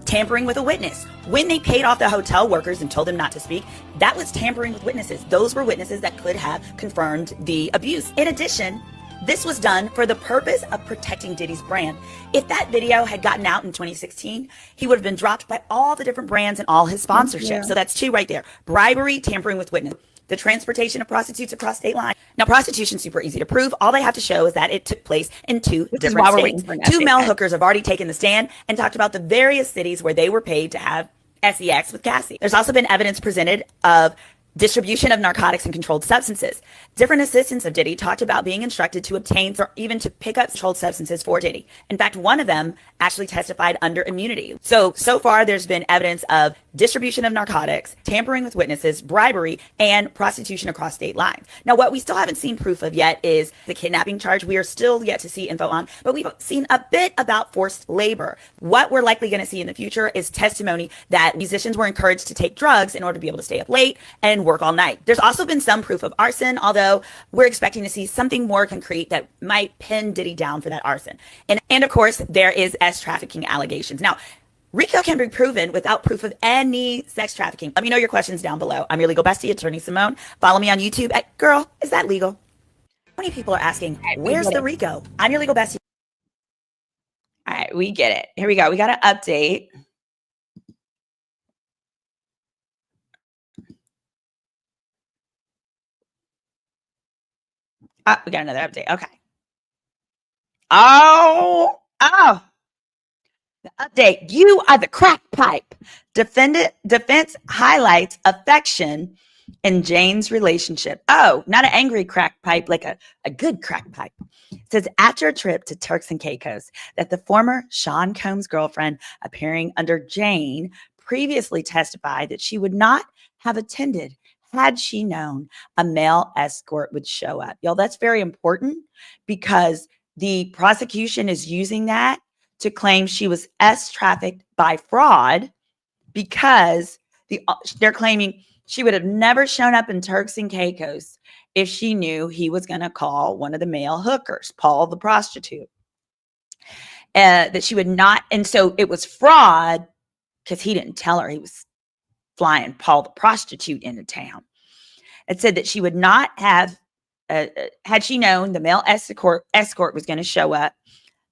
tampering with a witness. When they paid off the hotel workers and told them not to speak, that was tampering with witnesses. Those were witnesses that could have confirmed the abuse. In addition, this was done for the purpose of protecting Diddy's brand. If that video had gotten out in 2016, he would have been dropped by all the different brands and all his sponsorships. Yeah. So that's 2 right there. Bribery, tampering with witness. The transportation of prostitutes across state lines. Now, prostitution is super easy to prove. All they have to show is that it took place in 2 different states. 2 male hookers have already taken the stand and talked about the various cities where they were paid to have sex with Cassie. There's also been evidence presented of distribution of narcotics and controlled substances. Different assistants of Diddy talked about being instructed to obtain or even to pick up controlled substances for Diddy. In fact, one of them actually testified under immunity. So far there's been evidence of distribution of narcotics, tampering with witnesses, bribery, and prostitution across state lines. Now, what we still haven't seen proof of yet is the kidnapping charge. We are still yet to see info on, but we've seen a bit about forced labor. What we're likely going to see in the future is testimony that musicians were encouraged to take drugs in order to be able to stay up late and work all night. There's also been some proof of arson, although we're expecting to see something more concrete that might pin Diddy down for that arson. And of course, there is trafficking allegations. Now, RICO can be proven without proof of any sex trafficking. Let me know your questions down below. I'm your legal bestie, Attorney Symone. Follow me on YouTube at Girl, Is That Legal? Many people are asking, where's the RICO? I'm your legal bestie. All right, we get it. Here we go. We got an update. We got another update. Okay. Oh. The update. You are the crack pipe. Defense highlights affection in Jane's relationship. Oh, not an angry crack pipe, like a good crack pipe. It says after a trip to Turks and Caicos that the former Sean Combs girlfriend appearing under Jane previously testified that she would not have attended had she known a male escort would show up. Y'all, that's very important because the prosecution is using that to claim she was trafficked by fraud because they're claiming she would have never shown up in Turks and Caicos if she knew he was going to call one of the male hookers, Paul the prostitute. That she would not, and so it was fraud because he didn't tell her he was flying Paul the prostitute into town. It said that she would not have, had she known the male escort was going to show up,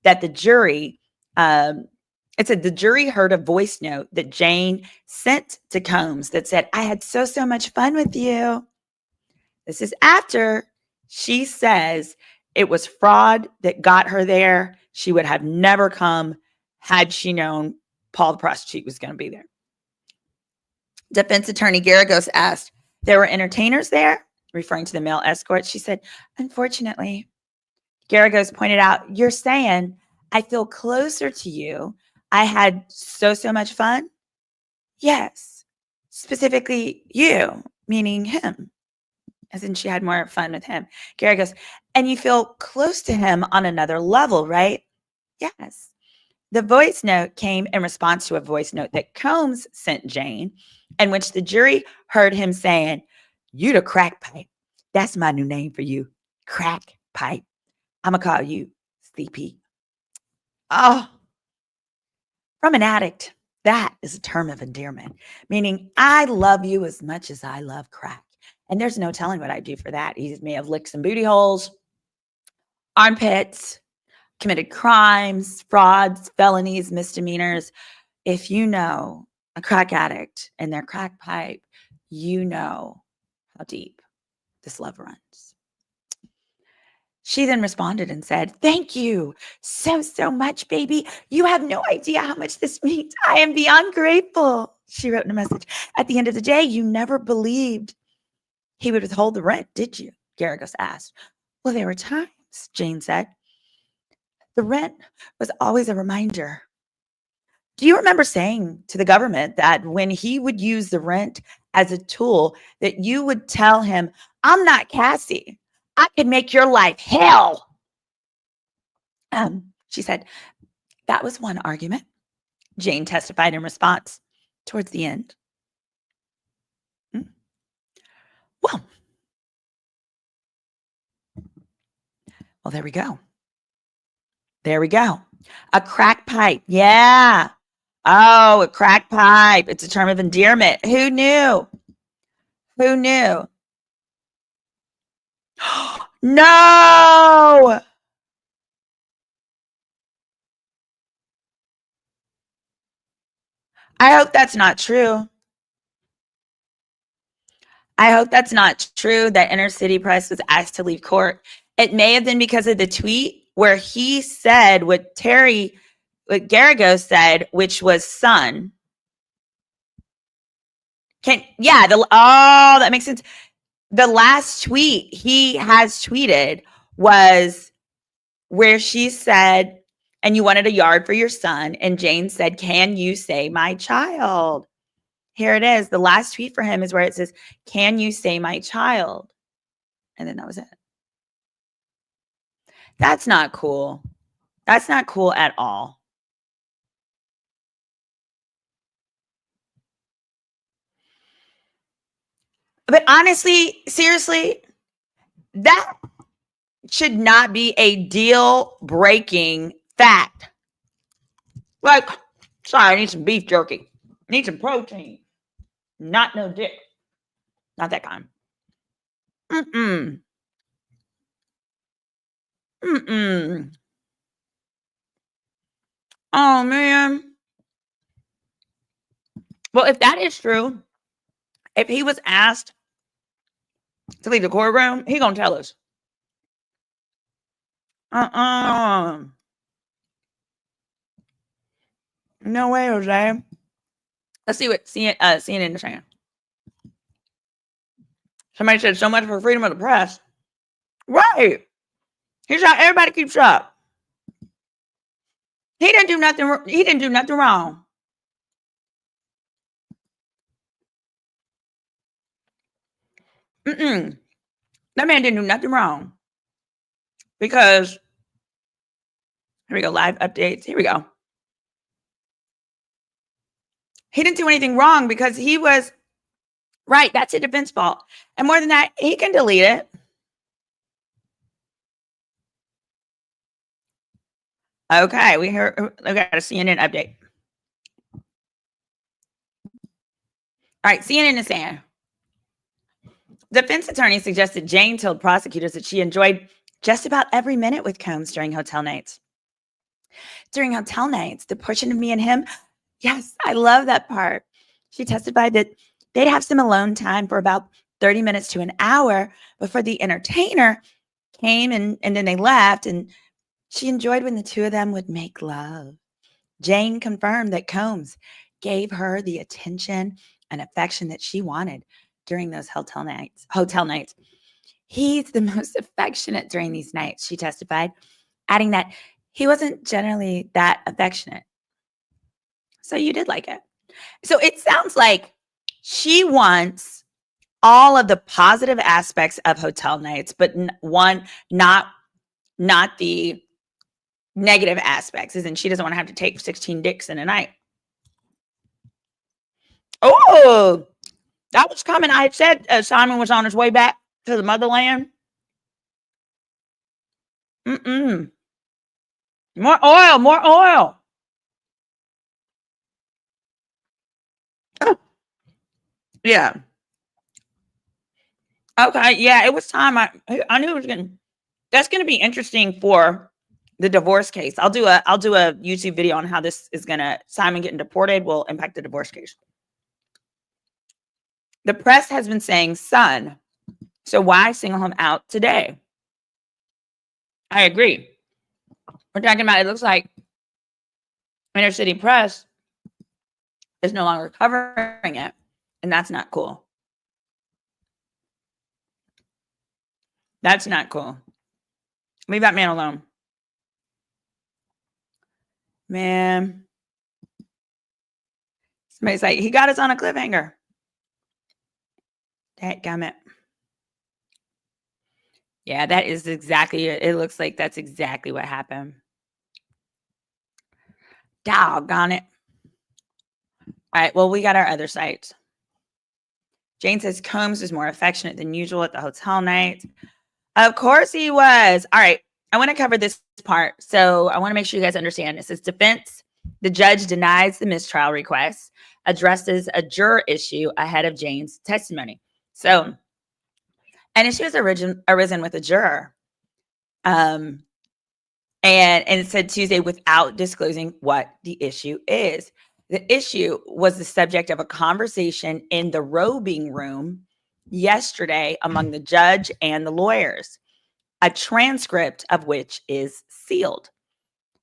that the jury, it said the jury heard a voice note that Jane sent to Combs that said, I had so much fun with you. This is after she says it was fraud that got her there. She would have never come had she known Paul the prostitute was going to be there. Defense attorney Garagos asked, there were entertainers there, referring to the male escort. She said, unfortunately. Garagos pointed out, you're saying I feel closer to you. I had so much fun. Yes, specifically you, meaning him, as in she had more fun with him. Garagos, and you feel close to him on another level, right? Yes. The voice note came in response to a voice note that Combs sent Jane, in which the jury heard him saying, you the crack pipe. That's my new name for you. Crack pipe. I'm going to call you CP. Oh, from an addict, that is a term of endearment, meaning I love you as much as I love crack. And there's no telling what I'd do for that. He may have licked some booty holes, armpits, committed crimes, frauds, felonies, misdemeanors. If you know a crack addict and their crack pipe, you know how deep this love runs. She then responded and said, thank you so much, baby. You have no idea how much this means. I am beyond grateful. She wrote in a message. At the end of the day, you never believed he would withhold the rent, did you? Garagos asked. Well, there were times, Jane said. The rent was always a reminder. Do you remember saying to the government that when he would use the rent as a tool, that you would tell him, I'm not Cassie. I could make your life hell. She said, that was one argument. Jane testified in response towards the end. Well, there we go. There we go. A crack pipe. Yeah. Oh, a crack pipe. It's a term of endearment. Who knew? Who knew? No. I hope that's not true. I hope that's not true that Inner City Press was asked to leave court. It may have been because of the tweet where he said what Garagos said, which was son. That makes sense. The last tweet he has tweeted was where she said, and you wanted a yard for your son. And Jane said, can you say my child? Here it is. The last tweet for him is where it says, can you say my child? And then that was it. That's not cool. That's not cool at all. But honestly, seriously, that should not be a deal-breaking fact. Like, sorry, I need some beef jerky. I need some protein. Not no dick. Not that kind. Oh, man. Well, if that is true, if he was asked to leave the courtroom, he gonna tell us. No way, Jose. Let's see what CNN is saying. Somebody said so much for freedom of the press. Right. Here's how everybody keeps up. He didn't do nothing. He didn't do nothing wrong. That man didn't do nothing wrong. Because here we go. Live updates. Here we go. He didn't do anything wrong because he was right. That's a defense fault. And more than that, he can delete it. Okay, we got a CNN update. All right, CNN is saying, defense attorney suggested Jane told prosecutors that she enjoyed just about every minute with Combs during hotel nights. During hotel nights, the portion of me and him, yes, I love that part. She testified that they'd have some alone time for about 30 minutes to an hour before the entertainer came and then they left, and she enjoyed when the two of them would make love. Jane confirmed that Combs gave her the attention and affection that she wanted during those hotel nights. He's the most affectionate during these nights, she testified, adding that he wasn't generally that affectionate. So you did like it. So it sounds like she wants all of the positive aspects of hotel nights, but not the negative aspects, as in she doesn't want to have to take 16 dicks in a night. Oh, that was coming. I had said Simon was on his way back to the motherland. More oil. Yeah. Okay. Yeah, it was time. I knew it was that's going to be interesting for the divorce case. I'll do a YouTube video on how this is Simon getting deported will impact the divorce case. The press has been saying son. So why single him out today? I agree. We're talking about, it looks like inner city press is no longer covering it, and that's not cool. That's not cool. Leave that man alone. Man. Somebody's like, he got us on a cliffhanger. Dadgummit. Yeah, that is exactly it. It looks like that's exactly what happened. Doggone it. All right, well, we got our other sites. Jane says Combs was more affectionate than usual at the hotel night. Of course he was. All right, I want to cover this part. So I want to make sure you guys understand. It says defense, the judge denies the mistrial request, addresses a juror issue ahead of Jane's testimony. So, an issue has arisen with a juror. And it said Tuesday without disclosing what the issue is. The issue was the subject of a conversation in the robing room yesterday among the judge and the lawyers, a transcript of which is sealed.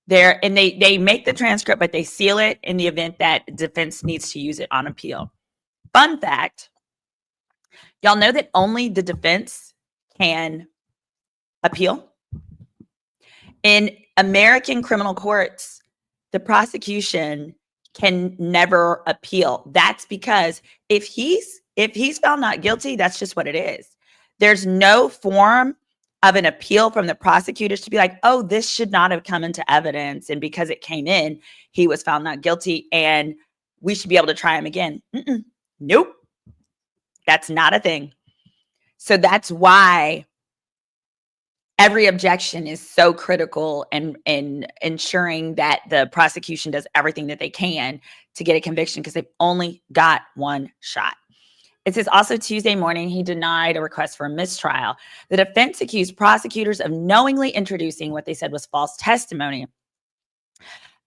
They make the transcript, but they seal it in the event that defense needs to use it on appeal. Fun fact, y'all know that only the defense can appeal? In American criminal courts, the prosecution can never appeal. That's because if he's found not guilty, that's just what it is. There's no form of an appeal from the prosecutors to be like, oh, this should not have come into evidence, and because it came in, he was found not guilty and we should be able to try him again. Nope. That's not a thing. So that's why every objection is so critical in ensuring that the prosecution does everything that they can to get a conviction, because they've only got one shot. It says also Tuesday morning, he denied a request for a mistrial. The defense accused prosecutors of knowingly introducing what they said was false testimony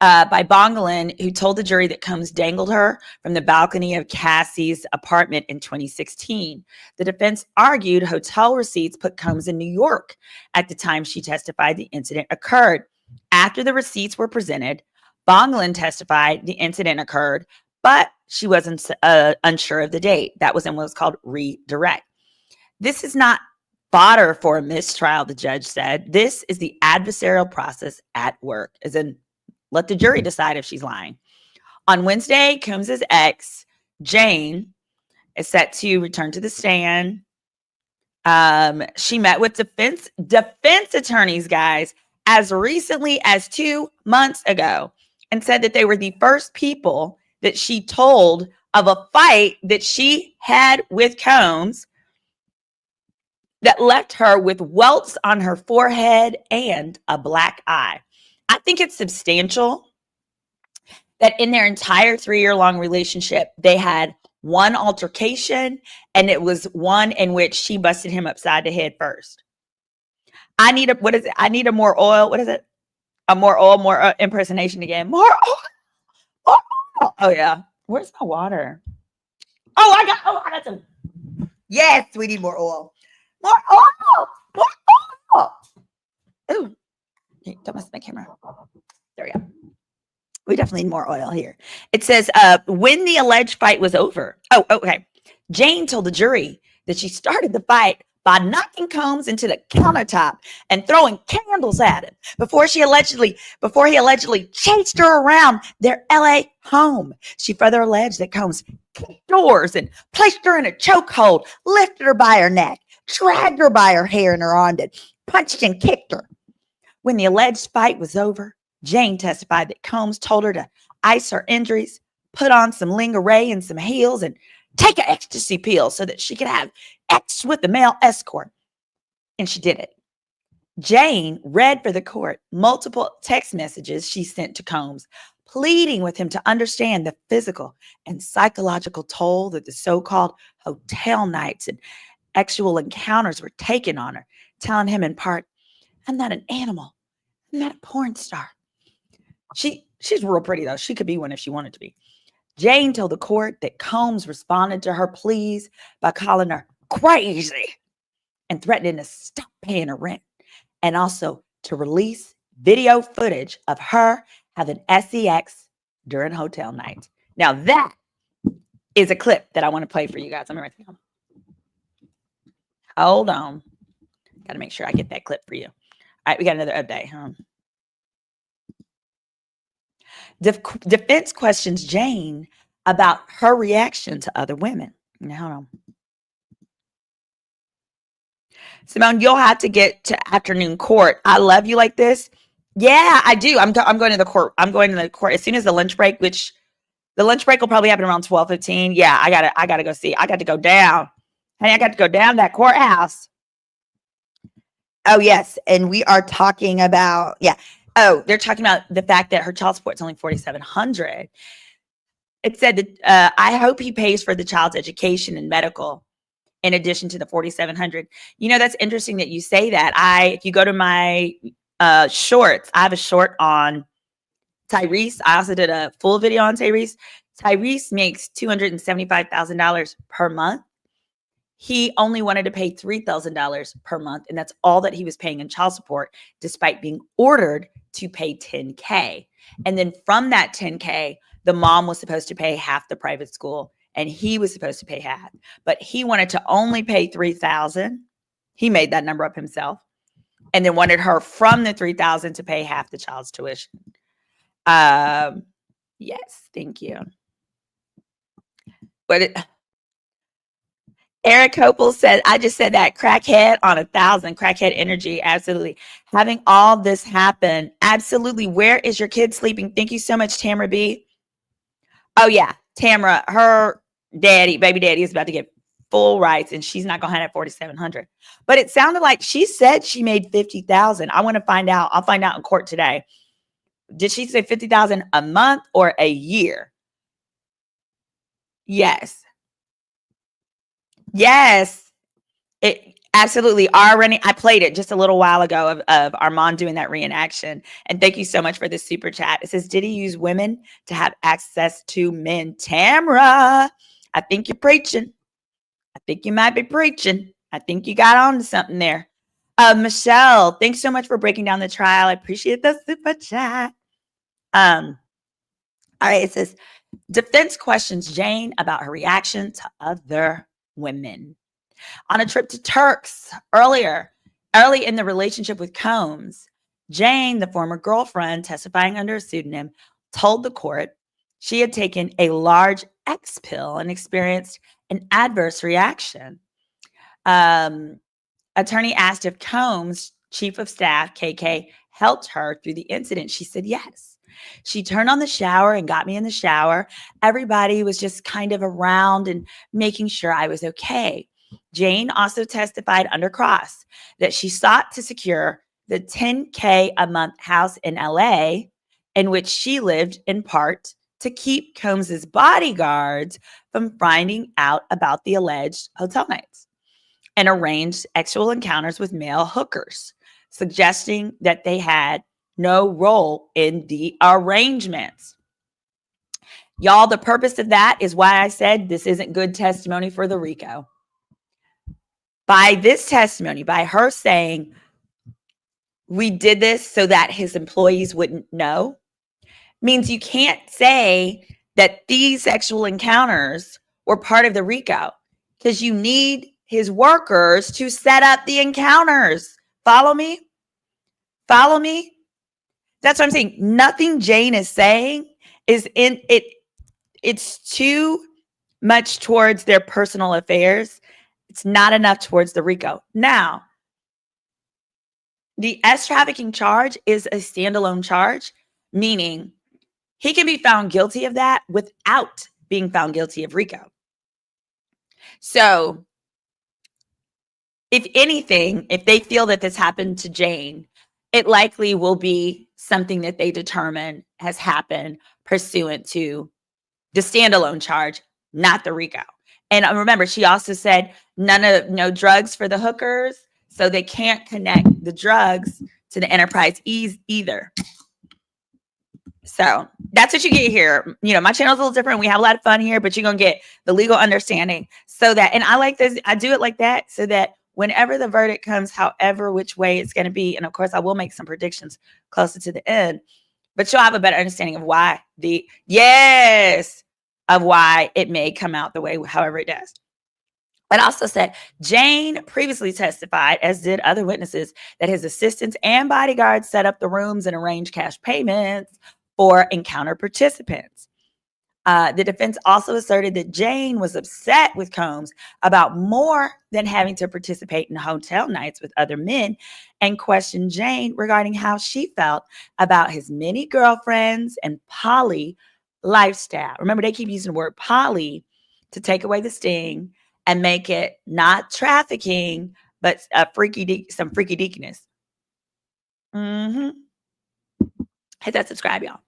by Bongelin, who told the jury that Combs dangled her from the balcony of Cassie's apartment in 2016. The defense argued hotel receipts put Combs in New York at the time she testified the incident occurred. After the receipts were presented, Bongelin testified the incident occurred, but she wasn't unsure of the date. That was in what was called redirect. This is not fodder for a mistrial, the judge said. This is the adversarial process at work, as in let the jury decide if she's lying. On Wednesday, Combs's ex, Jane, is set to return to the stand. She met with defense attorneys, guys, as recently as 2 months ago, and said that they were the first people that she told of a fight that she had with Combs that left her with welts on her forehead and a black eye. I think it's substantial that in their entire 3-year-long relationship, they had one altercation, and it was one in which she busted him upside the head first. I need a more oil. What is it? A more oil, more impersonation again. More oil. Oh yeah. Where's my water? Oh, I got some. Yes, we need more oil. More oil. More oil. Ooh. Don't mess with my camera. There we go. We definitely need more oil here. It says, when the alleged fight was over. Oh, okay. Jane told the jury that she started the fight by knocking Combs into the countertop and throwing candles at him before he allegedly chased her around their LA home. She further alleged that Combs kicked doors and placed her in a chokehold, lifted her by her neck, dragged her by her hair and her armpit, punched and kicked her. When the alleged fight was over, Jane testified that Combs told her to ice her injuries, put on some lingerie and some heels, and take an ecstasy pill so that she could have X with the male escort. And she did it. Jane read for the court multiple text messages she sent to Combs, pleading with him to understand the physical and psychological toll that the so-called hotel nights and sexual encounters were taking on her, telling him in part, I'm not an animal. I'm not a porn star. She's real pretty, though. She could be one if she wanted to be. Jane told the court that Combs responded to her pleas by calling her crazy and threatening to stop paying her rent, and also to release video footage of her having sex during hotel nights. Now, that is a clip that I want to play for you guys. Let me write it down. Hold on. Got to make sure I get that clip for you. All right, we got another update. Defense questions Jane about her reaction to other women. Now, hold on. Symone, you'll have to get to afternoon court. I love you like this. Yeah, I do. I'm going to the court. I'm going to the court as soon as the lunch break, which the lunch break will probably happen around 12:15. Yeah, I gotta go see. I got to go down. Honey, I got to go down that courthouse. Oh, yes. And we are talking about, yeah. Oh, they're talking about the fact that her child support is only $4,700. It said that I hope he pays for the child's education and medical in addition to the $4,700. You know, that's interesting that you say that. If you go to my shorts, I have a short on Tyrese. I also did a full video on Tyrese. Tyrese makes $275,000 per month. He only wanted to pay $3,000 per month, and that's all that he was paying in child support, despite being ordered to pay $10K. And then from that $10K, the mom was supposed to pay half the private school, and he was supposed to pay half. But he wanted to only pay $3,000. He made that number up himself, and then wanted her from the $3,000 to pay half the child's tuition. Yes, thank you. But Eric Hopel said, I just said that crackhead on 1,000, crackhead energy. Absolutely. Having all this happen. Absolutely. Where is your kid sleeping? Thank you so much, Tamara B. Oh, yeah. Tamara, her baby daddy is about to get full rights, and she's not going to have that $4,700. But it sounded like she said she made $50,000. I want to find out. I'll find out in court today. Did she say $50,000 a month or a year? Yes. Yes. Absolutely. I played it just a little while ago of Armand doing that reenaction. And thank you so much for this super chat. It says, did he use women to have access to men? Tamra, I think you're preaching. I think you might be preaching. I think you got on to something there. Michelle, thanks so much for breaking down the trial. I appreciate the super chat. All right, it says, defense questions Jane about her reaction to other women. On a trip to Turks early in the relationship with Combs, Jane, the former girlfriend testifying under a pseudonym, told the court she had taken a large X pill and experienced an adverse reaction. Attorney asked if Combs' chief of staff, KK, helped her through the incident. She said yes. She turned on the shower and got me in the shower. Everybody was just kind of around and making sure I was okay. Jane also testified under cross that she sought to secure the $10K a month house in LA, in which she lived in part to keep Combs's bodyguards from finding out about the alleged hotel nights, and arranged sexual encounters with male hookers, suggesting that they had no role in the arrangements. Y'all, the purpose of that is why I said this isn't good testimony for the RICO. By this testimony, by her saying, we did this so that his employees wouldn't know, means you can't say that these sexual encounters were part of the RICO, because you need his workers to set up the encounters. Follow me? Follow me? That's what I'm saying. Nothing Jane is saying is in it. It's too much towards their personal affairs. It's not enough towards the RICO. Now, the S trafficking charge is a standalone charge, meaning he can be found guilty of that without being found guilty of RICO. So, if anything, if they feel that this happened to Jane, it likely will be something that they determine has happened pursuant to the standalone charge, not the RICO. And remember, she also said no drugs for the hookers, so they can't connect the drugs to the enterprise either. So that's what you get here. You know, my channel's a little different. We have a lot of fun here, but you're going to get the legal understanding so that, and I like this, I do it like that so that whenever the verdict comes, however, which way it's going to be, and of course I will make some predictions closer to the end, but you'll have a better understanding of why of why it may come out the way, however it does. But also said, Jane previously testified, as did other witnesses, that his assistants and bodyguards set up the rooms and arranged cash payments for encounter participants. The defense also asserted that Jane was upset with Combs about more than having to participate in hotel nights with other men, and questioned Jane regarding how she felt about his many girlfriends and poly lifestyle. Remember, they keep using the word poly to take away the sting and make it not trafficking, but some freaky deakiness. Hit that subscribe, y'all.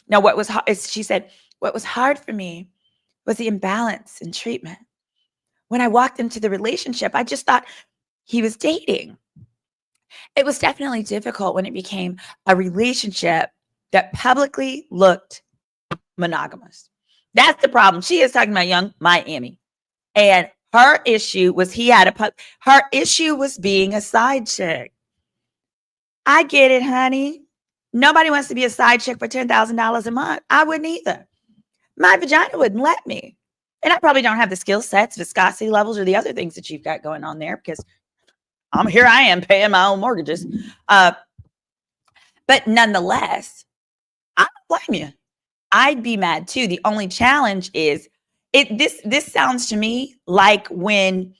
Now, she said, what was hard for me was the imbalance in treatment. When I walked into the relationship, I just thought he was dating. It was definitely difficult when it became a relationship that publicly looked monogamous. That's the problem. She is talking about Young Miami. And her issue was her issue was being a side chick. I get it, honey. Nobody wants to be a side chick for $10,000 a month. I wouldn't either. My vagina wouldn't let me. And I probably don't have the skill sets, viscosity levels, or the other things that you've got going on there, because here I am paying my own mortgages. But nonetheless, I don't blame you. I'd be mad too. The only challenge is this sounds to me like when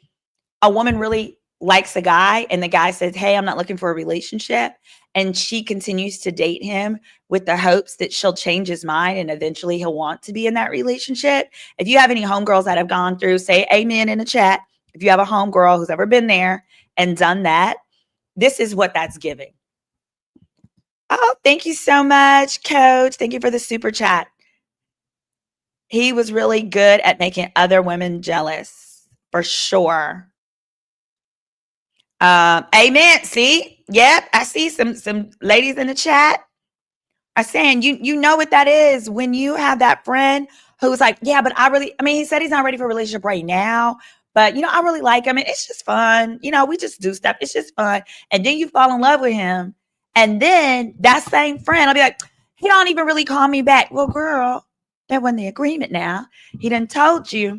a woman really likes a guy and the guy says, hey, I'm not looking for a relationship, and she continues to date him with the hopes that she'll change his mind and eventually he'll want to be in that relationship. If you have any homegirls that have gone through, say amen in the chat. If you have a homegirl who's ever been there and done that, this is what that's giving. Oh, thank you so much, Coach. Thank you for the super chat. He was really good at making other women jealous, for sure. Amen. See, yep, I see some ladies in the chat are saying you know what that is when you have that friend who's like, yeah, but he said he's not ready for a relationship right now, but I really like him and it's just fun. We just do stuff. It's just fun. And then you fall in love with him. And then that same friend will be like, he don't even really call me back. Well, girl, that wasn't the agreement now. He done told you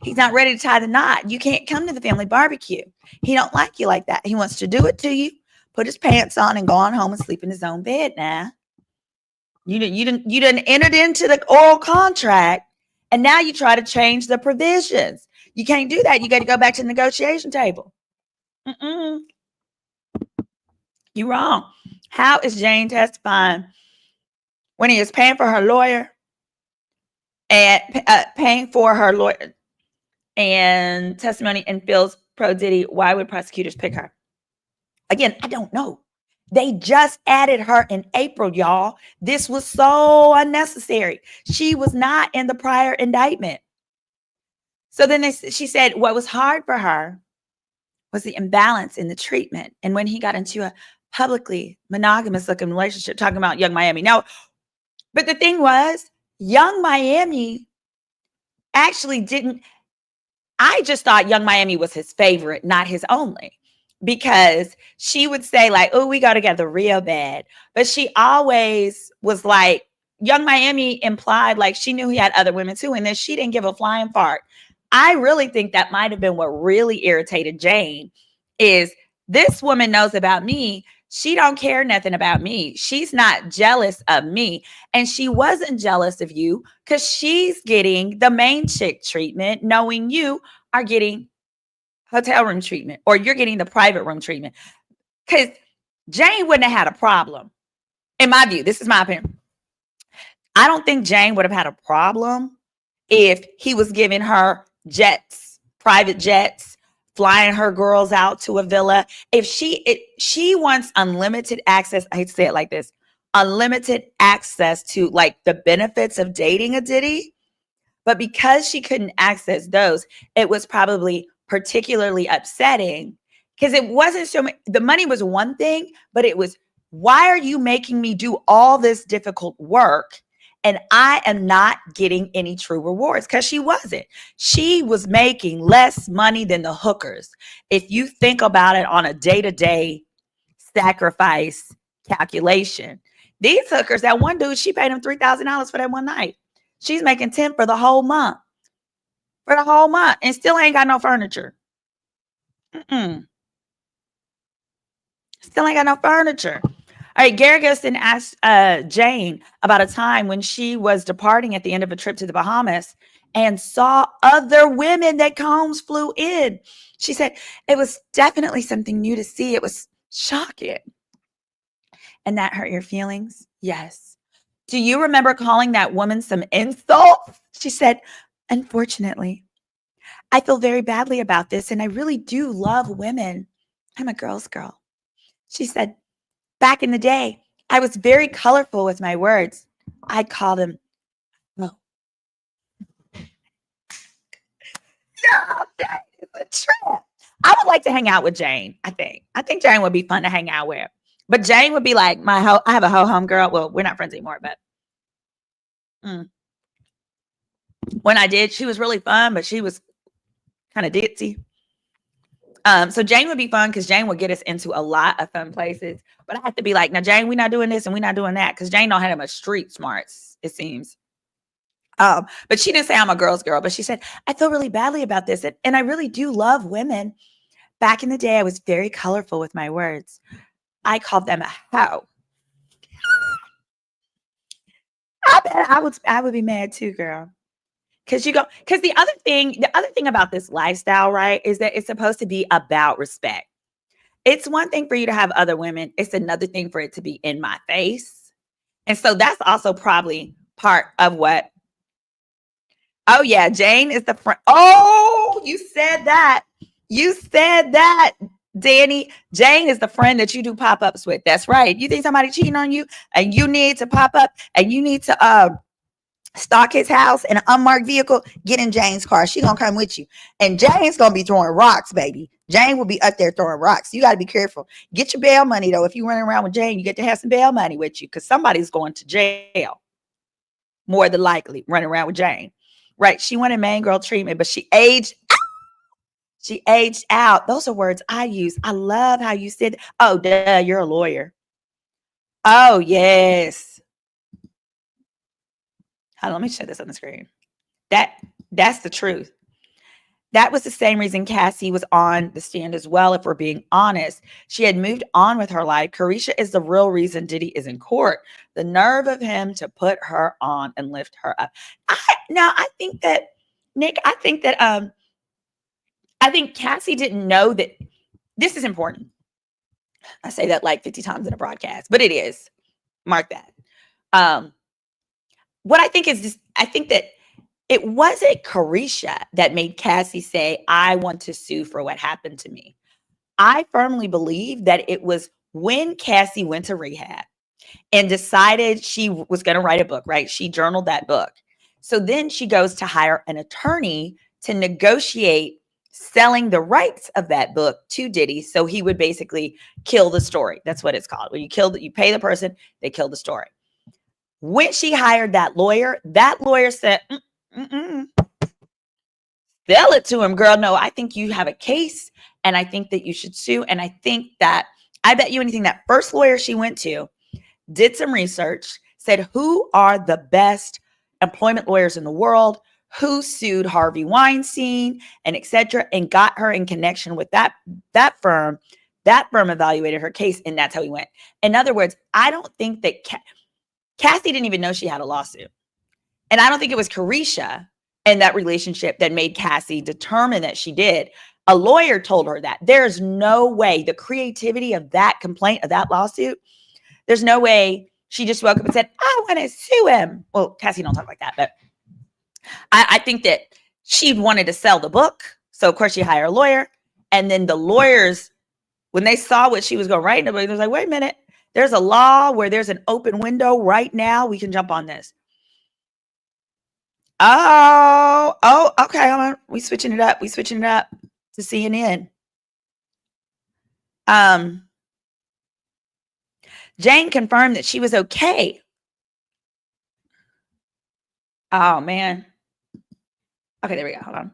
he's not ready to tie the knot. You can't come to the family barbecue. He don't like you like that. He wants to do it to you, put his pants on and go on home and sleep in his own bed now. You didn't entered into the oral contract and now you try to change the provisions. You can't do that. You got to go back to the negotiation table. You're wrong. How is Jane testifying when he is paying for her lawyer and paying for her lawyer and testimony and feels pro Diddy? Why would prosecutors pick her? Again, I don't know. They just added her in April, y'all. This was so unnecessary. She was not in the prior indictment. So then she said what was hard for her was the imbalance in the treatment. And when he got into a publicly monogamous looking relationship, talking about Young Miami. Now, but the thing was, Young Miami actually didn't. I just thought Young Miami was his favorite, not his only. Because she would say like, oh, we go together real bad. But she always was like, Young Miami implied like she knew he had other women too. And then she didn't give a flying fart. I really think that might have been what really irritated Jane is this woman knows about me. She don't care nothing about me. She's not jealous of me. And she wasn't jealous of you because she's getting the main chick treatment, knowing you are getting hotel room treatment or you're getting the private room treatment. Because Jane wouldn't have had a problem. In my view, this is my opinion. I don't think Jane would have had a problem if he was giving her jets, private jets, flying her girls out to a villa. If she wants unlimited access, I hate to say it like this, unlimited access to like the benefits of dating a Diddy. But because she couldn't access those, it was probably particularly upsetting because it wasn't so much, the money was one thing, but it was, why are you making me do all this difficult work and I am not getting any true rewards? Because she wasn't. She was making less money than the hookers. If you think about it on a day-to-day sacrifice calculation, these hookers, that one dude, she paid him $3,000 for that one night. She's making 10 for the whole month. For the whole month. And still ain't got no furniture. Still ain't got no furniture. All right, Gary Gustin asked Jane about a time when she was departing at the end of a trip to the Bahamas and saw other women that Combs flew in. She said, it was definitely something new to see. It was shocking. And that hurt your feelings? Yes. Do you remember calling that woman some insult? She said, unfortunately, I feel very badly about this, and I really do love women. I'm a girl's girl. She said, back in the day, I was very colorful with my words. I called him, oh. No, Jane is a trip. I would like to hang out with Jane, I think. I think Jane would be fun to hang out with. But Jane would be like I have a ho-hum girl. Well, we're not friends anymore, but when I did, she was really fun, but she was kind of ditzy. So Jane would be fun because Jane would get us into a lot of fun places. But I have to be like, now, Jane, we're not doing this and we're not doing that because Jane don't have that much street smarts, it seems. But she didn't say I'm a girl's girl, but she said, I feel really badly about this. And I really do love women. Back in the day, I was very colorful with my words. I called them a hoe. I bet I would be mad too, girl. Because the other thing about this lifestyle, right, is that it's supposed to be about respect. It's one thing for you to have other women. It's another thing for it to be in my face. And so that's also probably part of what. Oh, yeah. Jane is the friend. Oh, you said that. You said that, Danny. Jane is the friend that you do pop-ups with. That's right. You think somebody cheating on you and you need to pop up and you need to stalk his house in an unmarked vehicle, get in Jane's car. She gonna come with you. And Jane's gonna be throwing rocks, baby. Jane will be up there throwing rocks. You got to be careful. Get your bail money, though. If you're running around with Jane, you get to have some bail money with you because somebody's going to jail. More than likely, running around with Jane. Right. She wanted main girl treatment, but she aged out. She aged out. Those are words I use. I love how you said, oh, duh, you're a lawyer. Oh, yes. Hold on, let me show this on the screen. That's the truth. That was the same reason Cassie was on the stand as well, if we're being honest. She had moved on with her life. Carisha is the real reason Diddy is in court. The nerve of him to put her on and lift her up. I think that, Nick, I think Cassie didn't know that this is important. I say that like 50 times in a broadcast, but it is. Mark that. What I think is this, I think that it wasn't Carisha that made Cassie say, I want to sue for what happened to me. I firmly believe that it was when Cassie went to rehab and decided she was going to write a book, right? She journaled that book. So then she goes to hire an attorney to negotiate selling the rights of that book to Diddy. So he would basically kill the story. That's what it's called. When you pay the person, they kill the story. When she hired that lawyer said, sell it to him, girl. No, I think you have a case and I think that you should sue. And I think that, I bet you anything, that first lawyer she went to did some research, said, who are the best employment lawyers in the world, who sued Harvey Weinstein and etc., and got her in connection with that firm. That firm evaluated her case, and that's how he went. In other words, I don't think that Cassie didn't even know she had a lawsuit. And I don't think it was Carisha and that relationship that made Cassie determine that she did. A lawyer told her that. There's no way the creativity of that complaint, of that lawsuit, there's no way she just woke up and said, I want to sue him. Well, Cassie don't talk like that, but I think that she wanted to sell the book. So, of course, she hired a lawyer. And then the lawyers, when they saw what she was going to write, nobody was like, wait a minute. There's a law where there's an open window right now. We can jump on this. Oh, okay. Hold on. We switching it up to CNN. Jane confirmed that she was okay. Oh, man. Okay, there we go. Hold on.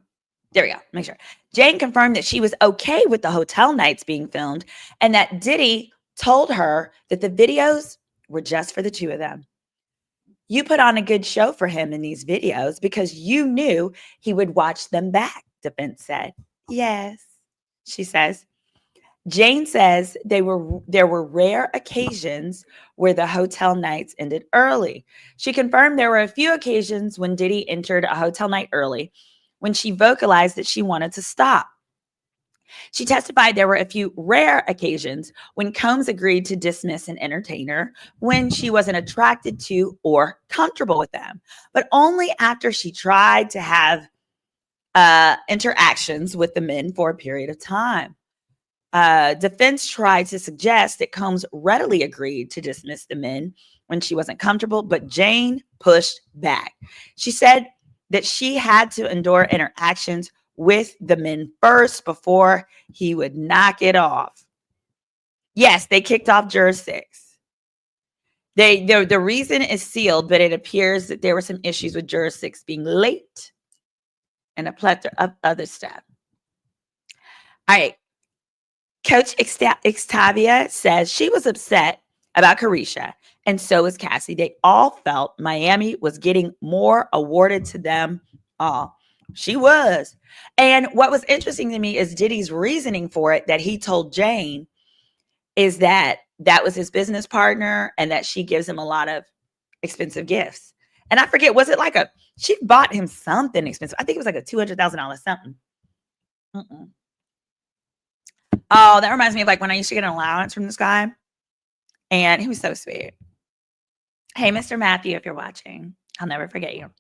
There we go. Make sure. Jane confirmed that she was okay with the hotel nights being filmed and that Diddy told her that the videos were just for the two of them. You put on a good show for him in these videos because you knew he would watch them back, defense said. Yes, she says. Jane says there were rare occasions where the hotel nights ended early. She confirmed there were a few occasions when Diddy entered a hotel night early when she vocalized that she wanted to stop. She testified there were a few rare occasions when Combs agreed to dismiss an entertainer when she wasn't attracted to or comfortable with them, but only after she tried to have interactions with the men for a period of time. Defense tried to suggest that Combs readily agreed to dismiss the men when she wasn't comfortable, but Jane pushed back. She said that she had to endure interactions with the men first before he would knock it off. Yes, they kicked off Juror 6. The reason is sealed, but it appears that there were some issues with Juror 6 being late and a plethora of other stuff. All right. Coach Xtavia says she was upset about Carisha, and so was Cassie. They all felt Miami was getting more awarded to them all. She was. And what was interesting to me is Diddy's reasoning for it, that he told Jane, is that was his business partner and that she gives him a lot of expensive gifts. And I forget, was it like she bought him something expensive? I think it was like a $200,000 something. Oh, that reminds me of like when I used to get an allowance from this guy. And he was so sweet. Hey, Mr. Matthew, if you're watching, I'll never forget you.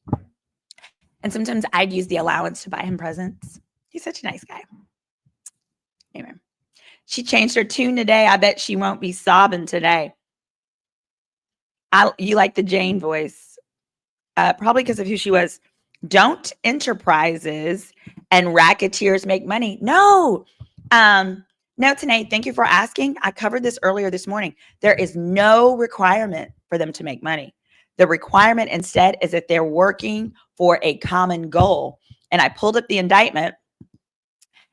And sometimes I'd use the allowance to buy him presents. He's such a nice guy. Anyway, she changed her tune today. I bet she won't be sobbing today. You like the Jane voice. Probably because of who she was. Don't enterprises and racketeers make money? No, No, Tanae, thank you for asking. I covered this earlier this morning. There is no requirement for them to make money. The requirement instead is that they're working for a common goal. And I pulled up the indictment,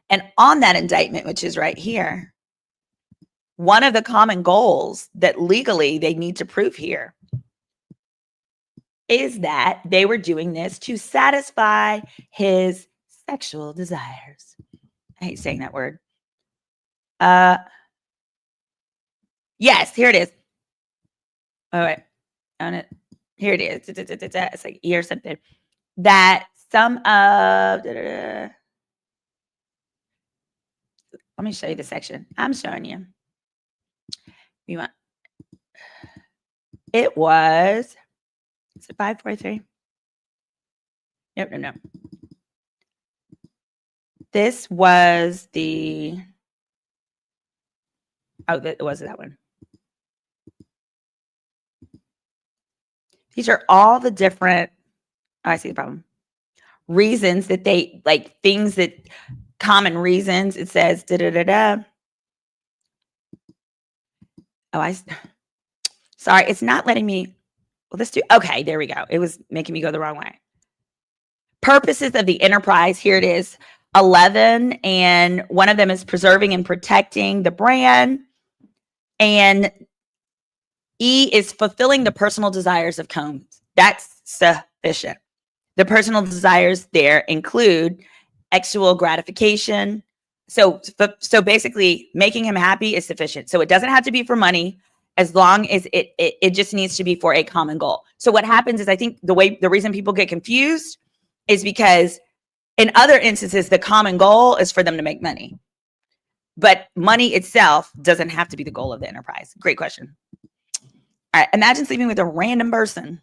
and on that indictment, which is right here, one of the common goals that legally they need to prove here is that they were doing this to satisfy his sexual desires. I hate saying that word. Yes, here it is. All right, on it. Here it is. It's like E or something. That some of. Let me show you the section. I'm showing you. You want? It was. Is it 543? Nope, no. This was the. Oh, that was that one. These are all the different. Oh, I see the problem. Reasons that they like things that common reasons. It says da da da da. Oh, sorry, it's not letting me. Well, let's do. Okay, there we go. It was making me go the wrong way. Purposes of the enterprise. Here it is. 11, and one of them is preserving and protecting the brand, and E is fulfilling the personal desires of Combs. That's sufficient. The personal desires there include sexual gratification. So basically, making him happy is sufficient. So it doesn't have to be for money, as long as it just needs to be for a common goal. So what happens is, I think the reason people get confused is because in other instances, the common goal is for them to make money, but money itself doesn't have to be the goal of the enterprise. Great question. All right, imagine sleeping with a random person.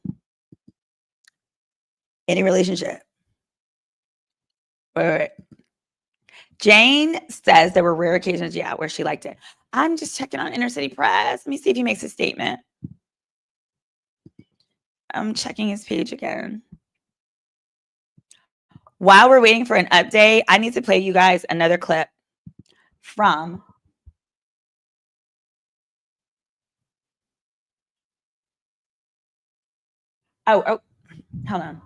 Any relationship. Wait. Jane says there were rare occasions, yeah, where she liked it. I'm just checking on Inner City Press. Let me see if he makes a statement. I'm checking his page again. While we're waiting for an update, I need to play you guys another clip from oh, hold on.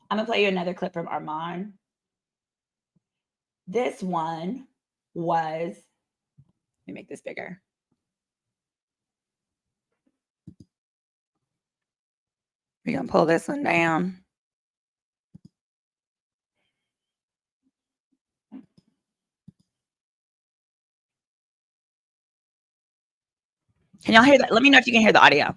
I'm gonna play you another clip from Armand. This one was, let me make this bigger. We're gonna pull this one down. Can y'all hear that? Let me know if you can hear the audio.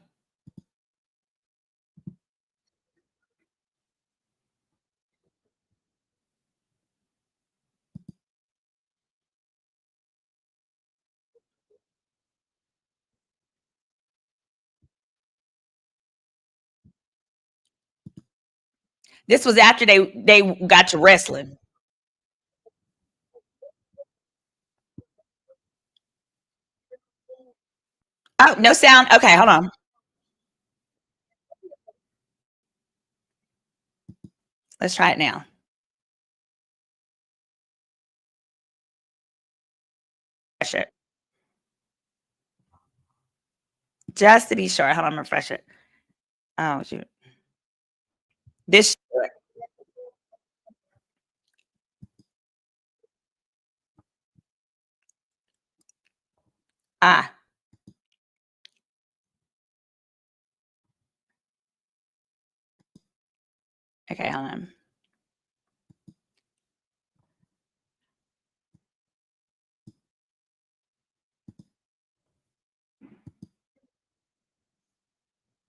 This was after they got to wrestling. Oh, no sound. Okay, hold on. Let's try it now. Refresh it. Just to be sure. Hold on, I'm gonna refresh it. Oh shoot. This ah. Okay, hold on.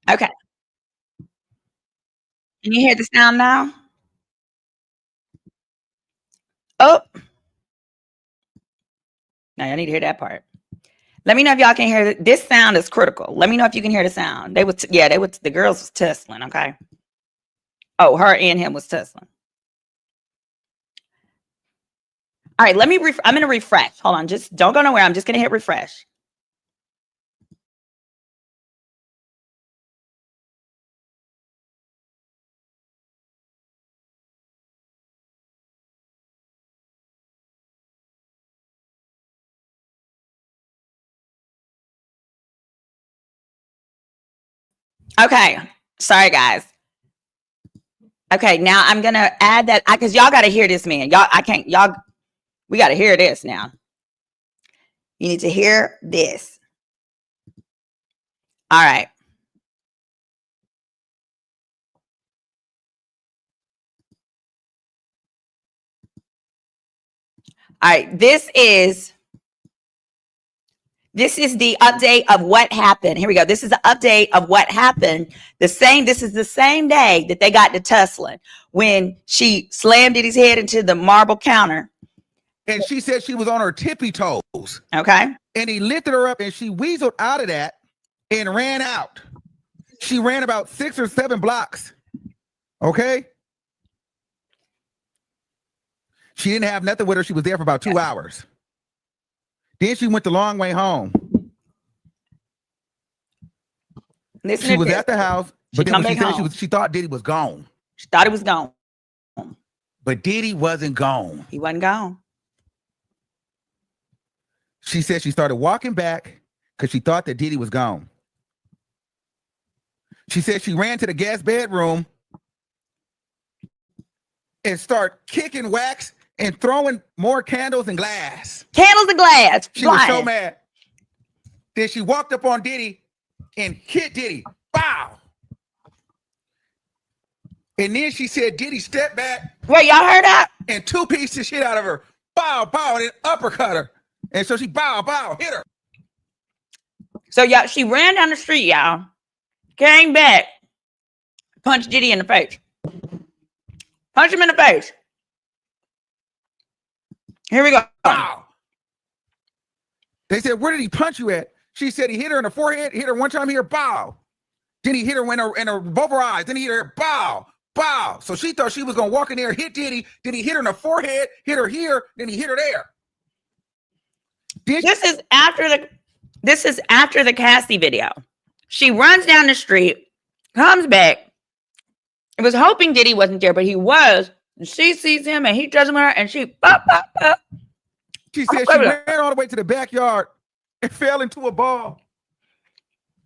Okay. Can you hear the sound now? Oh. No, I need to hear that part. Let me know if y'all can hear this sound is critical. Let me know if you can hear the sound. They would, yeah, they would. The girls was tussling. Okay. Oh, her and him was tussling. All right, let me. I'm gonna refresh. Hold on, just don't go nowhere. I'm just gonna hit refresh. Okay. Sorry, guys. Okay, now I'm gonna add that because y'all gotta hear this, man. We gotta hear this now. You need to hear this. All right. All right. This is the update of what happened. Here we go. This is the update of what happened. This is the same day that they got to tussling when she slammed his head into the marble counter. And she said she was on her tippy toes. Okay. And he lifted her up and she weaseled out of that and ran out. She ran about 6 or 7 blocks. Okay. She didn't have nothing with her. She was there for about 2 hours. Then she went the long way home. She was at the house, but then when she said she thought Diddy was gone. She thought he was gone. But Diddy wasn't gone. He wasn't gone. She said she started walking back because she thought that Diddy was gone. She said she ran to the guest bedroom and started kicking wax and throwing more candles and glass. Candles and glass. She was so mad. Then she walked up on Diddy and hit Diddy. Bow. And then she said Diddy stepped back. Wait, y'all heard that? And 2 pieces of shit out of her. Bow, bow, and then uppercut her. And so she bow, hit her. So y'all, she ran down the street, y'all. Came back. Punched Diddy in the face. Punch him in the face. Here we go. Bow. They said, where did he punch you at? She said he hit her in the forehead, hit her one time here, bow. Then he hit her in her both her eyes. Then he hit her, bow, bow. So she thought she was gonna walk in there, hit Diddy. Then he hit her in the forehead, hit her here, then he hit her there. This is after the Cassie video. She runs down the street, comes back. It was hoping Diddy wasn't there, but he was. And she sees him and he doesn't her and she pop. She said she ran all the way to the backyard and fell into a ball.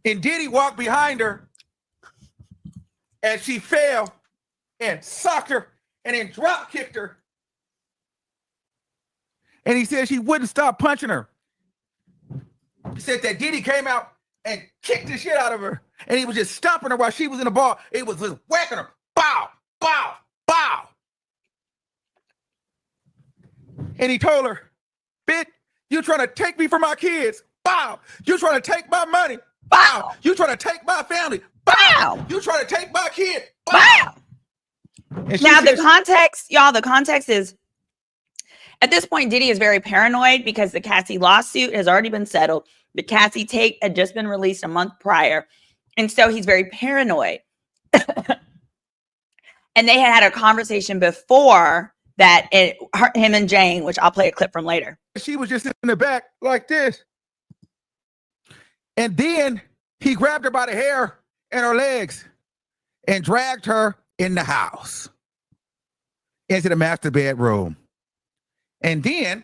And Diddy walked behind her and she fell and socked her and then drop kicked her. And he said she wouldn't stop punching her. He said that Diddy came out and kicked the shit out of her. And he was just stomping her while she was in the ball. It was just whacking her. Bow, bow, bow. And he told her, bitch, you trying to take me from my kids. Bow. You trying to take my money. Bow. You trying to take my family. Bow. You trying to take my kid. Bow. Now the context, y'all, the context is, at this point, Diddy is very paranoid because the Cassie lawsuit has already been settled. The Cassie tape had just been released a month prior. And so he's very paranoid. And they had a conversation before that, him and Jane, which I'll play a clip from later. She was just in the back like this. And then he grabbed her by the hair and her legs and dragged her in the house into the master bedroom. And then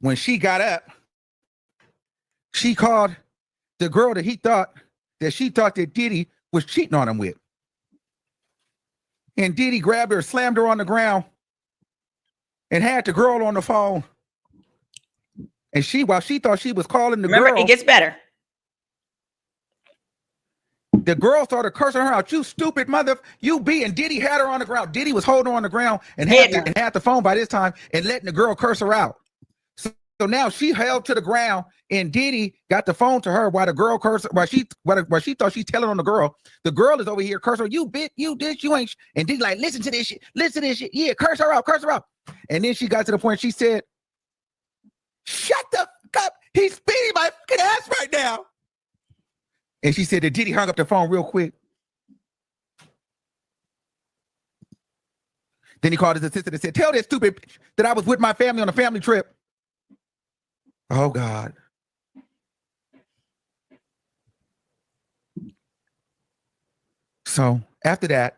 when she got up, she called the girl that she thought that Diddy was cheating on him with. And Diddy grabbed her, slammed her on the ground, and had the girl on the phone. And while she thought she was calling the girl. It gets better. The girl started cursing her out. You stupid mother, you be. And Diddy had her on the ground. Diddy was holding her on the ground and had the phone by this time and letting the girl curse her out. So now she held to the ground and Diddy got the phone to her while the girl cursed, while she thought she's telling on the girl. The girl is over here cursing her, you bitch, you this, you ain't. And Diddy like, listen to this shit. Yeah, curse her out. And then she got to the point she said, shut the fuck up. He's beating my fucking ass right now. And she said that Diddy hung up the phone real quick. Then he called his assistant and said, tell that stupid bitch that I was with my family on a family trip. Oh, God. So after that,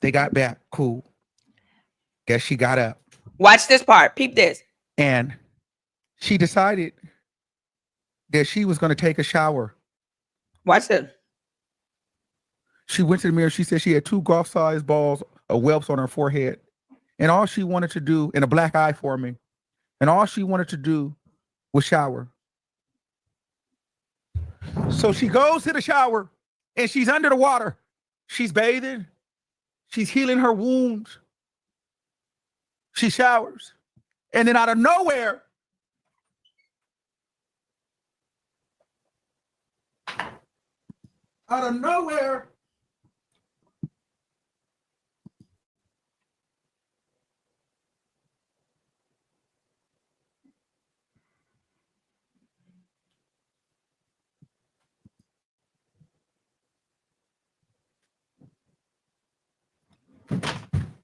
they got back. Cool. Guess she got up. Watch this part. Peep this. And she decided that she was going to take a shower. Watch this. She went to the mirror. She said she had 2 golf-sized balls of whelps on her forehead. And all she wanted to do, and a black eye for me, and all she wanted to do was shower. So she goes to the shower, and she's under the water. She's bathing. She's healing her wounds. She showers. And then out of nowhere,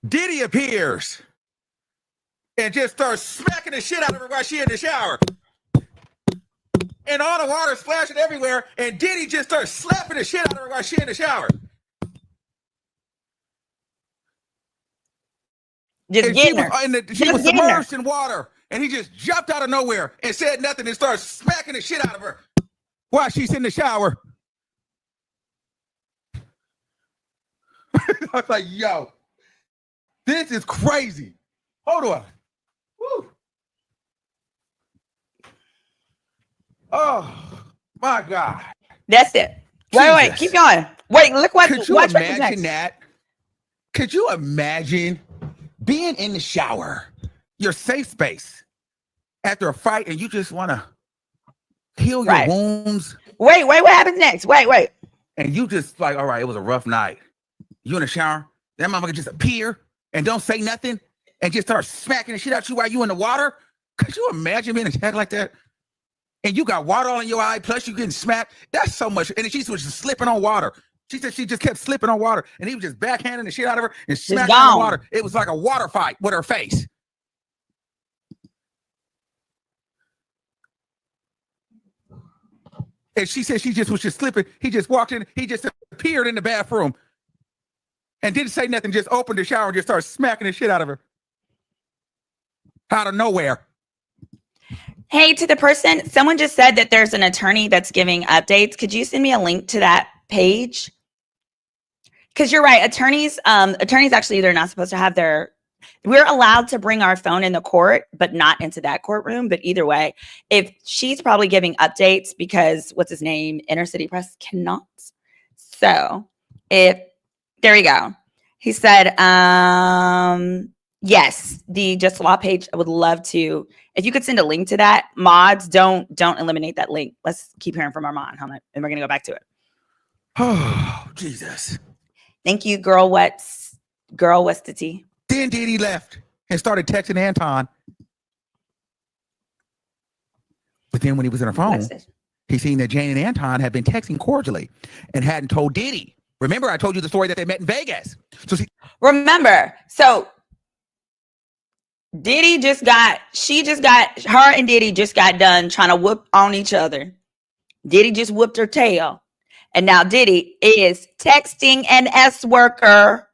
Diddy appears and just starts smacking the shit out of her while she's in the shower. And all the water splashing everywhere, and Diddy just starts slapping the shit out of her while she's in the shower. Just getting her. She was submerged in water, and he just jumped out of nowhere and said nothing and started smacking the shit out of her while she's in the shower. I was like, yo, this is crazy. Hold on. Woo. Oh, my God. That's it. Wait, keep going. Wait, look what. Could you imagine that? Could you imagine being in the shower, your safe space, after a fight, and you just want to heal your wounds? Wait, what happens next? Wait. And you just like, all right, it was a rough night. You in the shower, that motherfucker just appear and don't say nothing and just start smacking the shit out you while you in the water? Could you imagine being attacked like that? And you got water all in your eye, plus you getting smacked. That's so much. And then she was just slipping on water. She said she just kept slipping on water, and he was just backhanding the shit out of her and smacking on the water. It was like a water fight with her face. And she said she just was just slipping. He just walked in. He just appeared in the bathroom and didn't say nothing. Just opened the shower and just started smacking the shit out of her out of nowhere. Hey, to the person, someone just said that there's an attorney that's giving updates. Could you send me a link to that page? Because you're right, attorneys actually, they're not supposed to have we're allowed to bring our phone in the court, but not into that courtroom. But either way, if she's probably giving updates because what's his name, Inner City Press cannot. So there you go. He said, yes, the Just Law page. I would love to. If you could send a link to that, mods, don't eliminate that link. Let's keep hearing from our mod, and we're gonna go back to it. Oh, Jesus. Thank you, girl. What's the tea? Then Diddy left and started texting Anton. But then when he was on the phone, he seen that Jane and Anton had been texting cordially and hadn't told Diddy. Remember, I told you the story that they met in Vegas. So Diddy her and Diddy just got done trying to whoop on each other. Diddy just whooped her tail. And now Diddy is texting an S worker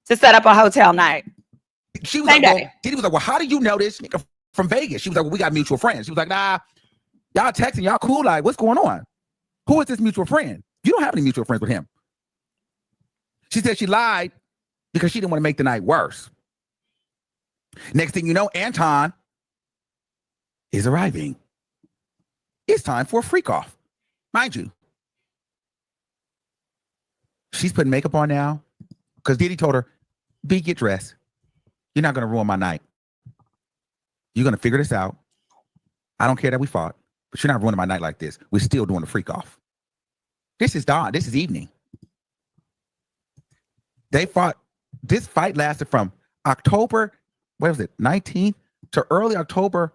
to set up a hotel night. She was like, well, Diddy was like, well, how do you know this nigga from Vegas? She was like, well, we got mutual friends. She was like, nah, y'all texting, y'all cool. Like, what's going on? Who is this mutual friend? You don't have any mutual friends with him. She said she lied because she didn't want to make the night worse. Next thing you know, Anton is arriving. It's time for a freak off. Mind you, she's putting makeup on now because Diddy told her, B, get dressed. You're not going to ruin my night. You're going to figure this out. I don't care that we fought, but you're not ruining my night like this. We're still doing the freak off. This is dawn. This is evening. They fought. This fight lasted from October, 19th to early October.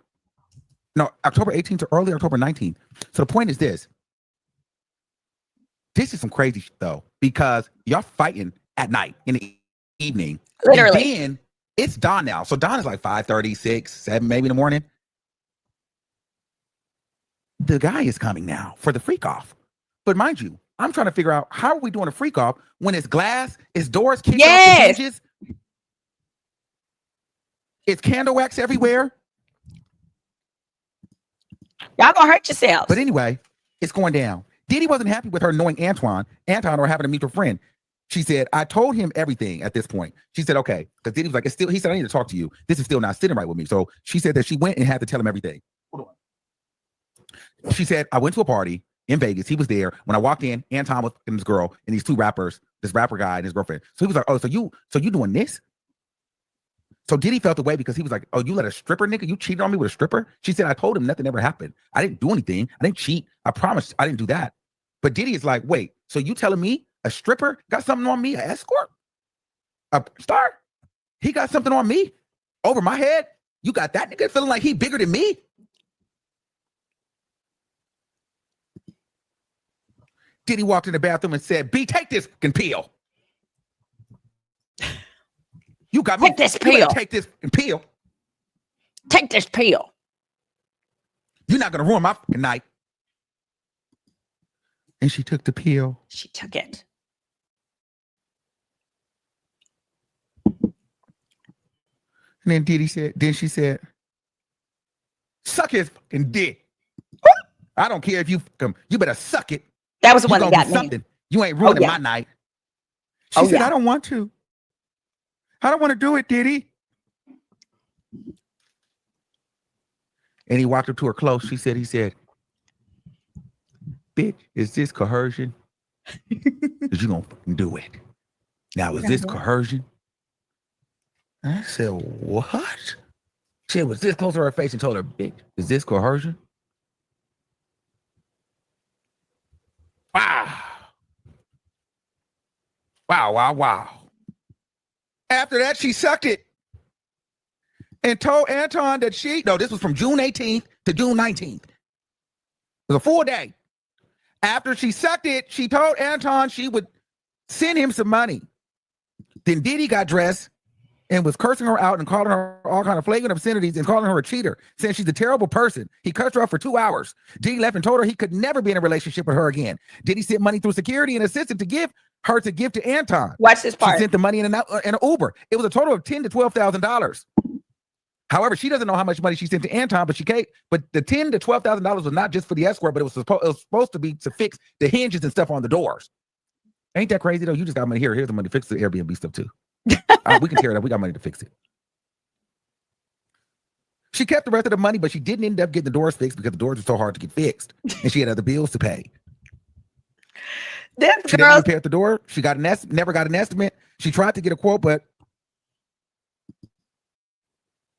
No, October 18th to early October 19th. So the point is this. This is some crazy shit, though, because y'all fighting at night in the evening. Literally. And then it's dawn now. So dawn is like 5:30, 6, 7, maybe in the morning. The guy is coming now for the freak off. But mind you, I'm trying to figure out how are we doing a freak off when it's glass, it's doors kicking off the hinges, it's candle wax everywhere. Y'all gonna hurt yourselves. But anyway, it's going down. Diddy wasn't happy with her knowing Anton or having a mutual friend. She said, I told him everything at this point. She said, okay. Because Diddy was like, it's still, he said, I need to talk to you. This is still not sitting right with me. So she said that she went and had to tell him everything. Hold on. She said, I went to a party in Vegas. He was there. When I walked in, Anton was and this girl and these two rappers, this rapper guy and his girlfriend. So he was like, oh, so you doing this? So Diddy felt the way because he was like, oh, you let a stripper, nigga? You cheated on me with a stripper? She said, I told him nothing ever happened. I didn't do anything. I didn't cheat. I promised I didn't do that. But Diddy is like, wait, so you telling me a stripper got something on me, an escort, a star? He got something on me over my head? You got that nigga feeling like he bigger than me? Diddy walked in the bathroom and said, B, take this fucking pill. You got me. Take this pill. Take this fucking pill. Take this pill. You're not going to ruin my fucking night. And she took the pill. She took it. And then she said, suck his fucking dick. I don't care if you better suck it. That was the one that got me. Something. You ain't ruining my night. She said, I don't want to. I don't want to do it, Diddy. And he walked up to her close. He said, bitch, is this coercion? Because you gonna fucking do it. Now, is this coercion? I said, what? She was this close to her face and told her, bitch, is this coercion? Wow. Wow, wow, wow. After that, she sucked it and told Anton that this was from June 18th to June 19th. It was a full day. After she sucked it, she told Anton she would send him some money. Then Diddy got dressed and was cursing her out and calling her all kind of flagrant obscenities and calling her a cheater, saying she's a terrible person. He cursed her out for 2 hours. Diddy left and told her he could never be in a relationship with her again. Diddy sent money through security and assistant to give to Anton. Watch this part. She sent the money in an Uber. It was a total of $10,000 to $12,000. However, she doesn't know how much money she sent to Anton, but the $10,000 to $12,000 was not just for the escort, but it was supposed to be to fix the hinges and stuff on the doors. Ain't that crazy though? You just got money here. Here's the money to fix the Airbnb stuff too. We can tear it up. We got money to fix it. She kept the rest of the money, but she didn't end up getting the doors fixed because the doors were so hard to get fixed, and she had other bills to pay. She didn't repair the door. She never got an estimate. She tried to get a quote, but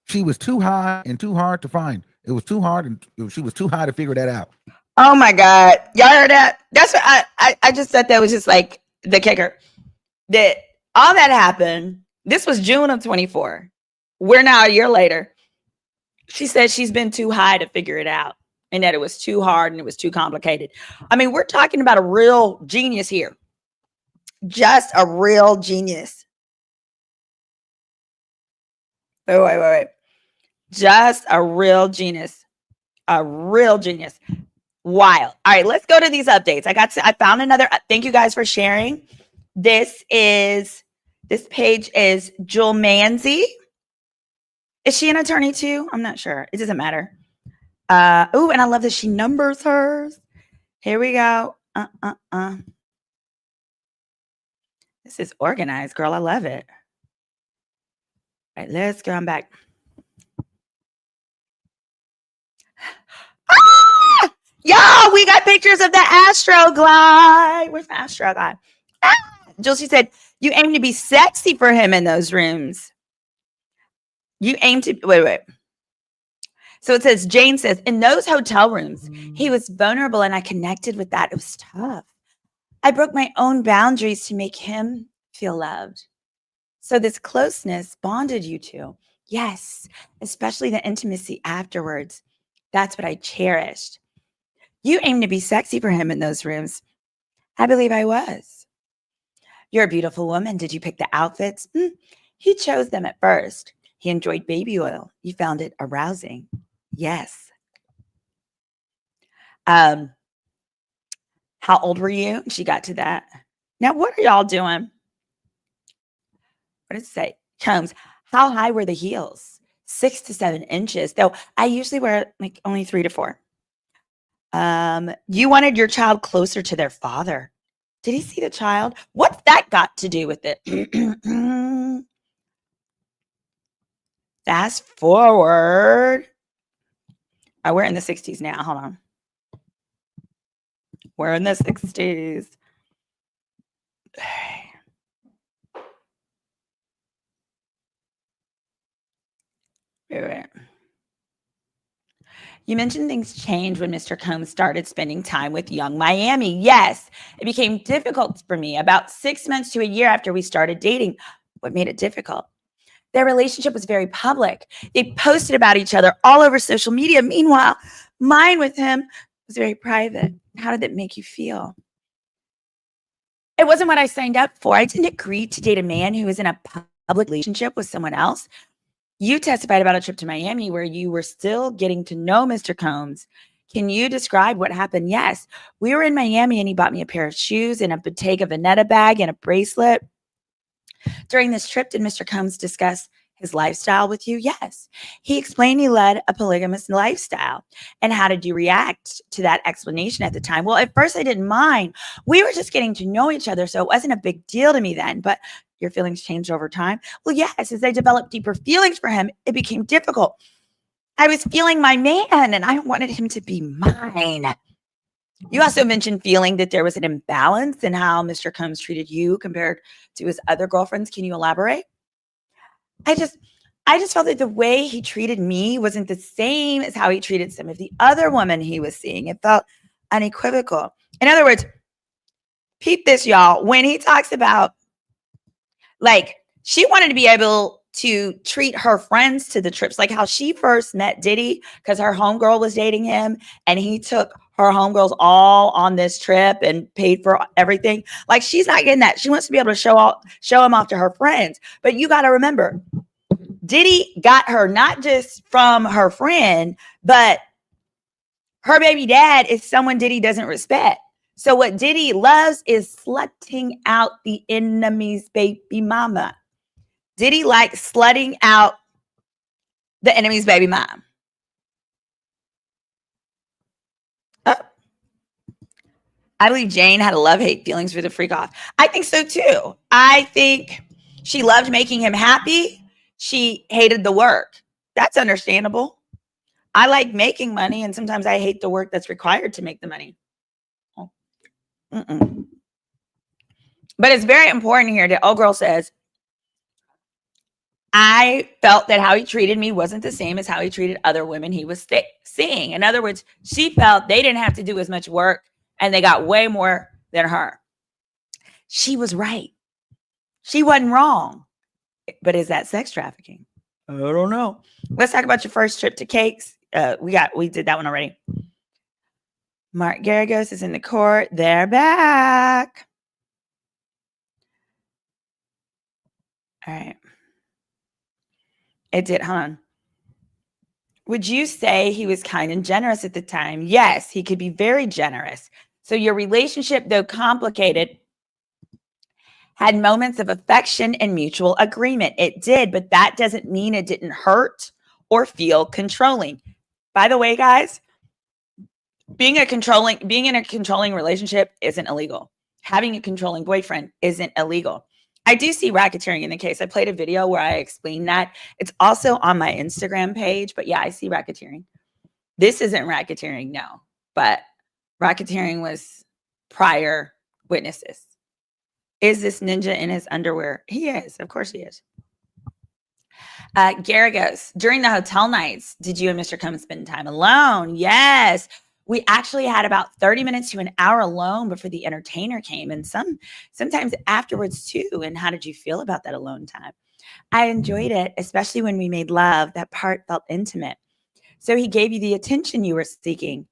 she was too high and too hard to find. It was too hard, and she was too high to figure that out. Oh my God. Y'all heard that? That's what I just thought that was just like the kicker. That all that happened. This was June of 24. We're now a year later. She said she's been too high to figure it out and that it was too hard and it was too complicated. I mean, we're talking about a real genius here. Just a real genius. Wait. Just a real genius. A real genius. Wild. All right, let's go to these updates. I found another. Thank you guys for sharing. This page is Jewel Manzi. Is she an attorney too? I'm not sure. It doesn't matter. Oh, and I love that she numbers hers. Here we go. This is organized, girl. I love it. All right, let's go. I'm back. Y'all, we got pictures of the Astroglide. Where's the Astroglide? Jill, she said, you aim to be sexy for him in those rooms. You aim to, wait. So it says, Jane says, in those hotel rooms, he was vulnerable and I connected with that. It was tough. I broke my own boundaries to make him feel loved. So this closeness bonded you two. Yes, especially the intimacy afterwards. That's what I cherished. You aim to be sexy for him in those rooms. I believe I was. You're a beautiful woman. Did you pick the outfits? He chose them at first. He enjoyed baby oil. You found it arousing. Yes. How old were you? She got to that. Now, what are y'all doing? What did it say? Combs. How high were the heels? 6 to 7 inches. Though I usually wear like only 3 to 4. You wanted your child closer to their father. Did he see the child? What's that got to do with it? Fast forward. Oh, we're in the 60s now. Hold on. We're in the 60s. Wait. You mentioned things changed when Mr. Combs started spending time with young Miami. Yes, it became difficult for me about 6 months to a year after we started dating. What made it difficult? Their relationship was very public. They posted about each other all over social media. Meanwhile, mine with him was very private. How did that make you feel? It wasn't what I signed up for. I didn't agree to date a man who was in a public relationship with someone else. You testified about a trip to Miami where you were still getting to know Mr. Combs. Can you describe what happened? Yes. We were in Miami and he bought me a pair of shoes and a Bottega Veneta bag and a bracelet. During this trip, did Mr. Combs discuss his lifestyle with you? Yes. He explained he led a polygamous lifestyle. And how did you react to that explanation at the time? Well, at first I didn't mind. We were just getting to know each other, so it wasn't a big deal to me then. But your feelings changed over time? Well, yes. As I developed deeper feelings for him, it became difficult. I was feeling my man and I wanted him to be mine. You also mentioned feeling that there was an imbalance in how Mr. Combs treated you compared to his other girlfriends. Can you elaborate? I just felt that the way he treated me wasn't the same as how he treated some of the other women he was seeing. It felt unequivocal. In other words, peep this, y'all. When he talks about, like, she wanted to be able to treat her friends to the trips, like how she first met Diddy because her homegirl was dating him and he took her homegirls all on this trip and paid for everything. Like, she's not getting that. She wants to be able to show him off to her friends. But you got to remember, Diddy got her not just from her friend, but her baby dad is someone Diddy doesn't respect. So what Diddy loves is slutting out the enemy's baby mama. Diddy likes slutting out the enemy's baby mom. I believe Jane had a love-hate feelings for the freak off. I think so too. I think she loved making him happy. She hated the work. That's understandable. I like making money, and sometimes I hate the work that's required to make the money. Oh. But it's very important here that old girl says, I felt that how he treated me wasn't the same as how he treated other women he was seeing. In other words, she felt they didn't have to do as much work and they got way more than her. She was right. She wasn't wrong. But is that sex trafficking? I don't know. Let's talk about your first trip to Cakes. We did that one already. Mark Garagos is in the court. They're back. All right. It did, huh? Would you say he was kind and generous at the time? Yes, he could be very generous. So your relationship, though complicated, had moments of affection and mutual agreement. It did, but that doesn't mean it didn't hurt or feel controlling. By the way, guys, being in a controlling relationship isn't illegal. Having a controlling boyfriend isn't illegal. I do see racketeering in the case. I played a video where I explained that. It's also on my Instagram page, but yeah, I see racketeering. This isn't racketeering, no, but racketeering was prior witnesses. Is this ninja in his underwear? He is. Of course he is. Garagos, during the hotel nights, did you and Mr. Combs spend time alone? Yes. We actually had about 30 minutes to an hour alone before the entertainer came, and sometimes afterwards too. And how did you feel about that alone time? I enjoyed it, especially when we made love. That part felt intimate. So he gave you the attention you were seeking?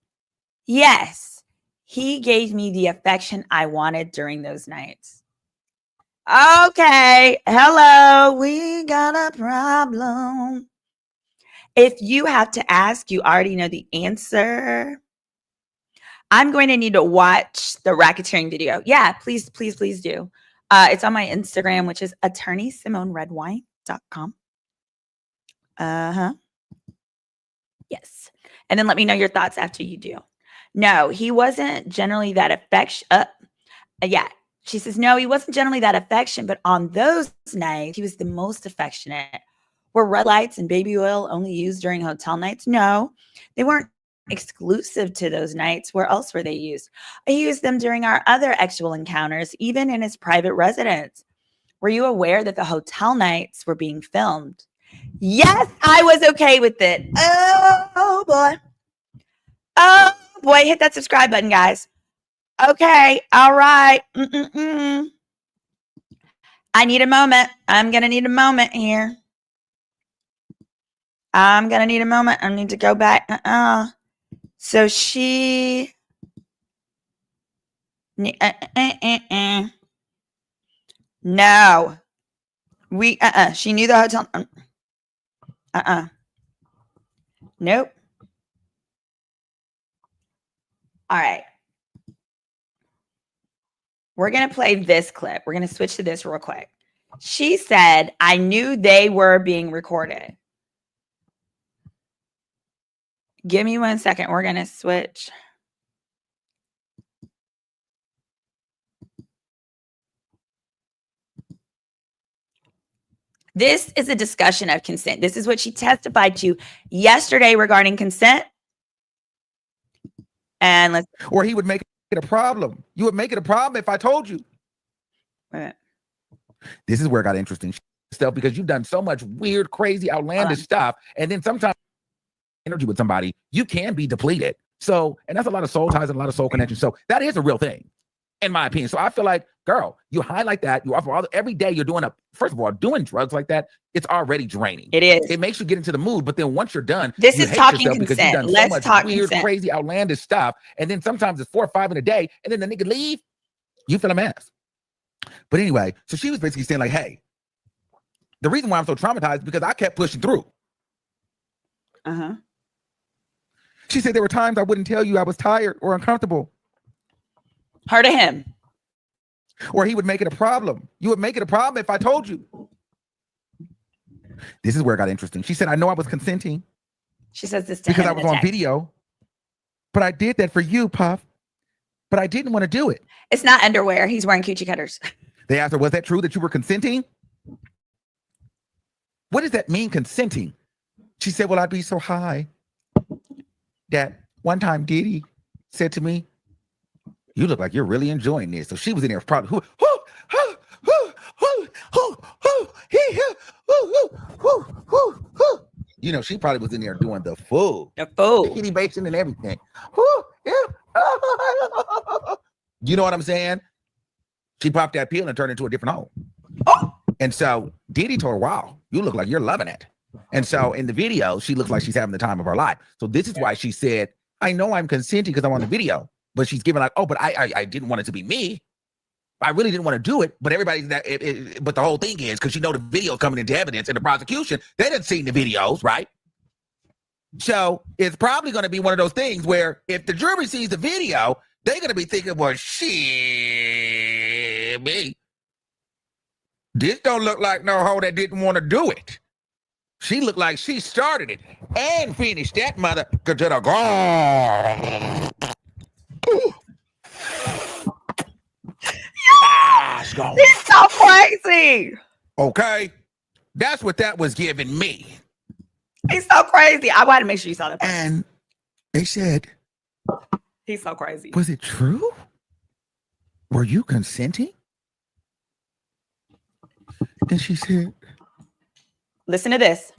Yes. He gave me the affection I wanted during those nights. Okay. Hello. We got a problem. If you have to ask, you already know the answer. I'm going to need to watch the racketeering video. Yeah, please, please, please do. It's on my Instagram, which is attorneysimoneredwine.com. Yes. And then let me know your thoughts after you do. No, he wasn't generally that affection. Yeah. She says, no, he wasn't generally that affectionate, but on those nights, he was the most affectionate. Were red lights and baby oil only used during hotel nights? No, they weren't exclusive to those nights. Where else were they used? I used them during our other actual encounters, even in his private residence. Were you aware that the hotel nights were being filmed? Yes, I was okay with it. Oh boy. Oh boy, hit that subscribe button, guys. Okay, all right. I need a moment. I'm going to need a moment here. I'm going to need a moment. I need to go back. So she... No. She knew the hotel... Nope. All right. We're going to play this clip. We're going to switch to this real quick. She said, I knew they were being recorded. Give me 1 second. We're going to switch. This is a discussion of consent. This is what she testified to yesterday regarding consent. And let's... Or he would make it a problem. You would make it a problem if I told you. Right. This is where it got interesting stuff, because you've done so much weird, crazy, outlandish stuff. And then sometimes energy with somebody, you can be depleted. So, and that's a lot of soul ties and a lot of soul connections. So that is a real thing, in my opinion. So I feel like, girl, you highlight that. You offer every day you're doing first of all, doing drugs like that, it's already draining. It is. It makes you get into the mood. But then once you're done, this you is hate talking yourself because you've consent. done Let's so much talk weird, consent. crazy, outlandish stuff. And then sometimes it's 4 or 5 in a day, and then the nigga leave. You feel a mess. But anyway, so she was basically saying like, hey, the reason why I'm so traumatized is because I kept pushing through. She said there were times I wouldn't tell you I was tired or uncomfortable. Her to him. Or he would make it a problem. You would make it a problem if I told you. This is where it got interesting. She said, I know I was consenting. She says this to because him I was on video. But I did that for you, Puff. But I didn't want to do it. It's not underwear. He's wearing coochie cutters. They asked her, was that true that you were consenting? What does that mean, consenting? She said, well, I'd be so high that one time Diddy said to me, you look like you're really enjoying this. So she was in there probably, you know, she probably was in there doing the full kitty basing and everything. You know what I'm saying? She popped that pill and turned into a different hole. And so Diddy told her, wow, you look like you're loving it. And so in the video, she looks like she's having the time of her life. So this is why she said, I know I'm consenting because I'm on the video. But she's giving like, oh, but I didn't want it to be me. I really didn't want to do it. But everybody's that. But the whole thing is because you know the video coming into evidence in the prosecution, they didn't see the videos, right? So it's probably going to be one of those things where if the jury sees the video, they're going to be thinking, well, shit, me. This don't look like no hoe that didn't want to do it. She looked like she started it and finished that mother to the ground. He's so crazy. Okay. That's what that was giving me. He's so crazy. I wanted to make sure you saw that part. And they said, he's so crazy. Was it true? Were you consenting? And she said, listen to this.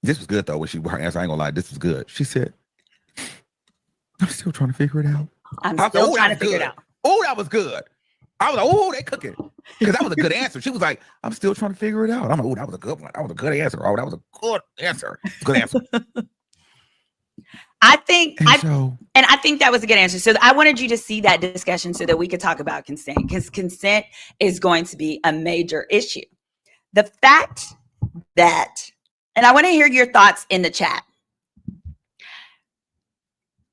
This was good though. When her answer, I ain't gonna lie, this was good. She said, I'm still trying to figure it out. I'm still trying to figure it out. Oh, that was good. I was like, oh, they cooking. Because that was a good answer. She was like, I'm still trying to figure it out. I'm like, oh, that was a good one. That was a good answer. Oh, that was a good answer. Good answer. I think and I think that was a good answer. So I wanted you to see that discussion so that we could talk about consent, because consent is going to be a major issue. The fact that, and I want to hear your thoughts in the chat.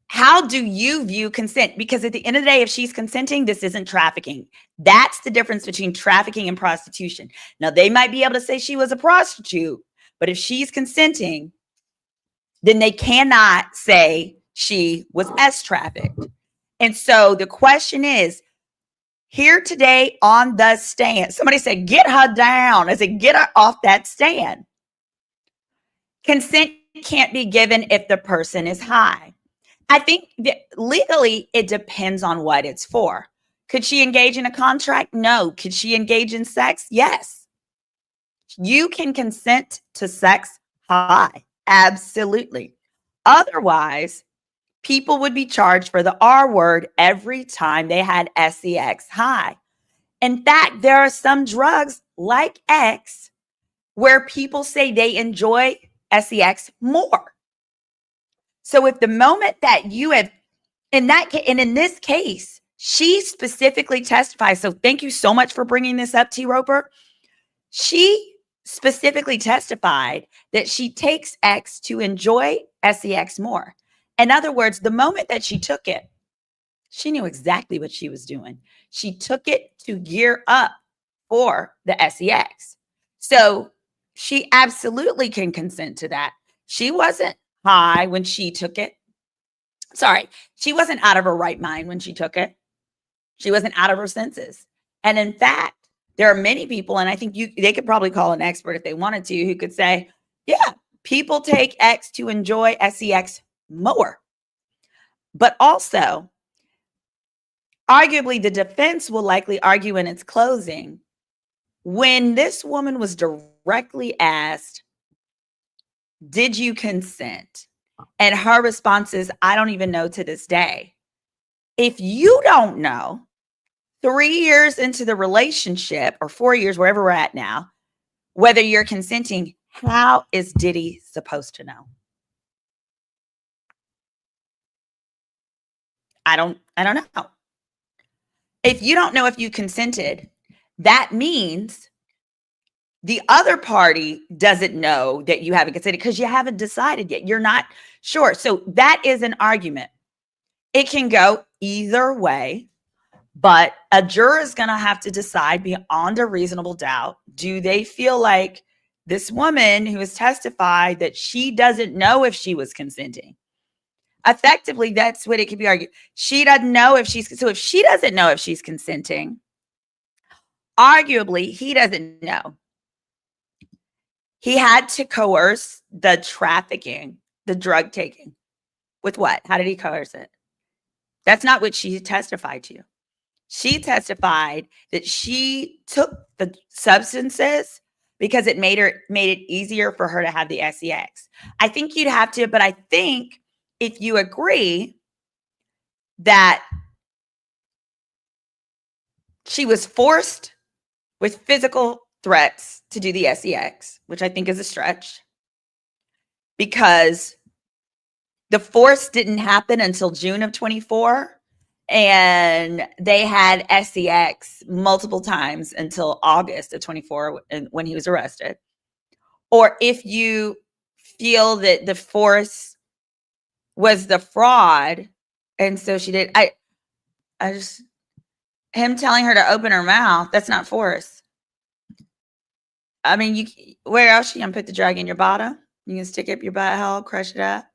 How do you view consent? Because at the end of the day, if she's consenting, this isn't trafficking. That's the difference between trafficking and prostitution. Now, they might be able to say she was a prostitute, but if she's consenting, then they cannot say she was trafficked. And so the question is, Here today on the stand. Somebody said, get her down. I said, get her off that stand. Consent can't be given if the person is high. I think that legally it depends on what it's for. Could she engage in a contract? No. Could she engage in sex? Yes. You can consent to sex high. Absolutely. Otherwise, people would be charged for the R word every time they had sex high. In fact, there are some drugs like X where people say they enjoy sex more. So if the moment that you have, in that case, and in this case, she specifically testified. So thank you so much for bringing this up, T. Roper. She specifically testified that she takes X to enjoy sex more. In other words, the moment that she took it, she knew exactly what she was doing. She took it to gear up for the sex. So she absolutely can consent to that. She wasn't high when she took it. Sorry, she wasn't out of her right mind when she took it. She wasn't out of her senses. And in fact, there are many people, and I think they could probably call an expert if they wanted to, who could say, yeah, people take X to enjoy sex more. But also, arguably, the defense will likely argue in its closing, when this woman was directly asked, did you consent? And her response is, I don't even know to this day. If you don't know, 3 years into the relationship or 4 years, wherever we're at now, whether you're consenting, how is Diddy supposed to know? I don't know. If you don't know if you consented, that means the other party doesn't know that you haven't consented because you haven't decided yet. You're not sure. So that is an argument. It can go either way, but a juror is going to have to decide beyond a reasonable doubt. Do they feel like this woman who has testified that she doesn't know if she was consenting? Effectively, that's what it could be argued. She doesn't know if if she doesn't know if she's consenting, arguably, he doesn't know. He had to coerce the trafficking, the drug taking. With what? How did he coerce it? That's not what she testified to. She testified that she took the substances because it made it easier for her to have the sex. I think you'd have to, but I think if you agree that she was forced with physical threats to do the sex, which I think is a stretch, because the force didn't happen until June of 24, and they had sex multiple times until August of 24 when he was arrested. Or if you feel that the force was the fraud, and so she did, I just, him telling her to open her mouth, that's not force. I mean, where else you gonna put the drug in your bottom? You can stick it up your butthole, crush it up.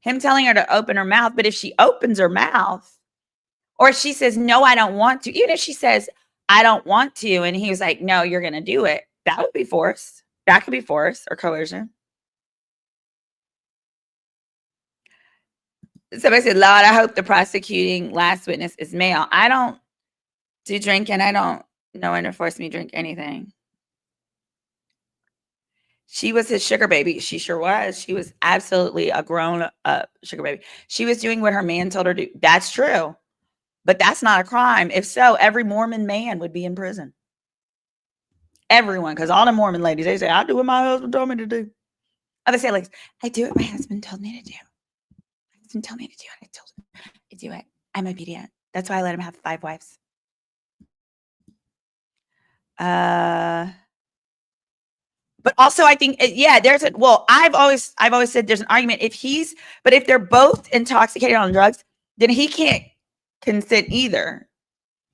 Him telling her to open her mouth, but if she opens her mouth, or she says, no, I don't want to, even if she says, I don't want to, and he was like, no, you're gonna do it, that would be force. That could be force or coercion. Somebody said, Lord, I hope the prosecuting last witness is male. I don't do drinking. I don't know when to force me to drink anything. She was his sugar baby. She sure was. She was absolutely a grown up sugar baby. She was doing what her man told her to do. That's true. But that's not a crime. If so, every Mormon man would be in prison. Everyone. Because all the Mormon ladies, they say, I do what my husband told me to do. Other say, like, I do what my husband told me to do. My husband told me to do it. I told him I do it. I'm obedient. That's why I let him have 5 wives. But also I think, yeah, I've always said there's an argument if they're both intoxicated on drugs, then he can't consent either,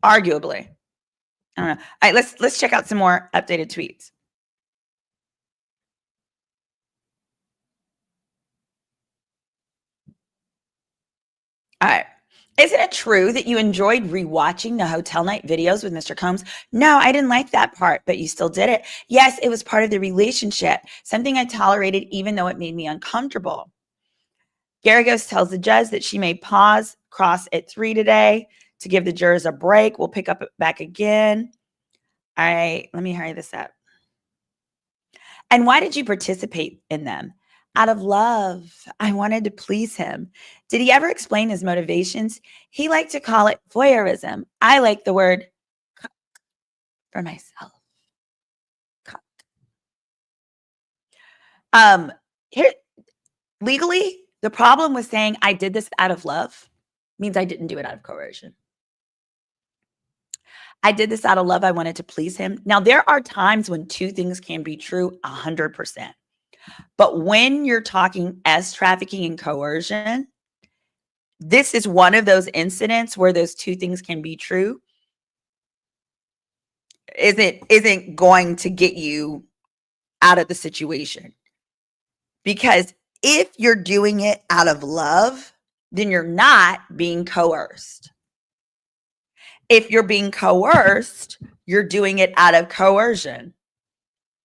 arguably. I don't know. All right, let's check out some more updated tweets. All right. Isn't it true that you enjoyed rewatching the hotel night videos with Mr. Combs? No, I didn't like that part, but you still did it. Yes, it was part of the relationship, something I tolerated even though it made me uncomfortable. Garagos tells the judge that she may pause cross at 3 today to give the jurors a break. We'll pick up back again. All right, let me hurry this up. And why did you participate in them? Out of love. I wanted to please him. Did he ever explain his motivations? He liked to call it voyeurism. I like the word for myself. Here, legally, the problem with saying I did this out of love means I didn't do it out of coercion. I did this out of love. I wanted to please him. Now, there are times when two things can be true 100%. But when you're talking S trafficking and coercion, this is one of those incidents where those two things can be true. Isn't going to get you out of the situation. Because if you're doing it out of love, then you're not being coerced. If you're being coerced, you're doing it out of coercion.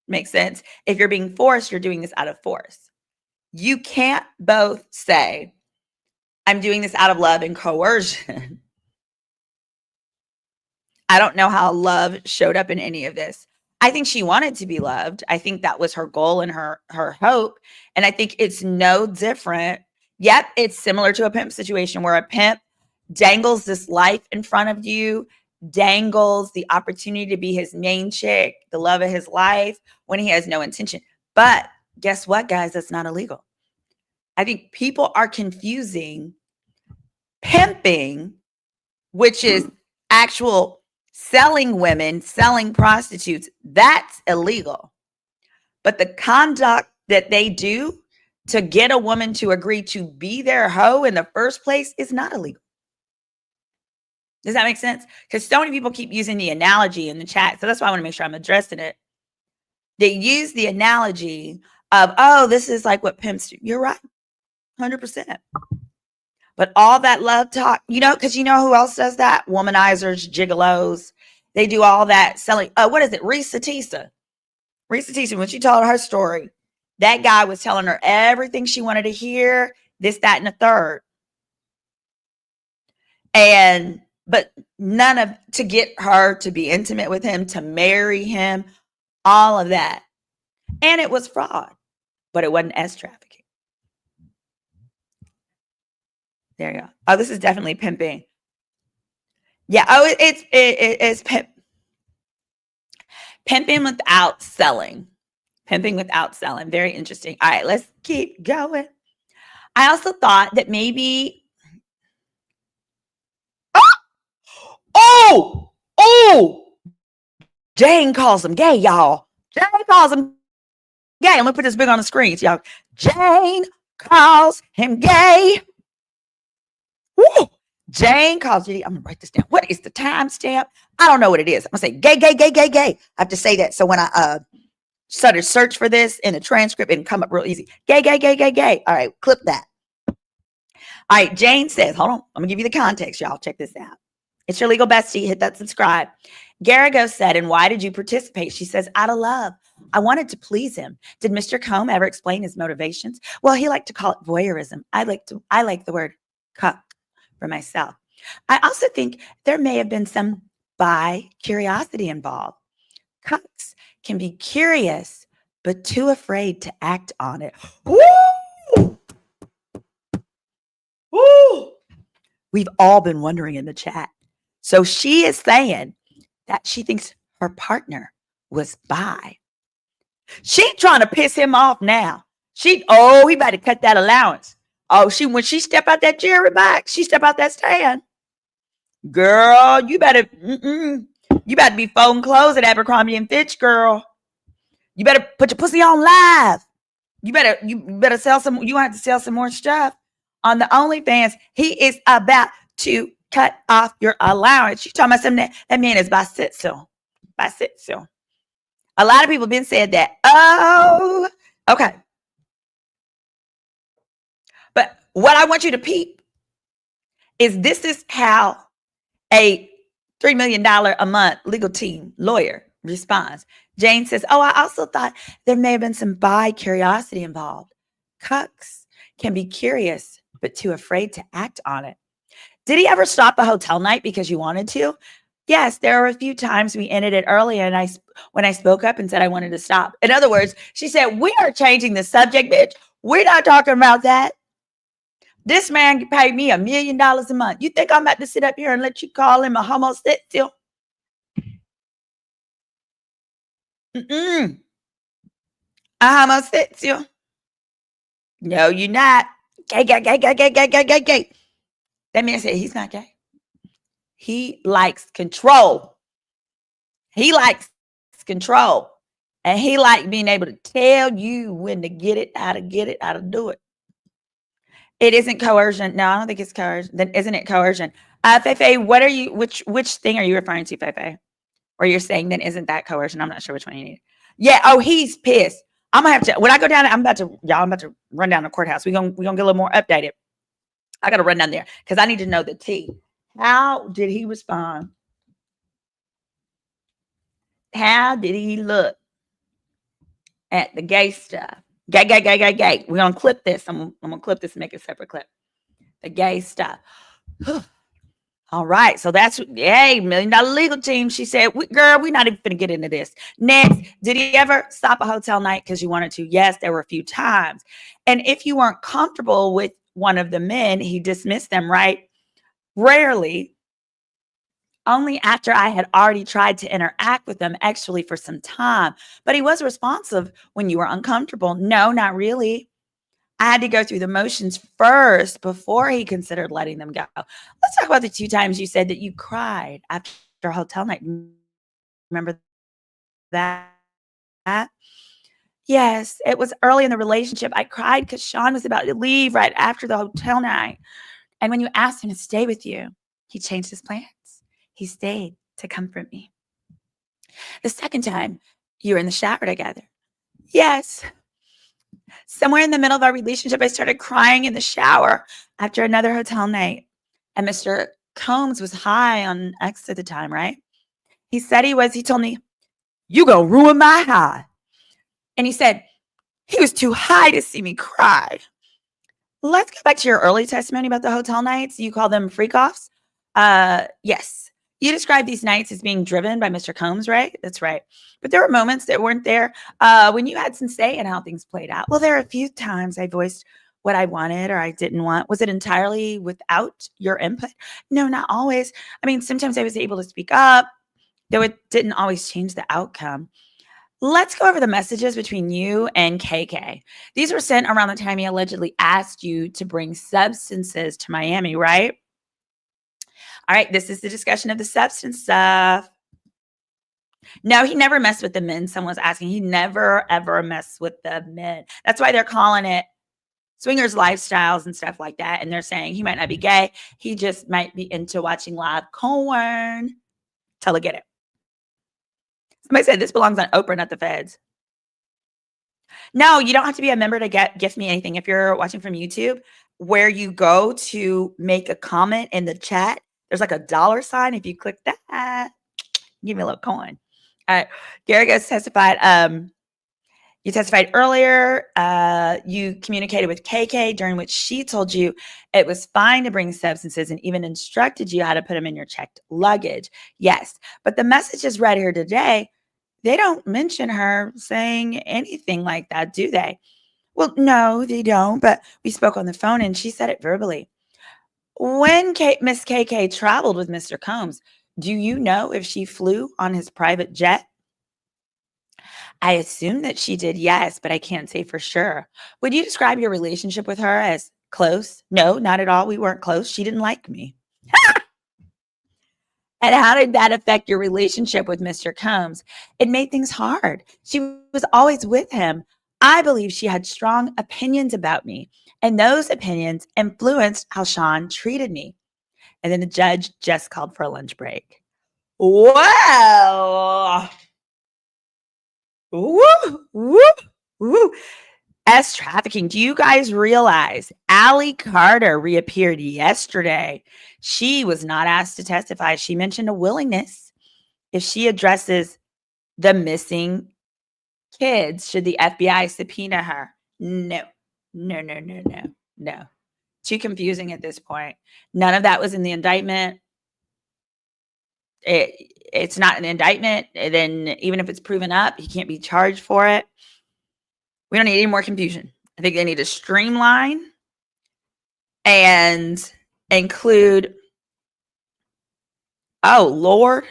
Makes sense? If you're being forced, you're doing this out of force. You can't both say, I'm doing this out of love and coercion. I don't know how love showed up in any of this. I think she wanted to be loved. I think that was her goal and her hope. And I think it's no different. Yep, it's similar to a pimp situation where a pimp dangles this life in front of you, dangles the opportunity to be his main chick, the love of his life, when he has no intention. But guess what, guys? That's not illegal. I think people are confusing pimping, which is actual selling women, selling prostitutes. That's illegal. But the conduct that they do to get a woman to agree to be their hoe in the first place is not illegal. Does that make sense? Because so many people keep using the analogy in the chat. So that's why I want to make sure I'm addressing it. They use the analogy of, oh, this is like what pimps do. You're right. 100%. But all that love talk, because you know who else does that? Womanizers, gigolos. They do all that selling. What is it? Reese Satisa, when she told her story, that guy was telling her everything she wanted to hear, this, that, and the third. But none of, to get her to be intimate with him, to marry him, all of that. And it was fraud, but it wasn't S trafficking. There you go. Oh, this is definitely pimping. Yeah. Oh, it's pimping without selling. Pimping without selling. Very interesting. All right, let's keep going. I also thought that maybe. Oh! Jane calls him gay, y'all. Jane calls him gay. I'm gonna put this big on the screen, y'all. Jane calls him gay. Woo! Jane calls Diddy. I'm gonna write this down. What is the timestamp? I don't know what it is. I'm gonna say gay, gay, gay, gay, gay. I have to say that. So when I started search for this in the transcript, it'd come up real easy. Gay, gay, gay, gay, gay. All right, clip that. All right, Jane says, hold on. I'm gonna give you the context, y'all. Check this out. It's your legal bestie. Hit that subscribe. Garagos said, and why did you participate? She says, out of love. I wanted to please him. Did Mr. Combe ever explain his motivations? Well, he liked to call it voyeurism. I like the word cuck for myself. I also think there may have been some bi curiosity involved. Cucks can be curious, but too afraid to act on it. Woo! Woo! We've all been wondering in the chat. So she is saying that she thinks her partner was bi. She trying to piss him off now. He about to cut that allowance. When she step out that Jerry box, she step out that stand. Girl, you better be folding clothes at Abercrombie and Fitch, girl. You better put your pussy on live. You better sell some. You have to sell some more stuff on the OnlyFans. He is about to cut off your allowance. You talking about something that man is bisexual. Bisexual. A lot of people have been said that. Oh, okay. But what I want you to peep This is how a $3 million a month legal team lawyer responds. Jane says, oh, I also thought there may have been some bi curiosity involved. Cucks can be curious, but too afraid to act on it. Did he ever stop a hotel night because you wanted to? Yes, there were a few times we ended it early, and when I spoke up and said I wanted to stop. In other words, she said, we are changing the subject, bitch. We're not talking about that. This man paid me $1 million a month. You think I'm about to sit up here and let you call him a homosexual? A homosexual? No, you're not. Gay. That man said he's not gay. He likes control. He likes control. And he likes being able to tell you when to get it, how to do it. It isn't coercion. No, I don't think it's coercion. Then isn't it coercion? Fefe, what are you, which thing are you referring to, Fefe? Or you're saying then isn't that coercion? I'm not sure which one you need. Yeah, oh, he's pissed. I'm gonna have to, when I go down, I'm about to run down the courthouse. We're gonna get a little more updated. I gotta run down there because I need to know the tea. How did he respond? How did he look at the gay stuff? Gay. We're gonna clip this. I'm gonna clip this and make a separate clip. The gay stuff. All right. So that's $1 million legal team. She said, girl, we're not even gonna get into this. Next, did he ever stop a hotel night because you wanted to? Yes, there were a few times. And if you weren't comfortable with one of the men, he dismissed them, right? Rarely. Only after I had already tried to interact with them actually for some time. But he was responsive when you were uncomfortable. No, not really. I had to go through the motions first before he considered letting them go. Let's talk about the 2 times you said that you cried after a hotel night. Remember that? Yes, it was early in the relationship. I cried because Sean was about to leave right after the hotel night. And when you asked him to stay with you, he changed his plans. He stayed to comfort me. The second time, you were in the shower together. Yes. Somewhere in the middle of our relationship, I started crying in the shower after another hotel night. And Mr. Combs was high on X at the time, right? He said he told me, you gonna ruin my high. And he said, he was too high to see me cry. Let's go back to your early testimony about the hotel nights. You call them freak-offs? Yes. You described these nights as being driven by Mr. Combs, right? That's right. But there were moments that weren't there when you had some say in how things played out. Well, there are a few times I voiced what I wanted or I didn't want. Was it entirely without your input? No, not always. I mean, sometimes I was able to speak up, though it didn't always change the outcome. Let's go over the messages between you and KK. These were sent around the time he allegedly asked you to bring substances to Miami, right? All right, this is the discussion of the substance stuff. No, he never messed with the men. Someone's asking. He never, ever messed with the men. That's why they're calling it swingers lifestyles and stuff like that. And they're saying he might not be gay. He just might be into watching live porn. Totally get it. Somebody said this belongs on Oprah, not the feds. No, you don't have to be a member to gift me anything. If you're watching from YouTube, where you go to make a comment in the chat, there's like a $sign. If you click that, give me a little coin. All right. Gary goes testified. You testified earlier. You communicated with KK during which she told you it was fine to bring substances and even instructed you how to put them in your checked luggage. Yes. But the messages read here today, they don't mention her saying anything like that, do they? Well, no, they don't. But we spoke on the phone and she said it verbally. When Miss KK traveled with Mr. Combs, do you know if she flew on his private jet? I assume that she did, yes, but I can't say for sure. Would you describe your relationship with her as close? No, not at all. We weren't close. She didn't like me. And how did that affect your relationship with Mr. Combs? It made things hard. She was always with him. I believe she had strong opinions about me, and those opinions influenced how Sean treated me. And then the judge just called for a lunch break. Wow. Woo, woo, woo. S trafficking. Do you guys realize Allie Carter reappeared yesterday? She was not asked to testify. She mentioned a willingness if she addresses the missing kids. Should the FBI subpoena her? No. Too confusing at this point. None of that was in the indictment. It's not an indictment. Then even if it's proven up, he can't be charged for it. We don't need any more confusion. I think they need to streamline and include, oh Lord,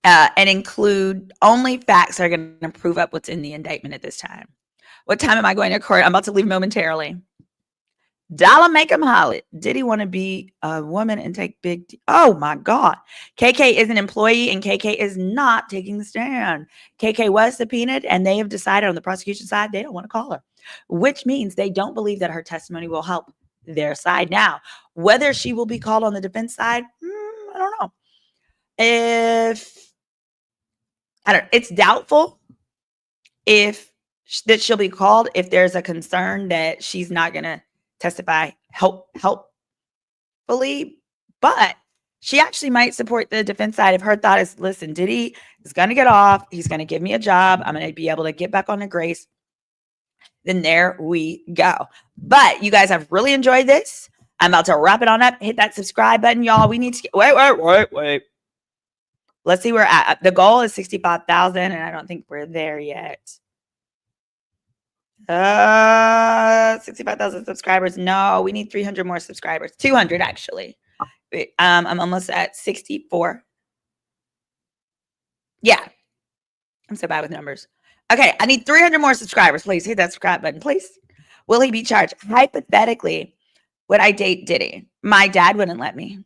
and include only facts that are going to prove up what's in the indictment at this time. What time am I going to court? I'm about to leave momentarily. Dollar make him holler. Did he want to be a woman and take big? Oh my God. KK is an employee and KK is not taking the stand. KK was subpoenaed and they have decided on the prosecution side they don't want to call her, which means they don't believe that her testimony will help their side. Now, whether she will be called on the defense side, I don't know. It's doubtful if that she'll be called if there's a concern that she's not going to testify helpfully, but she actually might support the defense side if her thought is, listen, Diddy is going to get off. He's going to give me a job. I'm going to be able to get back on the grace. Then there we go. But you guys have really enjoyed this. I'm about to wrap it on up. Hit that subscribe button, y'all. We need to wait. Let's see where we're at. The goal is 65,000, and I don't think we're there yet. 65,000 subscribers. No, we need 300 more subscribers. 200 actually. I'm almost at 64. Yeah. I'm so bad with numbers. Okay, I need 300 more subscribers. Please hit that subscribe button, please. Will he be charged? Hypothetically, would I date Diddy? My dad wouldn't let me.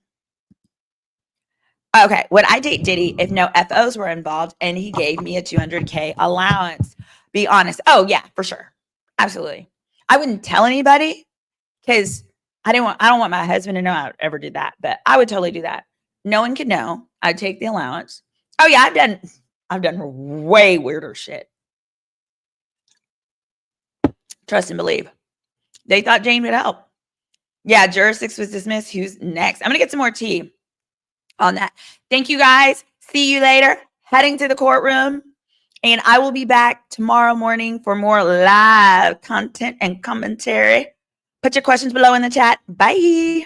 Okay, would I date Diddy if no FOs were involved and he gave me a $200K allowance? Be honest. Oh yeah, for sure. Absolutely. I wouldn't tell anybody because I don't want my husband to know I ever did that, but I would totally do that. No one could know. I'd take the allowance. Oh yeah, I've done way weirder shit. Trust and believe. They thought Jane would help. Yeah, juror 6 was dismissed. Who's next? I'm gonna get some more tea on that. Thank you guys. See you later. Heading to the courtroom. And I will be back tomorrow morning for more live content and commentary. Put your questions below in the chat. Bye.